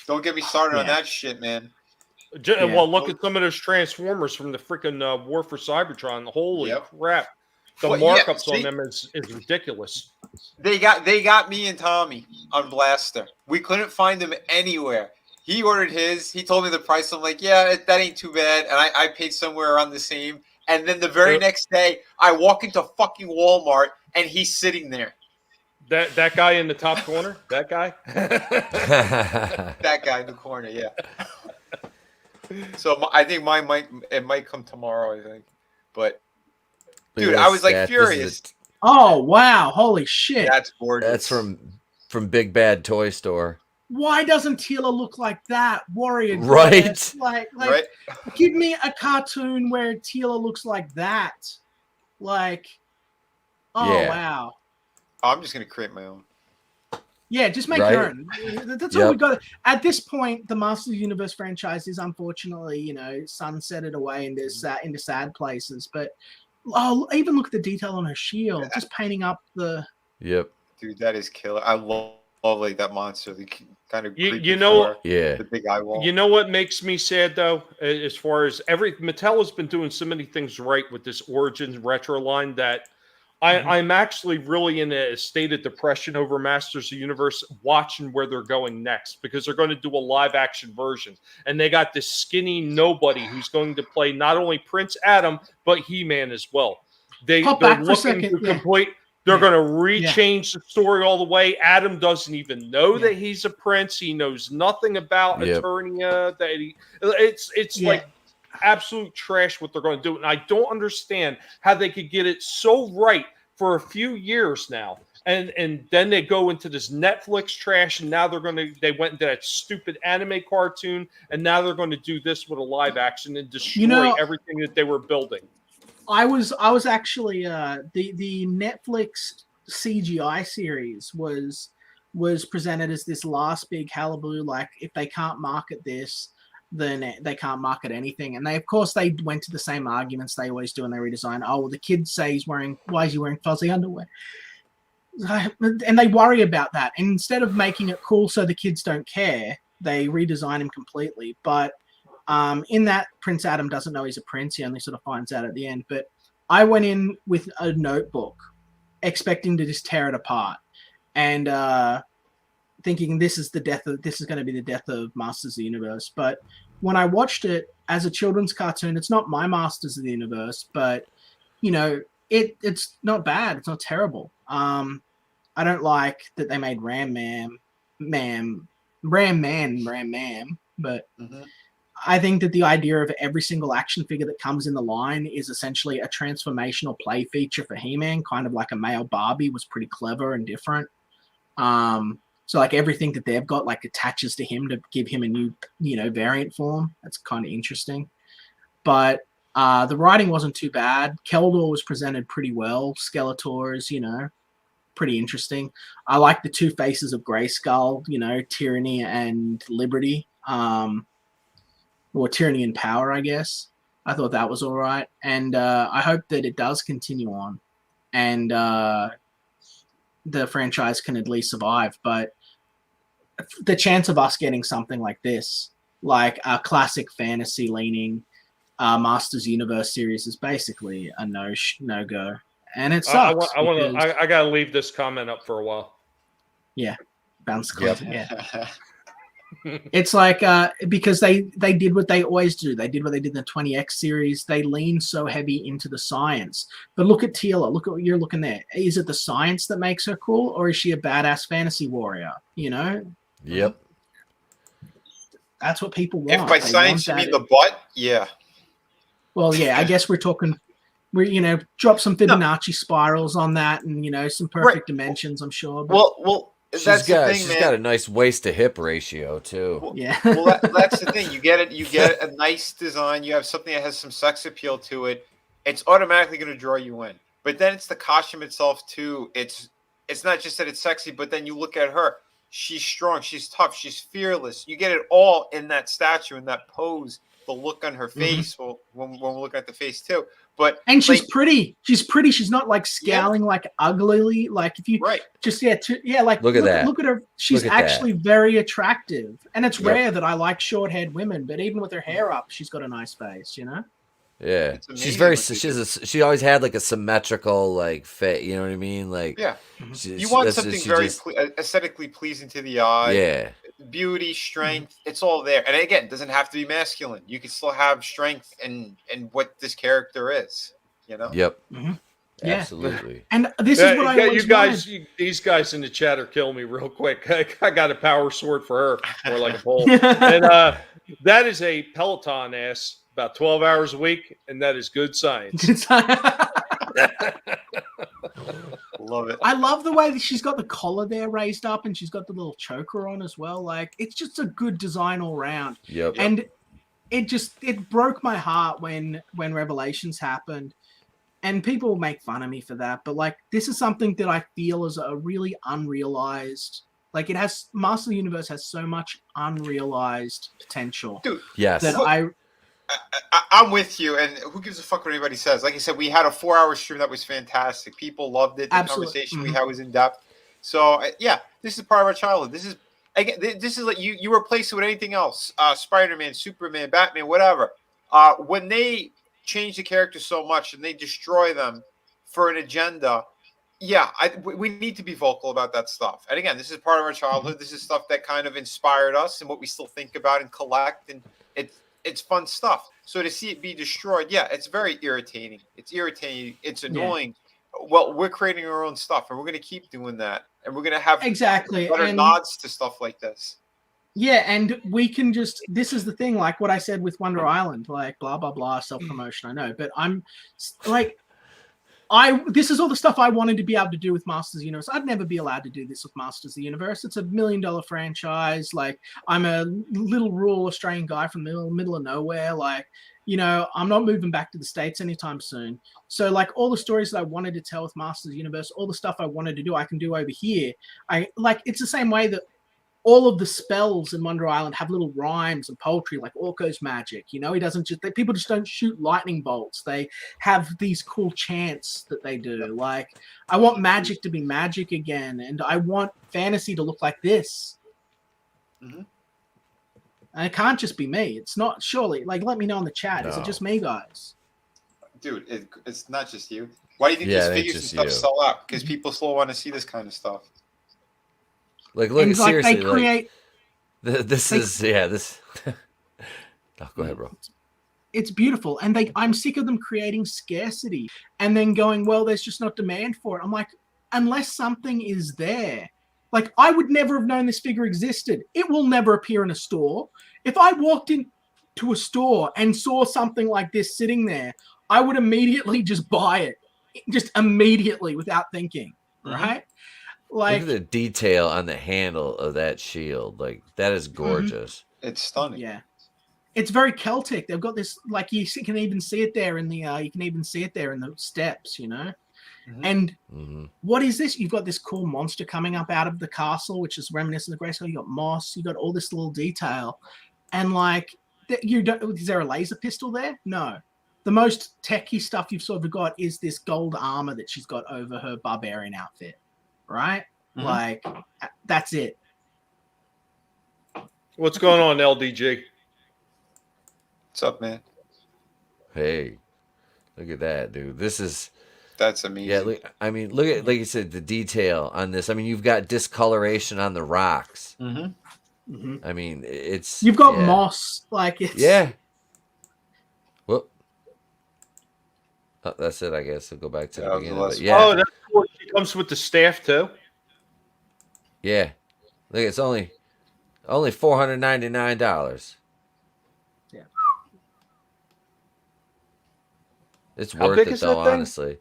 Don't get me started on that shit, man. Well, look at some of those Transformers from the freaking War for Cybertron. Holy crap! The markups on them is ridiculous. They got me and Tommy on Blaster. We couldn't find them anywhere. He ordered his. He told me the price. I'm like, yeah, that ain't too bad. And I paid somewhere around the same. And then the very next day, I walk into fucking Walmart and he's sitting there. That guy in the top corner? That guy? That guy in the corner, yeah. So I think mine might come tomorrow, I think. But dude, I was like furious. Oh wow, holy shit. That's gorgeous. That's from Big Bad Toy Store. Why doesn't Tila look like that? Warrior Right. Goddess. Like give me a cartoon where Tila looks like that. Like, wow. I'm just gonna create my own. Yeah, just make your own. That's all we got. At this point, the Masters of the Universe franchise is unfortunately, sunsetted away into sad places. But even look at the detail on her shield, just painting up the. Yep. Dude, that is killer. I love like that monster. The kind of the big eye wall. You know what makes me sad though, as far as Mattel has been doing so many things right with this Origins retro line that. I'm actually really in a state of depression over Masters of the Universe, watching where they're going next, because they're going to do a live action version. And they got this skinny nobody who's going to play not only Prince Adam, but He-Man as well. They're looking to complete. They're going to rechange the story all the way. Adam doesn't even know that he's a prince. He knows nothing about Eternia. It's like absolute trash what they're going to do, and I don't understand how they could get it so right for a few years now, and then they go into this Netflix trash, and now they went into that stupid anime cartoon, and now they're going to do this with a live action and destroy everything that they were building. I was actually the Netflix CGI series was presented as this last big hullabaloo, like if they can't market this, then they can't market anything. And they went to the same arguments they always do when they redesign. Oh, well, the kids say why is he wearing fuzzy underwear? And they worry about that. And instead of making it cool so the kids don't care, they redesign him completely. But in that, Prince Adam doesn't know he's a prince. He only sort of finds out at the end. But I went in with a notebook expecting to just tear it apart. And thinking this is going to be the death of Masters of the Universe. But when I watched it as a children's cartoon, it's not my Masters of the Universe, but it's not bad. It's not terrible. I don't like that they made Ram Man, but I think that the idea of every single action figure that comes in the line is essentially a transformational play feature for He-Man, kind of like a male Barbie, was pretty clever and different. So like everything that they've got like attaches to him to give him a new, variant form. That's kind of interesting. But the writing wasn't too bad. Keldor was presented pretty well. Skeletor's, pretty interesting. I like the two faces of Grayskull, Tyranny and Liberty. Or Tyranny and Power, I guess. I thought that was all right. And I hope that it does continue on. And the franchise can at least survive. But the chance of us getting something like this, like a classic fantasy leaning Masters Universe series, is basically a no go, and it sucks. I gotta leave this comment up for a while. Yeah, bounce content. Yeah. It's like because they did what they always do. They did what they did in the 20X series. They lean so heavy into the science. But look at Teela. Look at what you're looking there. Is it the science that makes her cool, or is she a badass fantasy warrior? You know? Yep. That's what people want. If by science you mean the butt, yeah. Well, yeah, I guess we're drop some Fibonacci spirals on that, and some perfect dimensions, I'm sure. But... Well. She's got a nice waist to hip ratio too. Well, yeah. Well, that's the thing. You get a nice design. You have something that has some sex appeal to it. It's automatically going to draw you in. But then it's the costume itself too. It's not just that it's sexy, but then you look at her. She's strong. She's tough. She's fearless. You get it all in that statue, in that pose. The look on her face. Mm-hmm. Well, when we're looking at the face too. And she's pretty. She's pretty. She's not like scowling like uglily. Like if you just look at that. Look at her. She's actually very attractive. And it's rare that I like short-haired women, but even with her hair up, she's got a nice face, Yeah. She always had like a symmetrical like face, you know what I mean? Like you want something very aesthetically pleasing to the eye. Yeah. Beauty, strength, it's all there. And again, it doesn't have to be masculine. You can still have strength in what this character is, Yep. Mm-hmm. Absolutely. And this is what these guys in the chat are killing me real quick. I got a power sword for her, or like a pole. And that is a Peloton ass, about 12 hours a week, and that is good science. Love it. I love the way that she's got the collar there raised up, and she's got the little choker on as well. Like, it's just a good design all around. Yep. And it broke my heart when Revelations happened, and people make fun of me for that. But like, this is something that I feel is a really unrealized. Like, Master of the Universe has so much unrealized potential. Dude, yes. That I'm with you, and who gives a fuck what anybody says? Like I said, we had a 4-hour stream that was fantastic. People loved it. The conversation we had was in depth. So this is part of our childhood. This is like you replace it with anything else. Spider-Man, Superman, Batman, whatever. When they change the characters so much and they destroy them for an agenda, we need to be vocal about that stuff. And again, this is part of our childhood. This is stuff that kind of inspired us and what we still think about and collect, and it's fun stuff. So to see it be destroyed, it's very irritating. It's irritating. It's annoying. Yeah. Well, we're creating our own stuff, and we're going to keep doing that. And we're going to have better nods to stuff like this. Yeah, and we can just... This is the thing, like what I said with Wonder Island, like blah, blah, blah, self-promotion, I know. But I'm like... this is all the stuff I wanted to be able to do with Masters of the Universe. I'd never be allowed to do this with Masters of the Universe. It's $1 million franchise. Like, I'm a little rural Australian guy from the middle of nowhere. Like, I'm not moving back to the States anytime soon. So, like, all the stories that I wanted to tell with Masters of the Universe, all the stuff I wanted to do, I can do over here. It's the same way that all of the spells in Wonder Island have little rhymes and poetry, like Orko's magic. He doesn't people just don't shoot lightning bolts. They have these cool chants that they do. Like, I want magic to be magic again, and I want fantasy to look like this. Mm-hmm. And it can't just be me. It's not, surely. Like, let me know in the chat. No. Is it just me, guys? Dude, it's not just you. Why do you think these figures and stuff sell out? Because people still want to see this kind of stuff. Like, look, seriously, they create, this. No, go ahead, bro. It's beautiful, and I'm sick of them creating scarcity and then going, well, there's just not demand for it. I'm like, unless something is there, like, I would never have known this figure existed. It will never appear in a store. If I walked into a store and saw something like this sitting there, I would immediately just buy it, just immediately without thinking, right? Like, look at the detail on the handle of that shield. Like, that is gorgeous. It's stunning. Yeah, it's very Celtic. They've got this, like, you can even see it there in the steps, Mm-hmm. And what is this? You've got this cool monster coming up out of the castle, which is reminiscent of Grayskull. You got moss. You got all this little detail, and like, is there a laser pistol there? No. The most techie stuff you've sort of got is this gold armor that she's got over her barbarian outfit. Right? Like, that's it. What's going on, LDG? What's up, man? Hey, look at that, dude. That's amazing. Yeah, look, I mean, look at, like you said, the detail on this. I mean, you've got discoloration on the rocks. I mean, You've got moss, like it's Whoop. Oh, that's it, I guess. I'll go back to the beginning. But Oh, that's cool. She comes with the staff too. Yeah. Look, it's only $499. Yeah. It's How worth big it is though, that thing? honestly.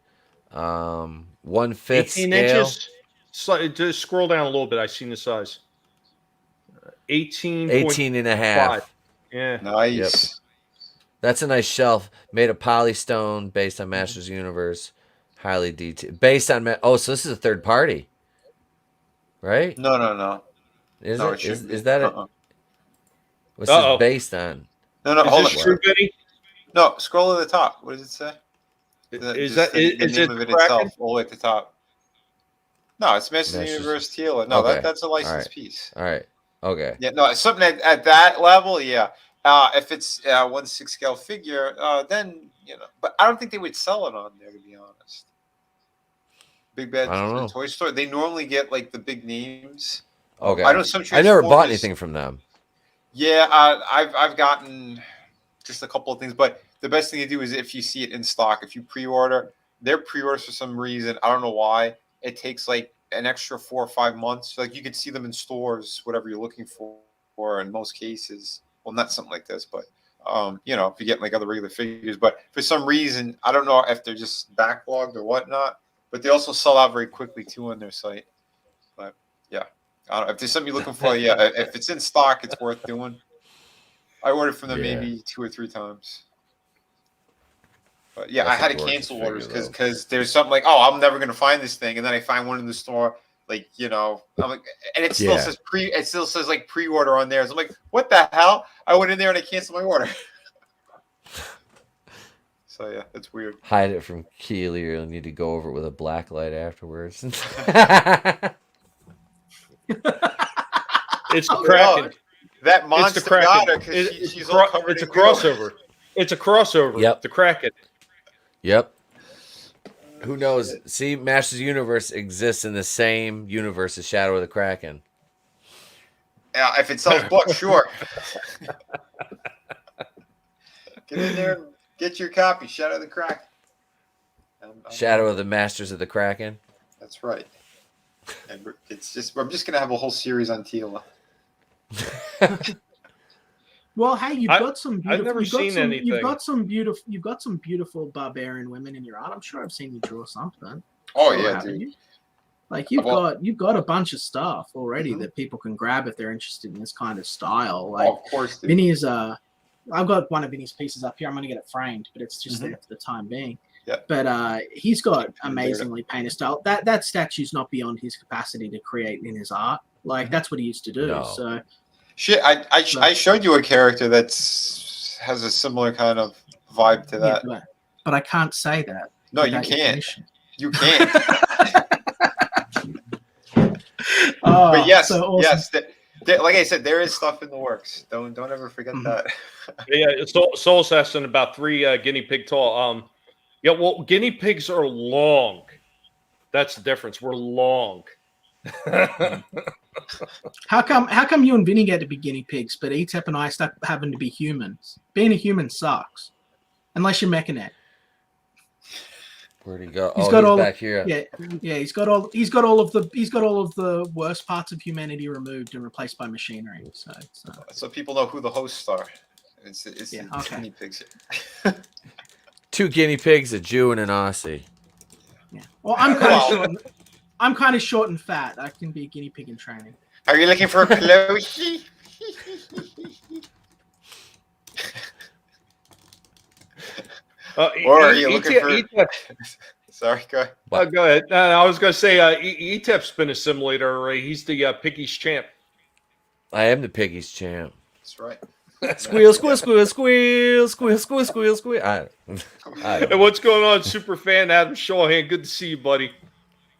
1/5 18 scale. inches. Just scroll down a little bit. I seen the size. 18. 18 and a half. Yeah. Nice. Yep. That's a nice shelf made of polystone based on Masters Universe. Highly detailed. Based on so this is a third party. Right? No. Is No, it? it Is that it? What's Uh-oh. this based on? No, Is hold this on. true, Vinny? No, scroll to the top. What does it say? Is Just the name of it itself all the way at the top? No, it's Masters Universe Teal. No, Okay. that's a licensed All right. piece. All right. Okay. Yeah, no, it's something at that level, yeah. If it's 1/6 scale figure, then but I don't think they would sell it on there, to be honest. Big Bad I don't know. Toy Store. They normally get like the big names. Okay. I know some I never bought Transformers- anything from them. Yeah, I've gotten just a couple of things, but the best thing to do is if you see it in stock, if you pre-order, their pre-orders for some reason, I don't know why, it takes like an extra 4 or 5 months. Like you can see them in stores, whatever you're looking for in most cases. Well, not something like this, but if you get like other regular figures, but for some reason, I don't know if they're just backlogged or whatnot, but they also sell out very quickly too on their site. But yeah, I don't know if there's something you're looking for. Yeah, if it's in stock, it's worth doing. I ordered from them maybe 2 or 3 times. But yeah, That's I had a to gorgeous cancel figure, orders though. because there's something like, oh, I'm never gonna find this thing, and then I find one in the store, like I'm like, and it still says like pre-order on there. So I'm like, what the hell? I went in there and I canceled my order. So yeah, it's weird. Hide it from Keely, or you'll need to go over it with a black light afterwards. It's the Kraken. That monster It's the Kraken. got her because she's all covered It's a in goo. crossover. It's a crossover. Yep. The Kraken. Yep. Who knows? See, Masters Universe exists in the same universe as Shadow of the Kraken. Yeah, if it sells books, sure. Get in there and get your copy. Shadow of the Kraken. Shadow of the Masters of the Kraken. That's right. And I'm just gonna have a whole series on Tila. Well, hey, you've got some beautiful. I've never seen anything. You've got some beautiful barbarian women in your art. I'm sure I've seen you draw something. Oh Sure, yeah, haven't dude. you? Like you've got a bunch of stuff already that people can grab if they're interested in this kind of style. Like of course, dude. Vinny is I've got one of Vinny's pieces up here. I'm gonna get it framed, but it's just there for the time being. Yeah. But he's got amazingly painted style. That statue's not beyond his capacity to create in his art. Like that's what he used to do. No. So Shit, I showed you a character has a similar kind of vibe to that. yeah, but I can't say that. No, you without your can't. permission. You can't. Oh, But yes, so awesome. yes. Like I said, there is stuff in the works. Don't ever forget that. Yeah, Soul Assassin about 3 guinea pig tall. Yeah, well, guinea pigs are long. That's the difference. We're long. How come you and Vinny get to be guinea pigs, but Etep and I stuck having to be humans? Being a human sucks, unless you're Mechanic. Where'd he go? He's He's back here. Yeah. He's got all of the worst parts of humanity removed and replaced by machinery. So people know who the hosts are. It's Yeah, the okay. guinea pigs. 2 guinea pigs, a Jew, and an Aussie. Yeah. Well, I'm kind of short and fat. I can be a guinea pig in training. Are you looking for a Chloe? Or are you looking for? Sorry, go ahead. Go ahead. I was going to say, Etep's been assimilated already. He's the Piggies champ. I am the piggies champ. That's right. Squeal, squeal, squeal, squeal, squeal, squeal, squeal, squeal. I Hey, what's going on, super fan Adam Shawhan? Good to see you, buddy.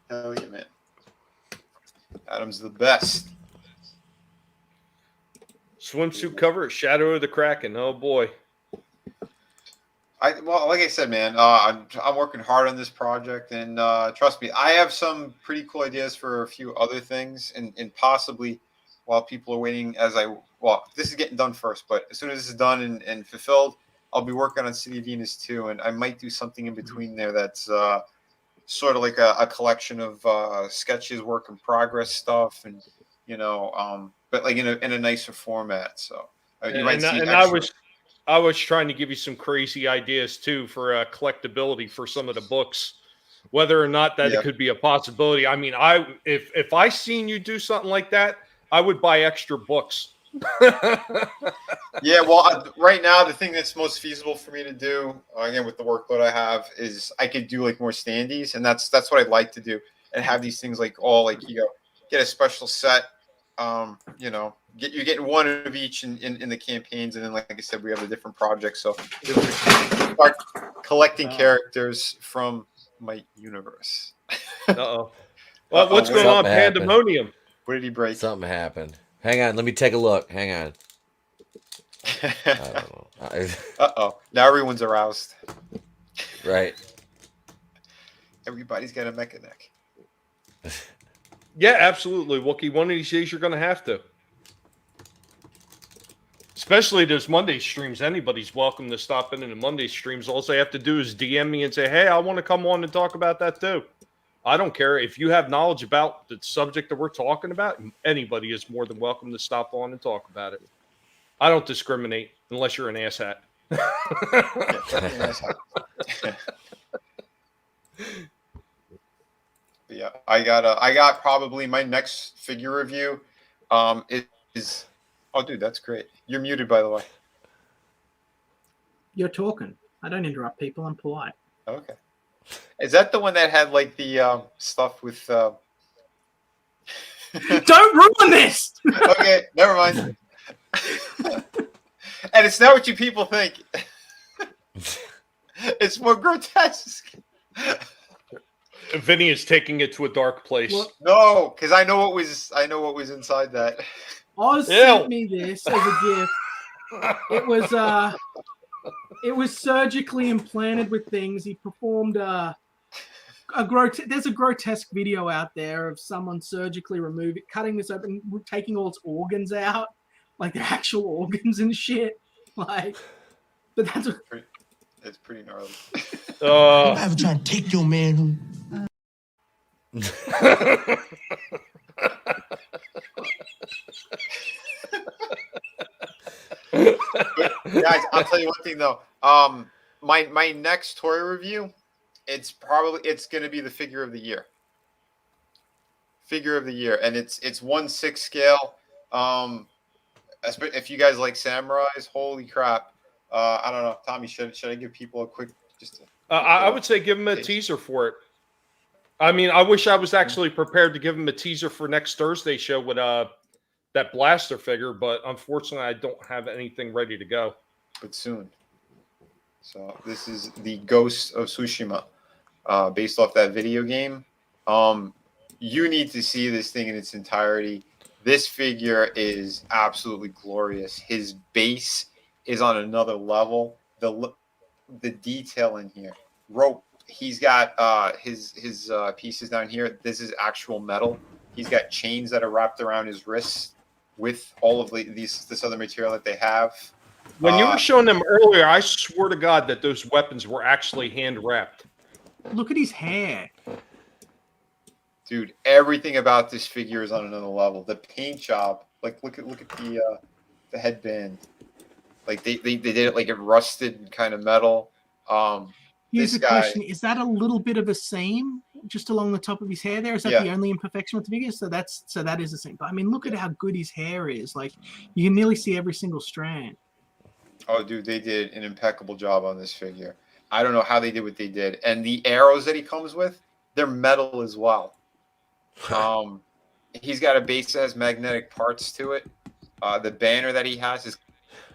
Hell yeah, man. Adam's the best. Swimsuit cover, Shadow of the Kraken. Oh boy. Well, like I said, man, I'm working hard on this project, and trust me, I have some pretty cool ideas for a few other things, and possibly while people are waiting, this is getting done first, but as soon as this is done and fulfilled, I'll be working on City of Venus too, and I might do something in between there that's sort of like a collection of sketches, work in progress stuff, and but like in a nicer format. So you might see. I was trying to give you some crazy ideas too for collectability for some of the books, whether or not that it could be a possibility. I mean, if I seen you do something like that, I would buy extra books. Yeah, well, right now the thing that's most feasible for me to do, again with the workload I have, is I could do like more standees, and that's what I'd like to do, and have these things like all like get a special set. You're getting one of each in the campaigns, and then like I said, we have the different projects. So start collecting characters from my universe. Uh-oh. Well, what's going on, Pandemonium? What did he break? Something happened. Hang on, let me take a look. Hang on. I don't know. Uh-oh. Now everyone's aroused. Right. Everybody's got a mecha neck. Yeah, absolutely, Wookie. One of these days you're going to have to. Especially those Monday streams. Anybody's welcome to stop in the Monday streams. All they have to do is DM me and say, hey, I want to come on and talk about that too. I don't care. If you have knowledge about the subject that we're talking about, anybody is more than welcome to stop on and talk about it. I don't discriminate unless you're an asshat. Yeah, I got probably my next figure review is oh dude, that's great. You're muted, by the way. You're talking. I don't interrupt people. I'm polite. Okay. Is that the one that had like the stuff with Don't ruin this. Okay, never mind. And it's not what you people think. It's more grotesque. Vinny is taking it to a dark place. What? No, because I know what was inside that. Oz sent me this as a gift. It was surgically implanted with things. He performed there's a grotesque video out there of someone surgically cutting this open, taking all its organs out, like their actual organs and shit. Like, but that's it's pretty gnarly. I ever try to take your man Guys, I'll tell you one thing though. My next toy review, it's going to be the figure of the year. Figure of the year, and it's 1/6 scale. If you guys like samurais, holy crap! I don't know, Tommy. Should I give people a quick I would say give them a teaser for it. I mean, I wish I was actually prepared to give them a teaser for next Thursday show with that blaster figure, but unfortunately, I don't have anything ready to go. But soon. So this is the Ghost of Tsushima, based off that video game. You need to see this thing in its entirety. This figure is absolutely glorious. His base is on another level. The detail in here, rope. He's got his pieces down here. This is actual metal. He's got chains that are wrapped around his wrists with all of this other material that they have. When you were showing them earlier, I swear to God that those weapons were actually hand wrapped. Look at his hair. Dude, everything about this figure is on another level. The paint job, like look at the headband. Like they did it like a rusted kind of metal. Here's a question: is that a little bit of a seam just along the top of his hair? There is that the only imperfection with the figure? So that is a seam. But I mean, look at how good his hair is. Like you can nearly see every single strand. Oh, dude, they did an impeccable job on this figure. I don't know how they did what they did, and the arrows that he comes with, they're metal as well. He's got a base that has magnetic parts to it. The banner that he has is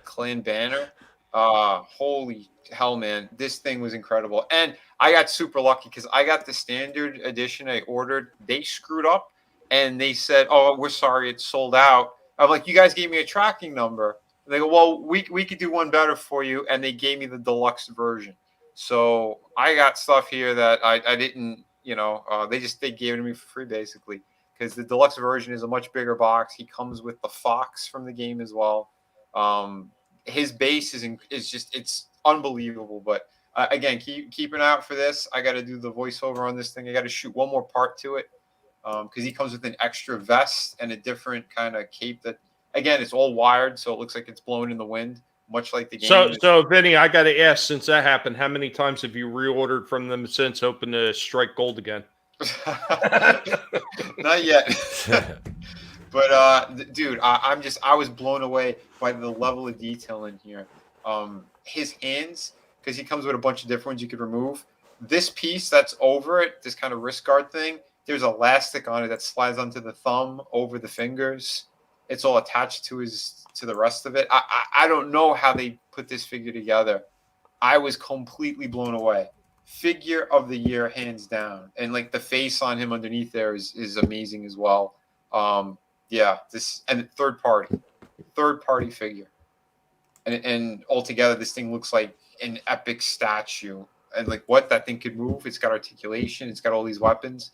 clan banner. Holy hell, man, this thing was incredible. And I got super lucky because I got the standard edition I ordered. They screwed up and they said, oh, we're sorry, it's sold out. I'm like, you guys gave me a tracking number. And they go, well, we could do one better for you, and they gave me the deluxe version. So I got stuff here that I didn't, they gave it to me for free basically, because the deluxe version is a much bigger box. He comes with the fox from the game as well. His base is just, it's unbelievable. But again, keep an eye out for this. I got to do the voiceover on this thing. I got to shoot one more part to it, because he comes with an extra vest and a different kind of cape that, again, it's all wired, so it looks like it's blown in the wind, much like the game. So Vinny, I got to ask, since that happened, how many times have you reordered from them since, hoping to strike gold again? Not yet. But dude, I was blown away by the level of detail in here. His hands, because he comes with a bunch of different ones you could remove. This piece that's over it, this kind of wrist guard thing, there's elastic on it that slides onto the thumb over the fingers. It's all attached to the rest of it. I don't know how they put this figure together. I was completely blown away. Figure of the year, hands down. And like the face on him underneath there is amazing as well. This and third party figure. And altogether this thing looks like an epic statue. And like what that thing could move, it's got articulation, it's got all these weapons.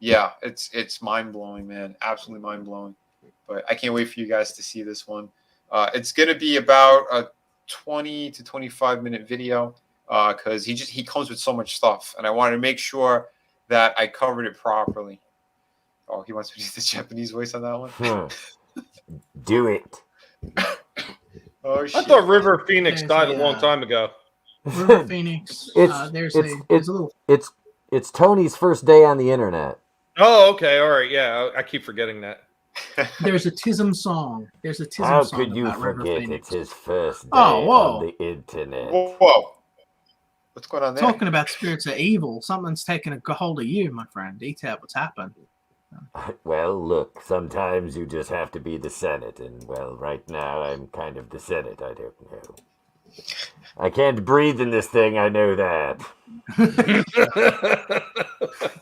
It's mind-blowing, man. Absolutely mind-blowing. But I can't wait for you guys to see this one. It's going to be about a 20 to 25 minute video, because he comes with so much stuff, and I wanted to make sure that I covered it properly. Oh, he wants me to do the Japanese voice on that one? Do it. Oh, shit. I thought River Phoenix died a long time ago. River Phoenix. It's Tony's first day on the internet. Oh, okay. All right. Yeah, I keep forgetting that. There's a Tism song. How song could you about River forget Phoenix. it's his first day whoa. on the internet? Whoa. What's going on there? Talking about spirits of evil, something's taking a hold of you, my friend. Detail what's happened. Well, look, sometimes you just have to be the Senate, and, well, right now I'm kind of the Senate, I don't know. I can't breathe in this thing, I know that.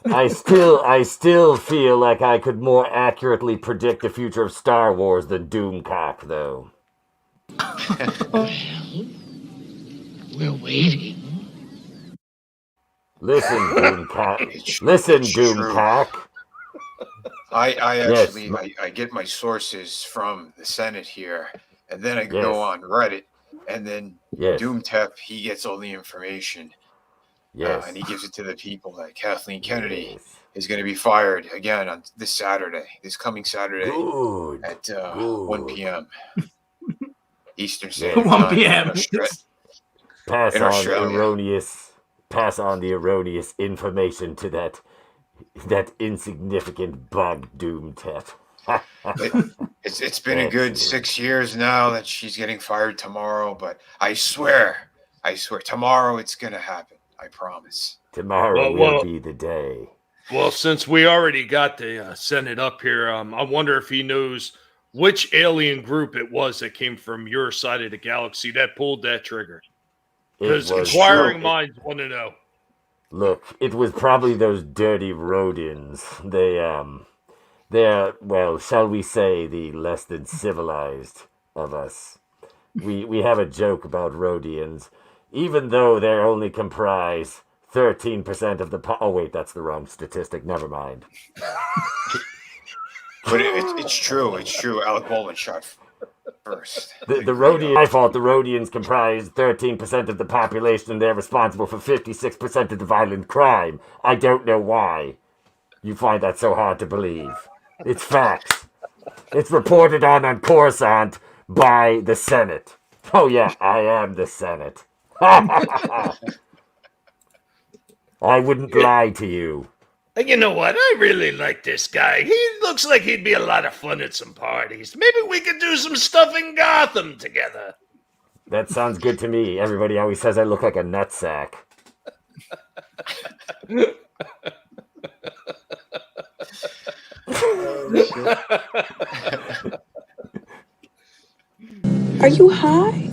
I still feel like I could more accurately predict the future of Star Wars than Doomcock, though. We're waiting. Listen, Doomcock. Listen, Doomcock. I get my sources from the Senate here, and then I go on Reddit, and then Doomtep, he gets all the information. Yes. And he gives it to the people. Like Kathleen Kennedy is going to be fired again on this coming Saturday at 1 p.m. Eastern Standard Time. 1 p.m. Pass on the erroneous information to that insignificant bug, Doomtep. It's been a good 6 years now that she's getting fired tomorrow, but I swear, tomorrow it's going to happen. I promise. Tomorrow will be the day. Well, since we already got the Senate up here, I wonder if he knows which alien group it was that came from your side of the galaxy that pulled that trigger. Because inquiring minds want to know. Look, it was probably those dirty Rhodians. They're, well, shall we say, the less than civilized of us. We have a joke about Rhodians. Even though they only comprise 13% of the oh wait, that's the wrong statistic. Never mind. But it's true. It's true. Alec Baldwin shot first. The Rhodians. My fault. The Rhodians comprise 13% of the population, and they're responsible for 56% of the violent crime. I don't know why you find that so hard to believe. It's facts. It's reported on Coruscant by the Senate. Oh yeah, I am the Senate. I wouldn't lie to you. You know what? I really like this guy. He looks like he'd be a lot of fun at some parties. Maybe we could do some stuff in Gotham together. That sounds good to me. Everybody always says I look like a nutsack. Are you high?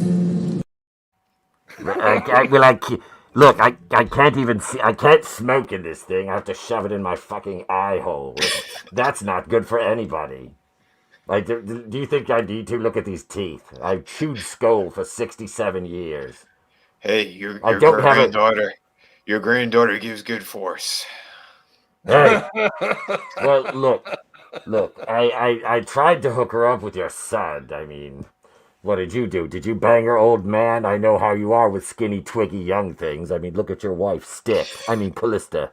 Look, I can't even see. I can't smoke in this thing. I have to shove it in my fucking eye hole. That's not good for anybody. Do you think I need to look at these teeth? I've chewed skull for 67 years. Hey, your I don't have granddaughter. Your granddaughter gives good force. Hey, well, look. I tried to hook her up with your son. I mean, what did you do? Did you bang her, old man? I know how you are with skinny, twiggy young things. I mean, look at your wife, Callista.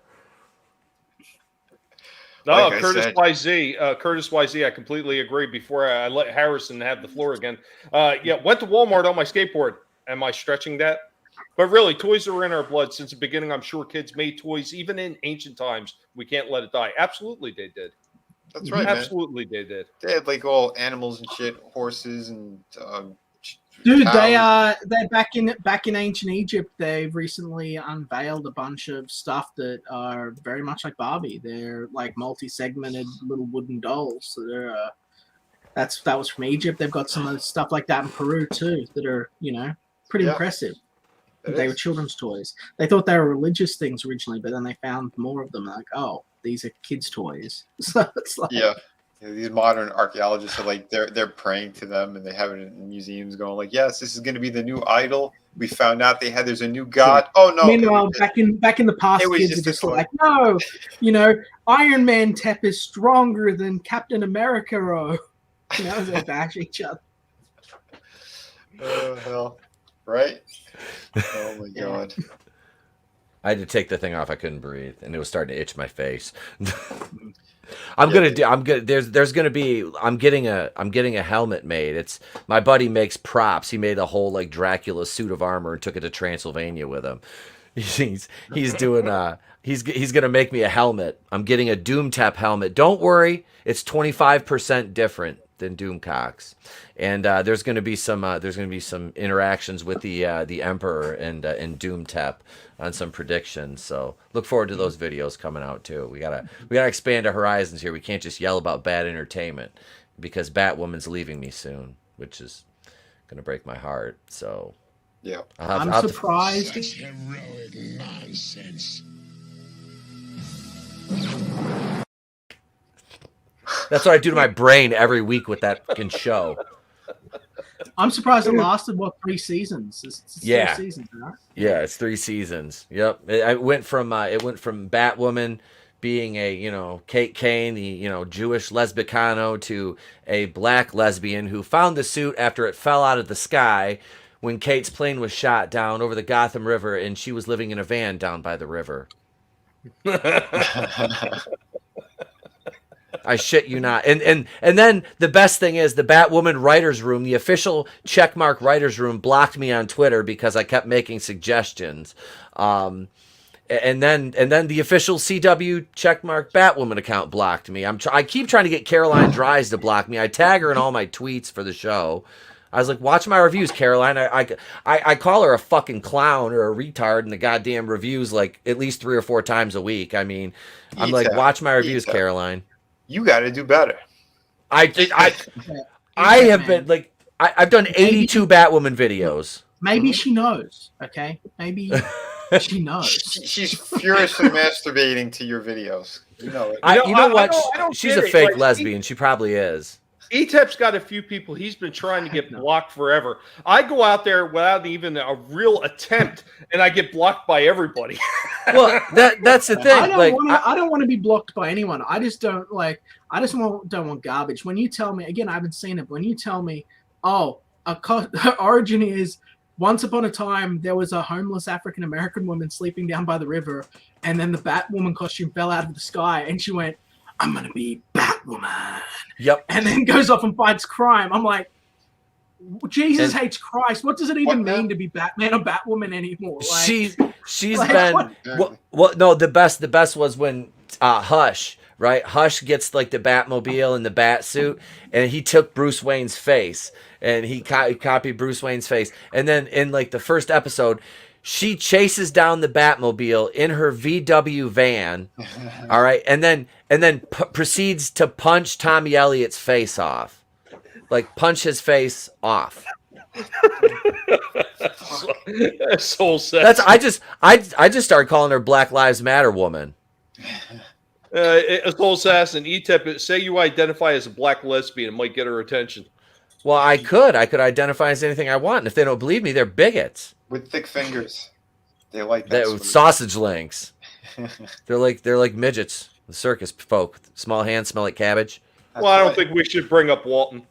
No, Like Curtis YZ. Curtis YZ. I completely agree. Before I let Harrison have the floor again. Yeah, went to Walmart on my skateboard. Am I stretching that? But really, toys are in our blood since the beginning. I'm sure kids made toys even in ancient times. We can't let it die. Absolutely, they did. That's right, Absolutely, they did. They had like all animals and shit, horses and. Dude, cows. they're back in ancient Egypt. They've recently unveiled a bunch of stuff that are very much like Barbie. They're like multi-segmented little wooden dolls. So they're that was from Egypt. They've got some of the stuff like that in Peru too that are pretty impressive. They were children's toys. They thought they were religious things originally, but then they found more of them. Like, oh, these are kids' toys. So it's like, these modern archaeologists are like they're praying to them, and they have it in museums, going like, "Yes, this is going to be the new idol." We found out there's a new god. Oh no! Meanwhile, back in the past, kids are just like, no, Iron Man Tep is stronger than Captain America. Or they bash each other. Oh hell! Right? Oh my god! I had to take the thing off. I couldn't breathe, and it was starting to itch my face. I'm getting a helmet made. It's my buddy makes props. He made a whole like Dracula suit of armor and took it to Transylvania with him. He's doing he's gonna make me a helmet. I'm getting a Doomtep helmet. Don't worry, it's 25% different than Doomcox, and there's gonna be some interactions with the Emperor and Doomtep on some predictions. So look forward to those videos coming out too. We gotta expand our horizons here. We can't just yell about bad entertainment because Batwoman's leaving me soon, which is gonna break my heart. So yeah, I'm surprised. Such heroic nonsense. That's what I do to my brain every week with that fucking show. I'm surprised it lasted 3 seasons. It's 3 seasons, right? Yeah, it's 3 seasons. Yep. It went from Batwoman being a Kate Kane, the Jewish lesbicano, to a black lesbian who found the suit after it fell out of the sky when Kate's plane was shot down over the Gotham River and she was living in a van down by the river. I shit you not. And then the best thing is the Batwoman writers room, the official checkmark writers room, blocked me on Twitter because I kept making suggestions. And then the official CW checkmark Batwoman account blocked me. I keep trying to get Caroline Dries to block me. I tag her in all my tweets for the show. I was like, watch my reviews, Caroline. I call her a fucking clown or a retard in the goddamn reviews like at least 3 or 4 times a week. I mean, I'm like, watch my reviews, Caroline. You got to do better. I have been like I've done 82 Batwoman videos. Maybe she knows. Okay, maybe she knows. She's furiously masturbating to your videos. You know it. You know what? I don't She's get a it. fake Like, lesbian. She probably is. ETEP's got a few people he's been trying to get blocked forever. I go out there without even a real attempt, and I get blocked by everybody. Well, that's the thing. I don't want to be blocked by anyone. I just don't like. I just don't want garbage. When you tell me again, I haven't seen it. But when you tell me, origin is once upon a time there was a homeless African American woman sleeping down by the river, and then the Batwoman costume fell out of the sky, and she went, "I'm gonna be Batwoman." Yep. And then goes off and fights crime. I'm like, Jesus hates Christ. What does it even mean to be Batman or Batwoman anymore? Like, she's been no. The best was when Hush, right? Hush gets like the Batmobile and the bat suit, and he took Bruce Wayne's face and he copied Bruce Wayne's face, and then in like the first episode, she chases down the Batmobile in her VW van, all right, and then proceeds to punch Tommy Elliott's face off, like punch his face off. Soul sex. That's I just started calling her Black Lives Matter woman. Soul Assassin, E-Tip, say you identify as a black lesbian. It might get her attention. Well, I could identify as anything I want. And if they don't believe me, they're bigots. With thick fingers. They like that. With sausage links. They're like midgets. The circus folk. Small hands smell like cabbage. Well, I don't think we should bring up Walton.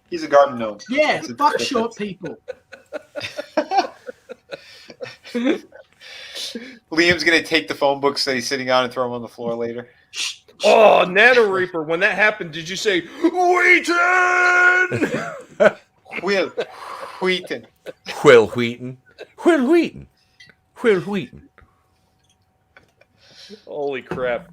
He's a garden gnome. Yeah, fuck short people. Liam's gonna take the phone books that he's sitting on and throw them on the floor later. Oh, Nano Reaper! When that happened, did you say Wheaton? Will Wheaton. Will Wheaton. Will Wheaton. Will Wheaton. Holy crap!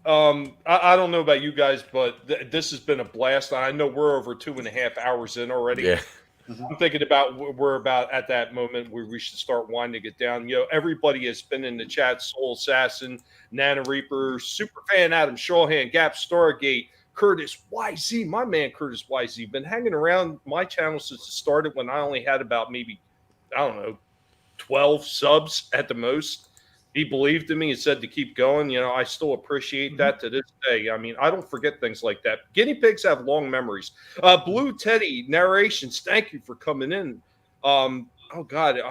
I don't know about you guys, but this has been a blast. I know we're over 2.5 hours in already. Yeah. I'm thinking about we're about at that moment where we should start winding it down. You know, everybody has been in the chat: Soul Assassin, Nana Reaper, Superfan Adam Shawhan, Gap Stargate, Curtis YZ, my man Curtis YZ, been hanging around my channel since it started when I only had about maybe, I don't know, 12 subs at the most. He believed in me and said to keep going. You know, I still appreciate that to this day. I mean, I don't forget things like that. Guinea pigs have long memories. Blue Teddy narrations, thank you for coming in. Oh, God,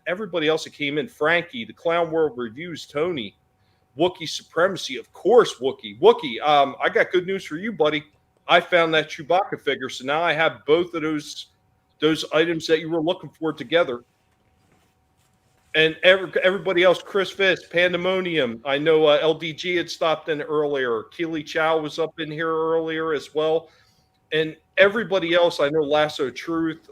everybody else that came in. Frankie, the Clown World Reviews, Tony, Wookiee Supremacy, of course, Wookiee. Wookiee, I got good news for you, buddy. I found that Chewbacca figure, so now I have both of those items that you were looking for together. And everybody else, Chris Fisk, Pandemonium. I know LDG had stopped in earlier. Keely Chow was up in here earlier as well. And everybody else, I know Lasso Truth.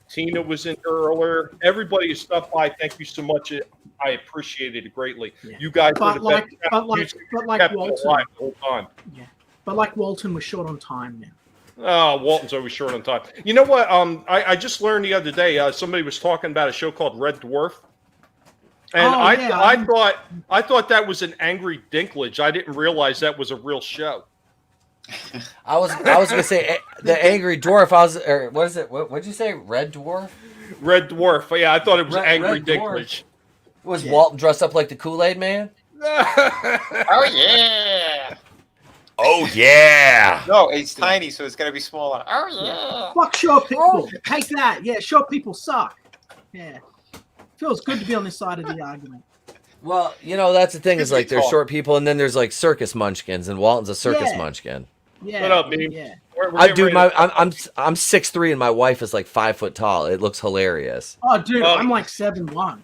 Tina was in here earlier. Everybody who stopped by, thank you so much. I appreciated it greatly. Yeah. You guys were the best. But like Walton. Hold on. Yeah. But like Walton was short on time now. Oh, Walton's always short on time. You know what? I just learned the other day. Somebody was talking about a show called Red Dwarf, and I thought that was an Angry Dinklage. I didn't realize that was a real show. I was gonna say the Angry Dwarf. What is it? What did you say? Red Dwarf. Red Dwarf. Yeah, I thought it was Angry Dinklage. Was Walton dressed up like the Kool-Aid Man? Oh yeah. Oh yeah! No, it's tiny, so it's gonna be smaller. Oh yeah! Fuck short people. Take that. Yeah, short people suck. Yeah, feels good to be on this side of the argument. Well, you know that's the thing is like there's short people, and then there's like circus munchkins, and Walton's a circus munchkin. Yeah. What up, baby? Yeah. I'm 6'3", and my wife is like 5 foot tall. It looks hilarious. Oh, dude, I'm like 7'1".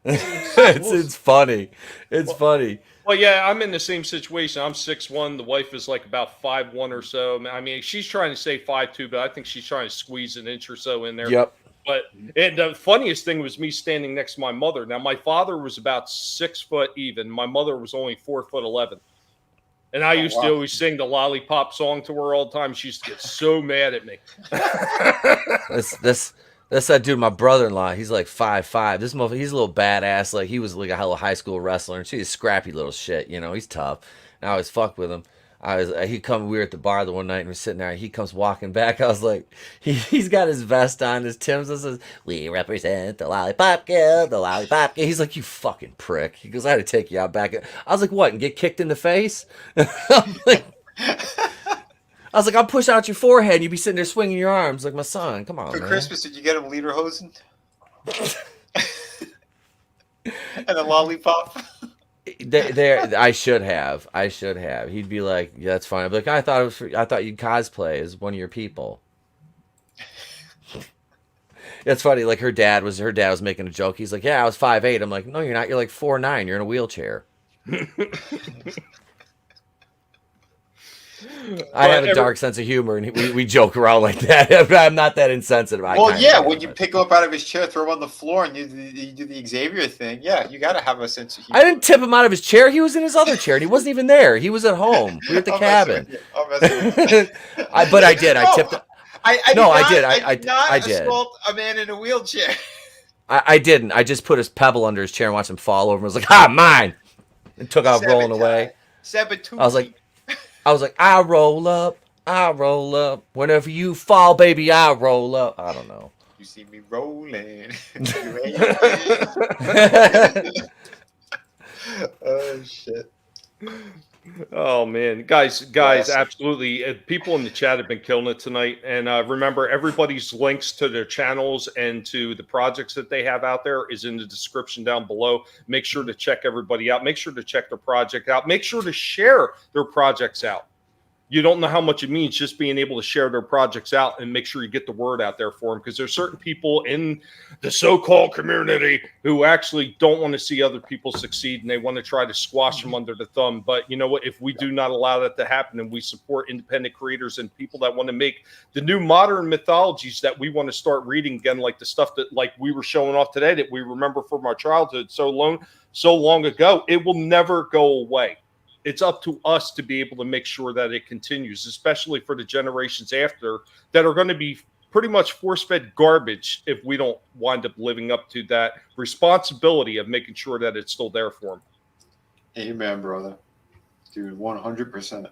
It's funny. It's funny. Well, yeah, I'm in the same situation. I'm 6'1". The wife is like about 5'1" or so. I mean, she's trying to say 5'2", but I think she's trying to squeeze an inch or so in there. Yep. But the funniest thing was me standing next to my mother. Now, my father was about 6 foot even. My mother was only 4'11". And I used to always sing the Lollipop song to her all the time. She used to get so mad at me. That's that dude, my brother-in-law. He's like 5'5". This motherfucker, he's a little badass. Like he was like a little high school wrestler, and she's a scrappy little shit. You know, he's tough. And I always fuck with him. We were at the bar the one night, and we're sitting there. He comes walking back. I was like, he's got his vest on, his Tim's. It says, "We represent the Lollipop Guild, the Lollipop Guild." He's like, "You fucking prick." He goes, "I had to take you out back." I was like, "What? And get kicked in the face?" I was like, "I'll push out your forehead, and you be sitting there swinging your arms like my son. Come on, For man." Christmas, did you get him lederhosen? And a lollipop? I should have. He'd be like, "Yeah, that's fine." I'd be like, I thought you'd cosplay as one of your people. It's funny. Like her dad was making a joke. He's like, "Yeah, I was 5'8". I'm like, "No, you're not. You're like 4'9". You're in a wheelchair." I have a dark sense of humor, and we joke around like that. I'm not that insensitive. Well, yeah, when you pick him up out of his chair, throw him on the floor, and you do the Xavier thing, yeah, you got to have a sense of humor. I didn't tip him out of his chair. He was in his other chair, and he wasn't even there. He was at home. We were at the cabin. But I did. I tipped. I did assault a man in a wheelchair. I didn't. I just put his pebble under his chair and watched him fall over, and was like, "Ah, mine!" and took off rolling away. I was like, I roll up. Whenever you fall, baby, I roll up. I don't know. You see me rolling. Oh shit. Oh man, guys, Awesome. absolutely. People in the chat have been killing it tonight. And remember, everybody's links to their channels and to the projects that they have out there is in the description down below. Make sure to check everybody out. Make sure to check their project out. Make sure to share their projects out. You don't know how much it means just being able to share their projects out and make sure you get the word out there for them, because there's certain people in the so-called community who actually don't want to see other people succeed, and they want to try to squash them under the thumb. But you know what? If we do not allow that to happen, and we support independent creators and people that want to make the new modern mythologies that we want to start reading again, like the stuff that like we were showing off today that we remember from our childhood so long ago, it will never go away. It's up to us to be able to make sure that it continues, especially for the generations after that are going to be pretty much force-fed garbage if we don't wind up living up to that responsibility of making sure that it's still there for them. Amen, brother. Dude, 100%.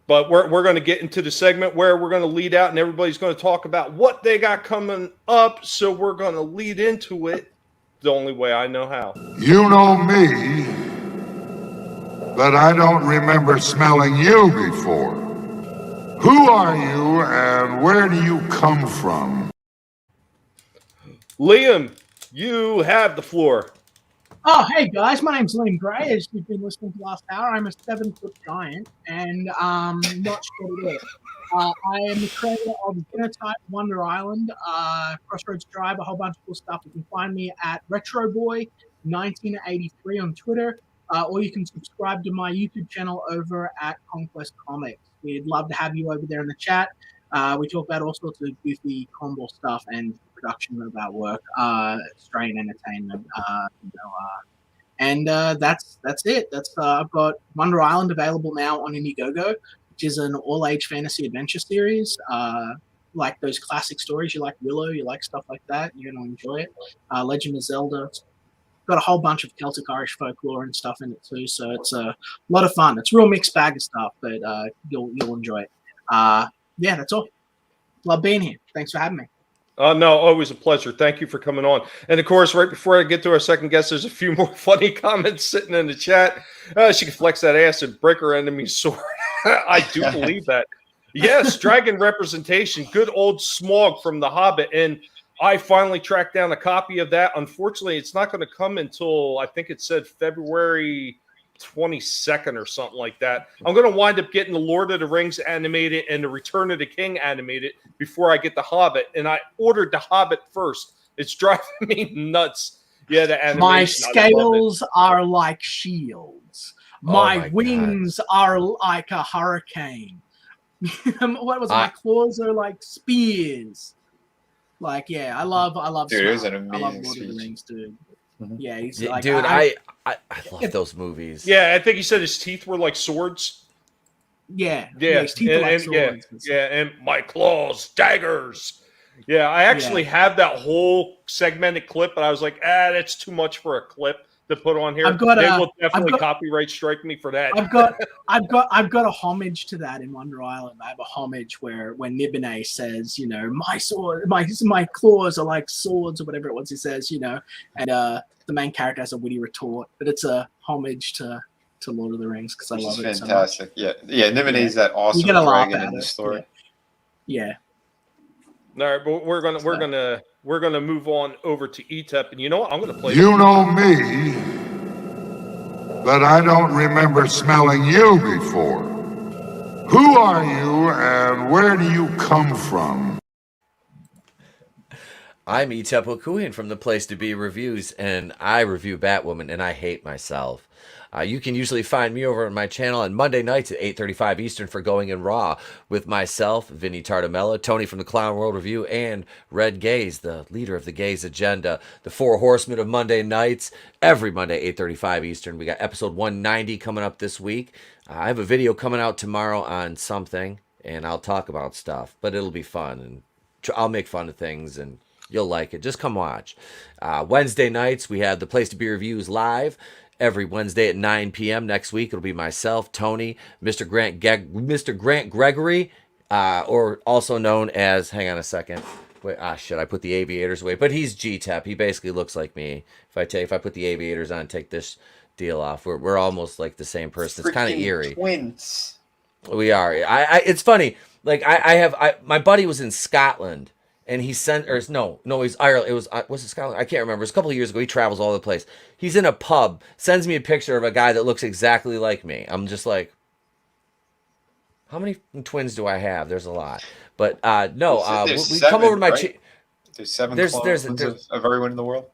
But we're going to get into the segment where we're going to lead out and everybody's going to talk about what they got coming up. So we're going to lead into it the only way I know how. You know me, but I don't remember smelling you before. Who are you and where do you come from? Liam, you have the floor. Oh, hey guys, my name's Liam Gray. As you've been listening to last hour, I'm a 7-foot giant and not sure it is. I am the creator of Genotype, Wonder Island, Crossroads Drive, a whole bunch of cool stuff. You can find me at RetroBoy1983 on Twitter, or you can subscribe to my YouTube channel over at Conquest Comics. We'd love to have you over there in the chat. We talk about all sorts of goofy combo stuff and production of our work, Australian entertainment, and that's it. I've got Wonder Island available now on Indiegogo, which is an all-age fantasy adventure series. Like those classic stories, you like Willow, you like stuff like that, you're going to enjoy it. Legend of Zelda. It's got a whole bunch of Celtic Irish folklore and stuff in it too, so it's a lot of fun. It's a real mixed bag of stuff, but you'll enjoy it. Yeah, that's all. Love being here. Thanks for having me. No, always a pleasure. Thank you for coming on. And of course, right before I get to our second guest, there's a few more funny comments sitting in the chat. She can flex that ass and break her enemy's sword. I do believe that. Yes, dragon representation. Good old Smaug from The Hobbit. And I finally tracked down a copy of that. Unfortunately, it's not going to come until, I think it said February 22nd or something like that. I'm going to wind up getting the Lord of the Rings animated and the Return of the King animated before I get the Hobbit. And I ordered the Hobbit first. It's driving me nuts. Yeah, the animation. My scales are like shields. My wings are like a hurricane. What was my claws are like spears. Like, yeah, I love dude, it was an I love amazing Lord of the Rings, dude. Yeah, he's Yeah, like, dude, I love those movies. Yeah, I think he said his teeth were like swords. Yeah, his teeth are like swords. Yeah, and my claws, daggers. Yeah, I actually have that whole segmented clip, but I was like, that's too much for a clip to put on here. They will definitely copyright strike me for that. I've got a homage to that in Wonder Island. I have a homage where when Nibene says, you know, my sword, my claws are like swords or whatever it was he says, you know, and the main character has a witty retort, but it's a homage to Lord of the Rings because I love it fantastic. so much. Yeah, Nibene's that awesome dragon in the story. Yeah. All right, but we're gonna move on over to ETEP, and you know what? I'm gonna play. You know me, but I don't remember smelling you before. Who are you and where do you come from? I'm ETEP Okuyan from The Place to Be Reviews, and I review Batwoman, and I hate myself. You can usually find me over on my channel on Monday nights at 8:35 Eastern for Going in Raw with myself, Vinnie Tartamella, Tony from the Clown World Review, and Red Gaze, the leader of the Gaze Agenda, the Four Horsemen of Monday nights, every Monday, 8:35 Eastern. We got episode 190 coming up this week. I have a video coming out tomorrow on something, and I'll talk about stuff, but it'll be fun, and I'll make fun of things, and you'll like it. Just come watch. Wednesday nights, we have The Place to Be Reviews live. Every Wednesday at 9 p.m. Next week, it'll be myself, Tony, Mr. Grant Gregory, or also known as, hang on a second, Wait, shit! I put the aviators away, but he's GTEP. He basically looks like me. If I put the aviators on, take this deal off, we're almost like the same person. It's kind of Freaking eerie. twins. We are. It's funny. Like my buddy was in Scotland, and he sent or no, he's Ireland. Was it Scotland? I can't remember. It was a couple of years ago. He travels all over the place. He's in a pub, sends me a picture of a guy that looks exactly like me. I'm just like, how many twins do I have? There's a lot. But no, we come over to my. Right? There's 7 clones of everyone in the world.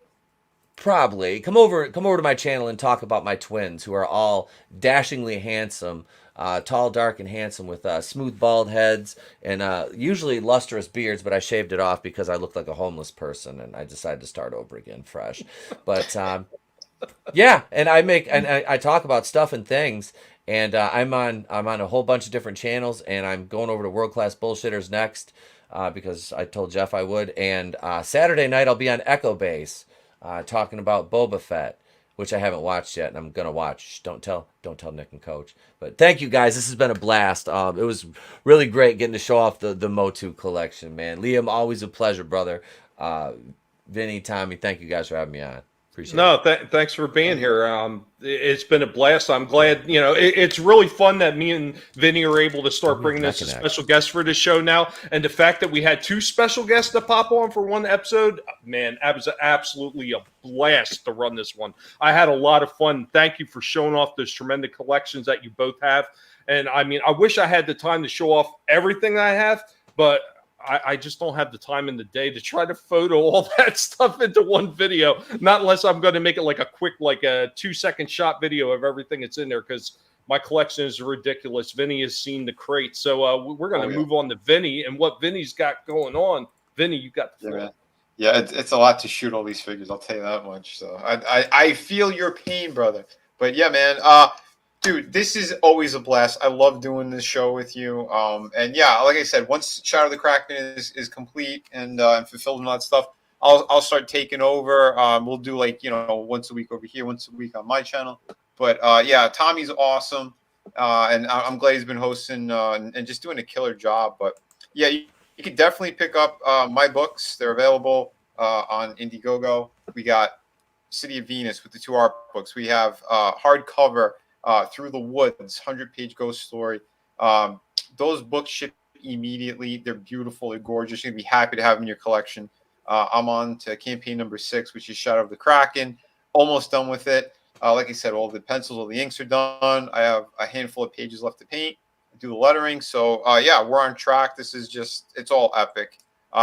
Probably come over to my channel and talk about my twins, who are all dashingly handsome, tall, dark, and handsome with smooth bald heads and usually lustrous beards. But I shaved it off because I looked like a homeless person, and I decided to start over again, fresh. But yeah, and I talk about stuff and things. And I'm on a whole bunch of different channels, and I'm going over to World Class Bullshitters next because I told Jeff I would. And Saturday night I'll be on Echo Base talking about Boba Fett, which I haven't watched yet, and I'm gonna watch. Don't tell Nick and Coach. But thank you guys. This has been a blast. It was really great getting to show off the Motu collection, man. Liam, always a pleasure, brother. Vinny, Tommy, thank you guys for having me on. Thanks for being here. It's been a blast. I'm glad, it's really fun that me and Vinny are able to start bringing us a special guest for this show now. And the fact that we had 2 special guests to pop on for one episode, man, that was absolutely a blast to run this one. I had a lot of fun. Thank you for showing off those tremendous collections that you both have. And I mean, I wish I had the time to show off everything I have, but I just don't have the time in the day to try to photo all that stuff into one video. Not unless I'm going to make it like a quick, like a 2-second shot video of everything that's in there, because my collection is ridiculous. Vinny has seen the crate. So we're going to move on to Vinny and what Vinny's got going on. Vinny, you got the floor. Yeah, it's a lot to shoot all these figures. I'll tell you that much. So I feel your pain, brother. But yeah, man. Dude, this is always a blast. I love doing this show with you. And yeah, like I said, once Shadow of the Kraken is complete and fulfilled and all that stuff, I'll start taking over. We'll do once a week over here, once a week on my channel. But yeah, Tommy's awesome, and I'm glad he's been hosting and just doing a killer job. But yeah, you can definitely pick up my books. They're available on Indiegogo. We got City of Venus with the 2 art books. We have hardcover. Through the Woods, 100-page ghost story. Those books ship immediately. They're beautiful. They're gorgeous. You're going to be happy to have them in your collection. I'm on to campaign number 6, which is Shadow of the Kraken. Almost done with it. Like I said, all the pencils, all the inks are done. I have a handful of pages left to paint, do the lettering. So, yeah, we're on track. This is it's all epic.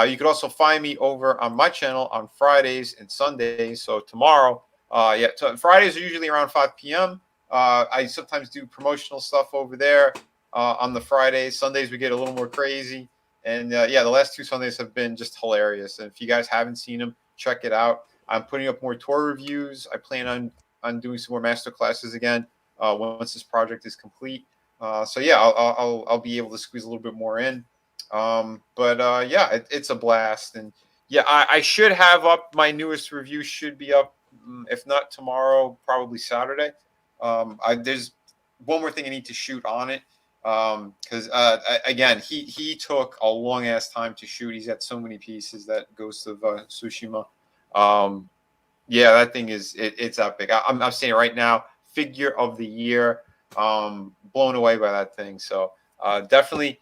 You could also find me over on my channel on Fridays and Sundays. So tomorrow, Fridays are usually around 5 p.m. I sometimes do promotional stuff over there on the Fridays. Sundays we get a little more crazy. And yeah, the last 2 Sundays have been just hilarious. And if you guys haven't seen them, check it out. I'm putting up more tour reviews. I plan on doing some more master classes again once this project is complete. So yeah, I'll be able to squeeze a little bit more in. But yeah, it's a blast. And yeah, I should have up my newest review. Should be up, if not tomorrow, probably Saturday. There's one more thing I need to shoot on it because again he took a long ass time to shoot. He's got so many pieces, that Ghost of Tsushima. Yeah, that thing it's epic. I'm saying it right now, figure of the year. Blown away by that thing. So definitely,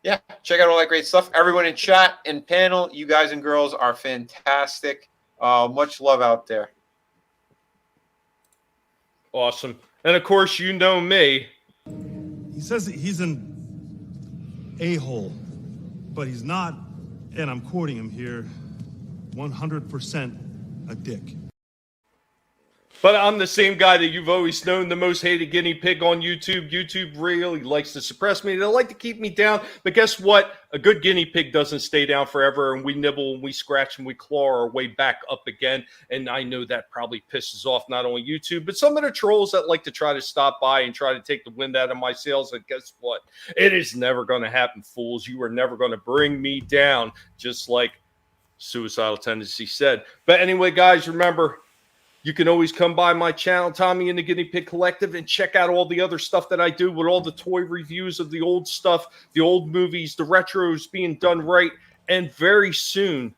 yeah, check out all that great stuff. Everyone in chat and panel, you guys and girls are fantastic. Much love out there. Awesome. And of course, you know me. He says that he's an a-hole, but he's not, and I'm quoting him here, 100% a dick. But I'm the same guy that you've always known, the most hated guinea pig on YouTube. YouTube really likes to suppress me. They like to keep me down. But guess what? A good guinea pig doesn't stay down forever, and we nibble and we scratch and we claw our way back up again. And I know that probably pisses off not only YouTube, but some of the trolls that like to try to stop by and try to take the wind out of my sails. And guess what? It is never going to happen, fools. You are never going to bring me down, just like Suicidal Tendency said. But anyway, guys, remember, you can always come by my channel, Tommy and the Guinea Pig Collective, and check out all the other stuff that I do with all the toy reviews of the old stuff, the old movies, the retros being done right. And very soon,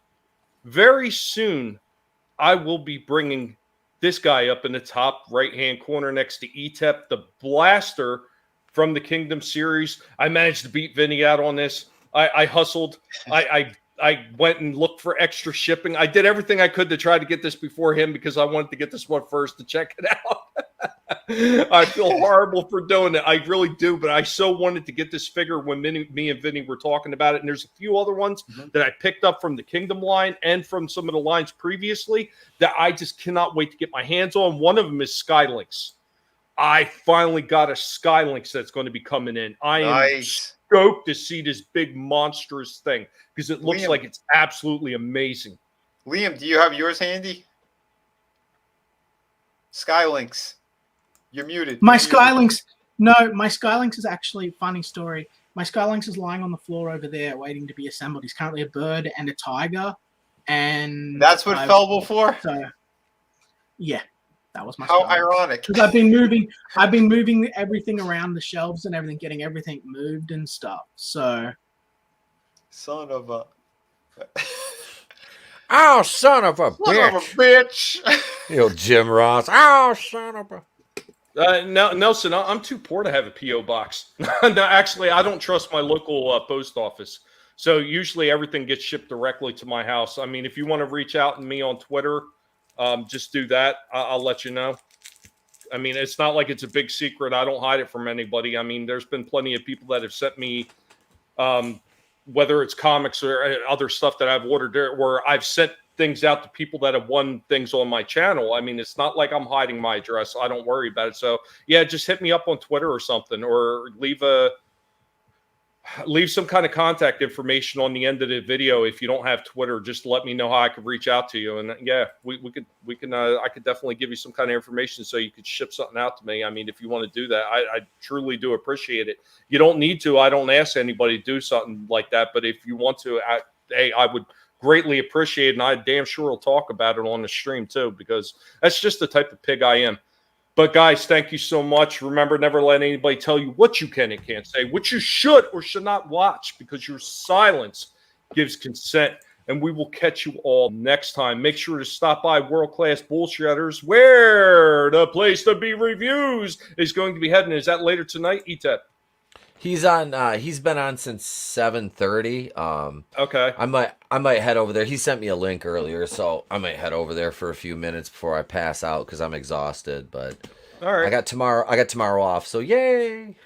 I will be bringing this guy up in the top right-hand corner next to ETEP, the blaster from the Kingdom series. I managed to beat Vinnie out on this. I hustled. I went and looked for extra shipping. I did everything I could to try to get this before him because I wanted to get this one first to check it out. I feel horrible for doing it. I really do, but I so wanted to get this figure when me and Vinnie were talking about it. And there's a few other ones that I picked up from the Kingdom line and from some of the lines previously that I just cannot wait to get my hands on. One of them is Skylinks. I finally got a Skylinks that's going to be coming in. I am stoked to see this big monstrous thing because it looks like it's absolutely amazing. Liam, do you have yours handy? Skylinks. You're muted. My Skylinks is actually, funny story. My Skylinks is lying on the floor over there waiting to be assembled. He's currently a bird and a tiger. And that's what fell before? So, yeah. That was my How ironic. Because I've been moving everything around the shelves and everything, getting everything moved and stuff. So son of a oh, son of a bitch. You know, Jim Ross. Oh, son of a no, Nelson, I'm too poor to have a P.O. box. No, actually, I don't trust my local post office. So usually everything gets shipped directly to my house. I mean, if you want to reach out to me on Twitter, just do that. I'll let you know. I mean, it's not like it's a big secret. I don't hide it from anybody. I mean, there's been plenty of people that have sent me, whether it's comics or other stuff that I've ordered there, where I've sent things out to people that have won things on my channel. I mean, it's not like I'm hiding my address. I don't worry about it. So yeah, just hit me up on Twitter or something, or leave some kind of contact information on the end of the video. If you don't have Twitter, just let me know how I could reach out to you. And yeah, I could definitely give you some kind of information so you could ship something out to me. I mean, if you want to do that, I truly do appreciate it. You don't need to. I don't ask anybody to do something like that. But if you want to, I would greatly appreciate it. And I damn sure will talk about it on the stream too, because that's just the type of pig I am. But guys, thank you so much. Remember, never let anybody tell you what you can and can't say, what you should or should not watch, because your silence gives consent. And we will catch you all next time. Make sure to stop by World Class Bullshitters, where the place to be reviews is going to be heading. Is that later tonight, ETEP? He's on. He's been on since 7:30. Okay. I might head over there. He sent me a link earlier, so I might head over there for a few minutes before I pass out because I'm exhausted. But all right, I got tomorrow off, so yay!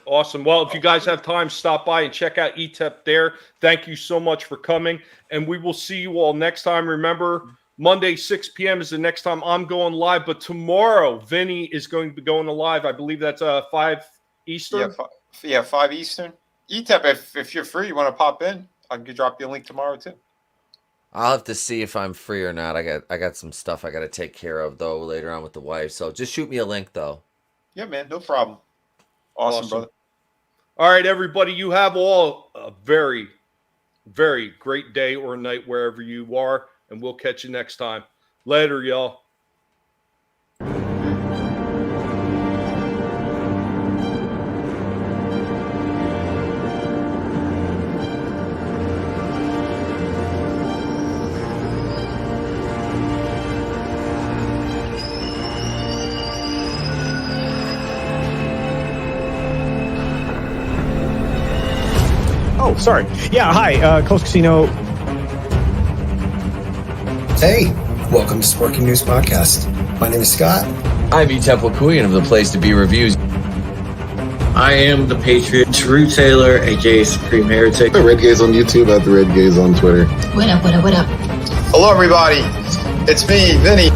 Awesome. Well, if you guys have time, stop by and check out ETEP there. Thank you so much for coming, and we will see you all next time. Remember, Monday 6 p.m. is the next time I'm going live, but tomorrow Vinnie is going to be going live. I believe that's 5 Eastern. Yeah, 5 Eastern. ETEP, if you're free, you want to pop in, I can drop you a link tomorrow too. I'll have to see if I'm free or not. I got some stuff I got to take care of though later on with the wife. So just shoot me a link though. Yeah, man, no problem. Awesome, brother. All right, everybody, you have all a very, very great day or night wherever you are, and we'll catch you next time. Later, y'all. Oh, sorry. Yeah, hi, Coast Casino. Hey, welcome to Sporking News Podcast. My name is Scott. I'm E-Temple Queen of the Place to Be Reviews. I am the Patriot, Drew Taylor, aka Supreme Heretic. The Red Gaze on YouTube, at the Red Gaze on Twitter. What up, what up, what up? Hello, everybody. It's me, Vinnie.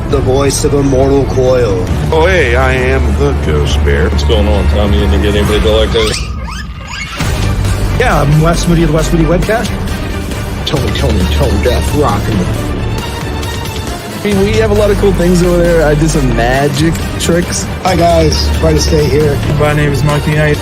The voice of Immortal Coil. Oh, hey, I am the Ghost Bear. What's going on, Tommy? You didn't get anybody to like this? Yeah, I'm Wes Moody of the Wes Moody Webcast. Tone Death rocking. We have a lot of cool things over there. I did some magic tricks. Hi guys, try to stay here. My name is Marky Knight.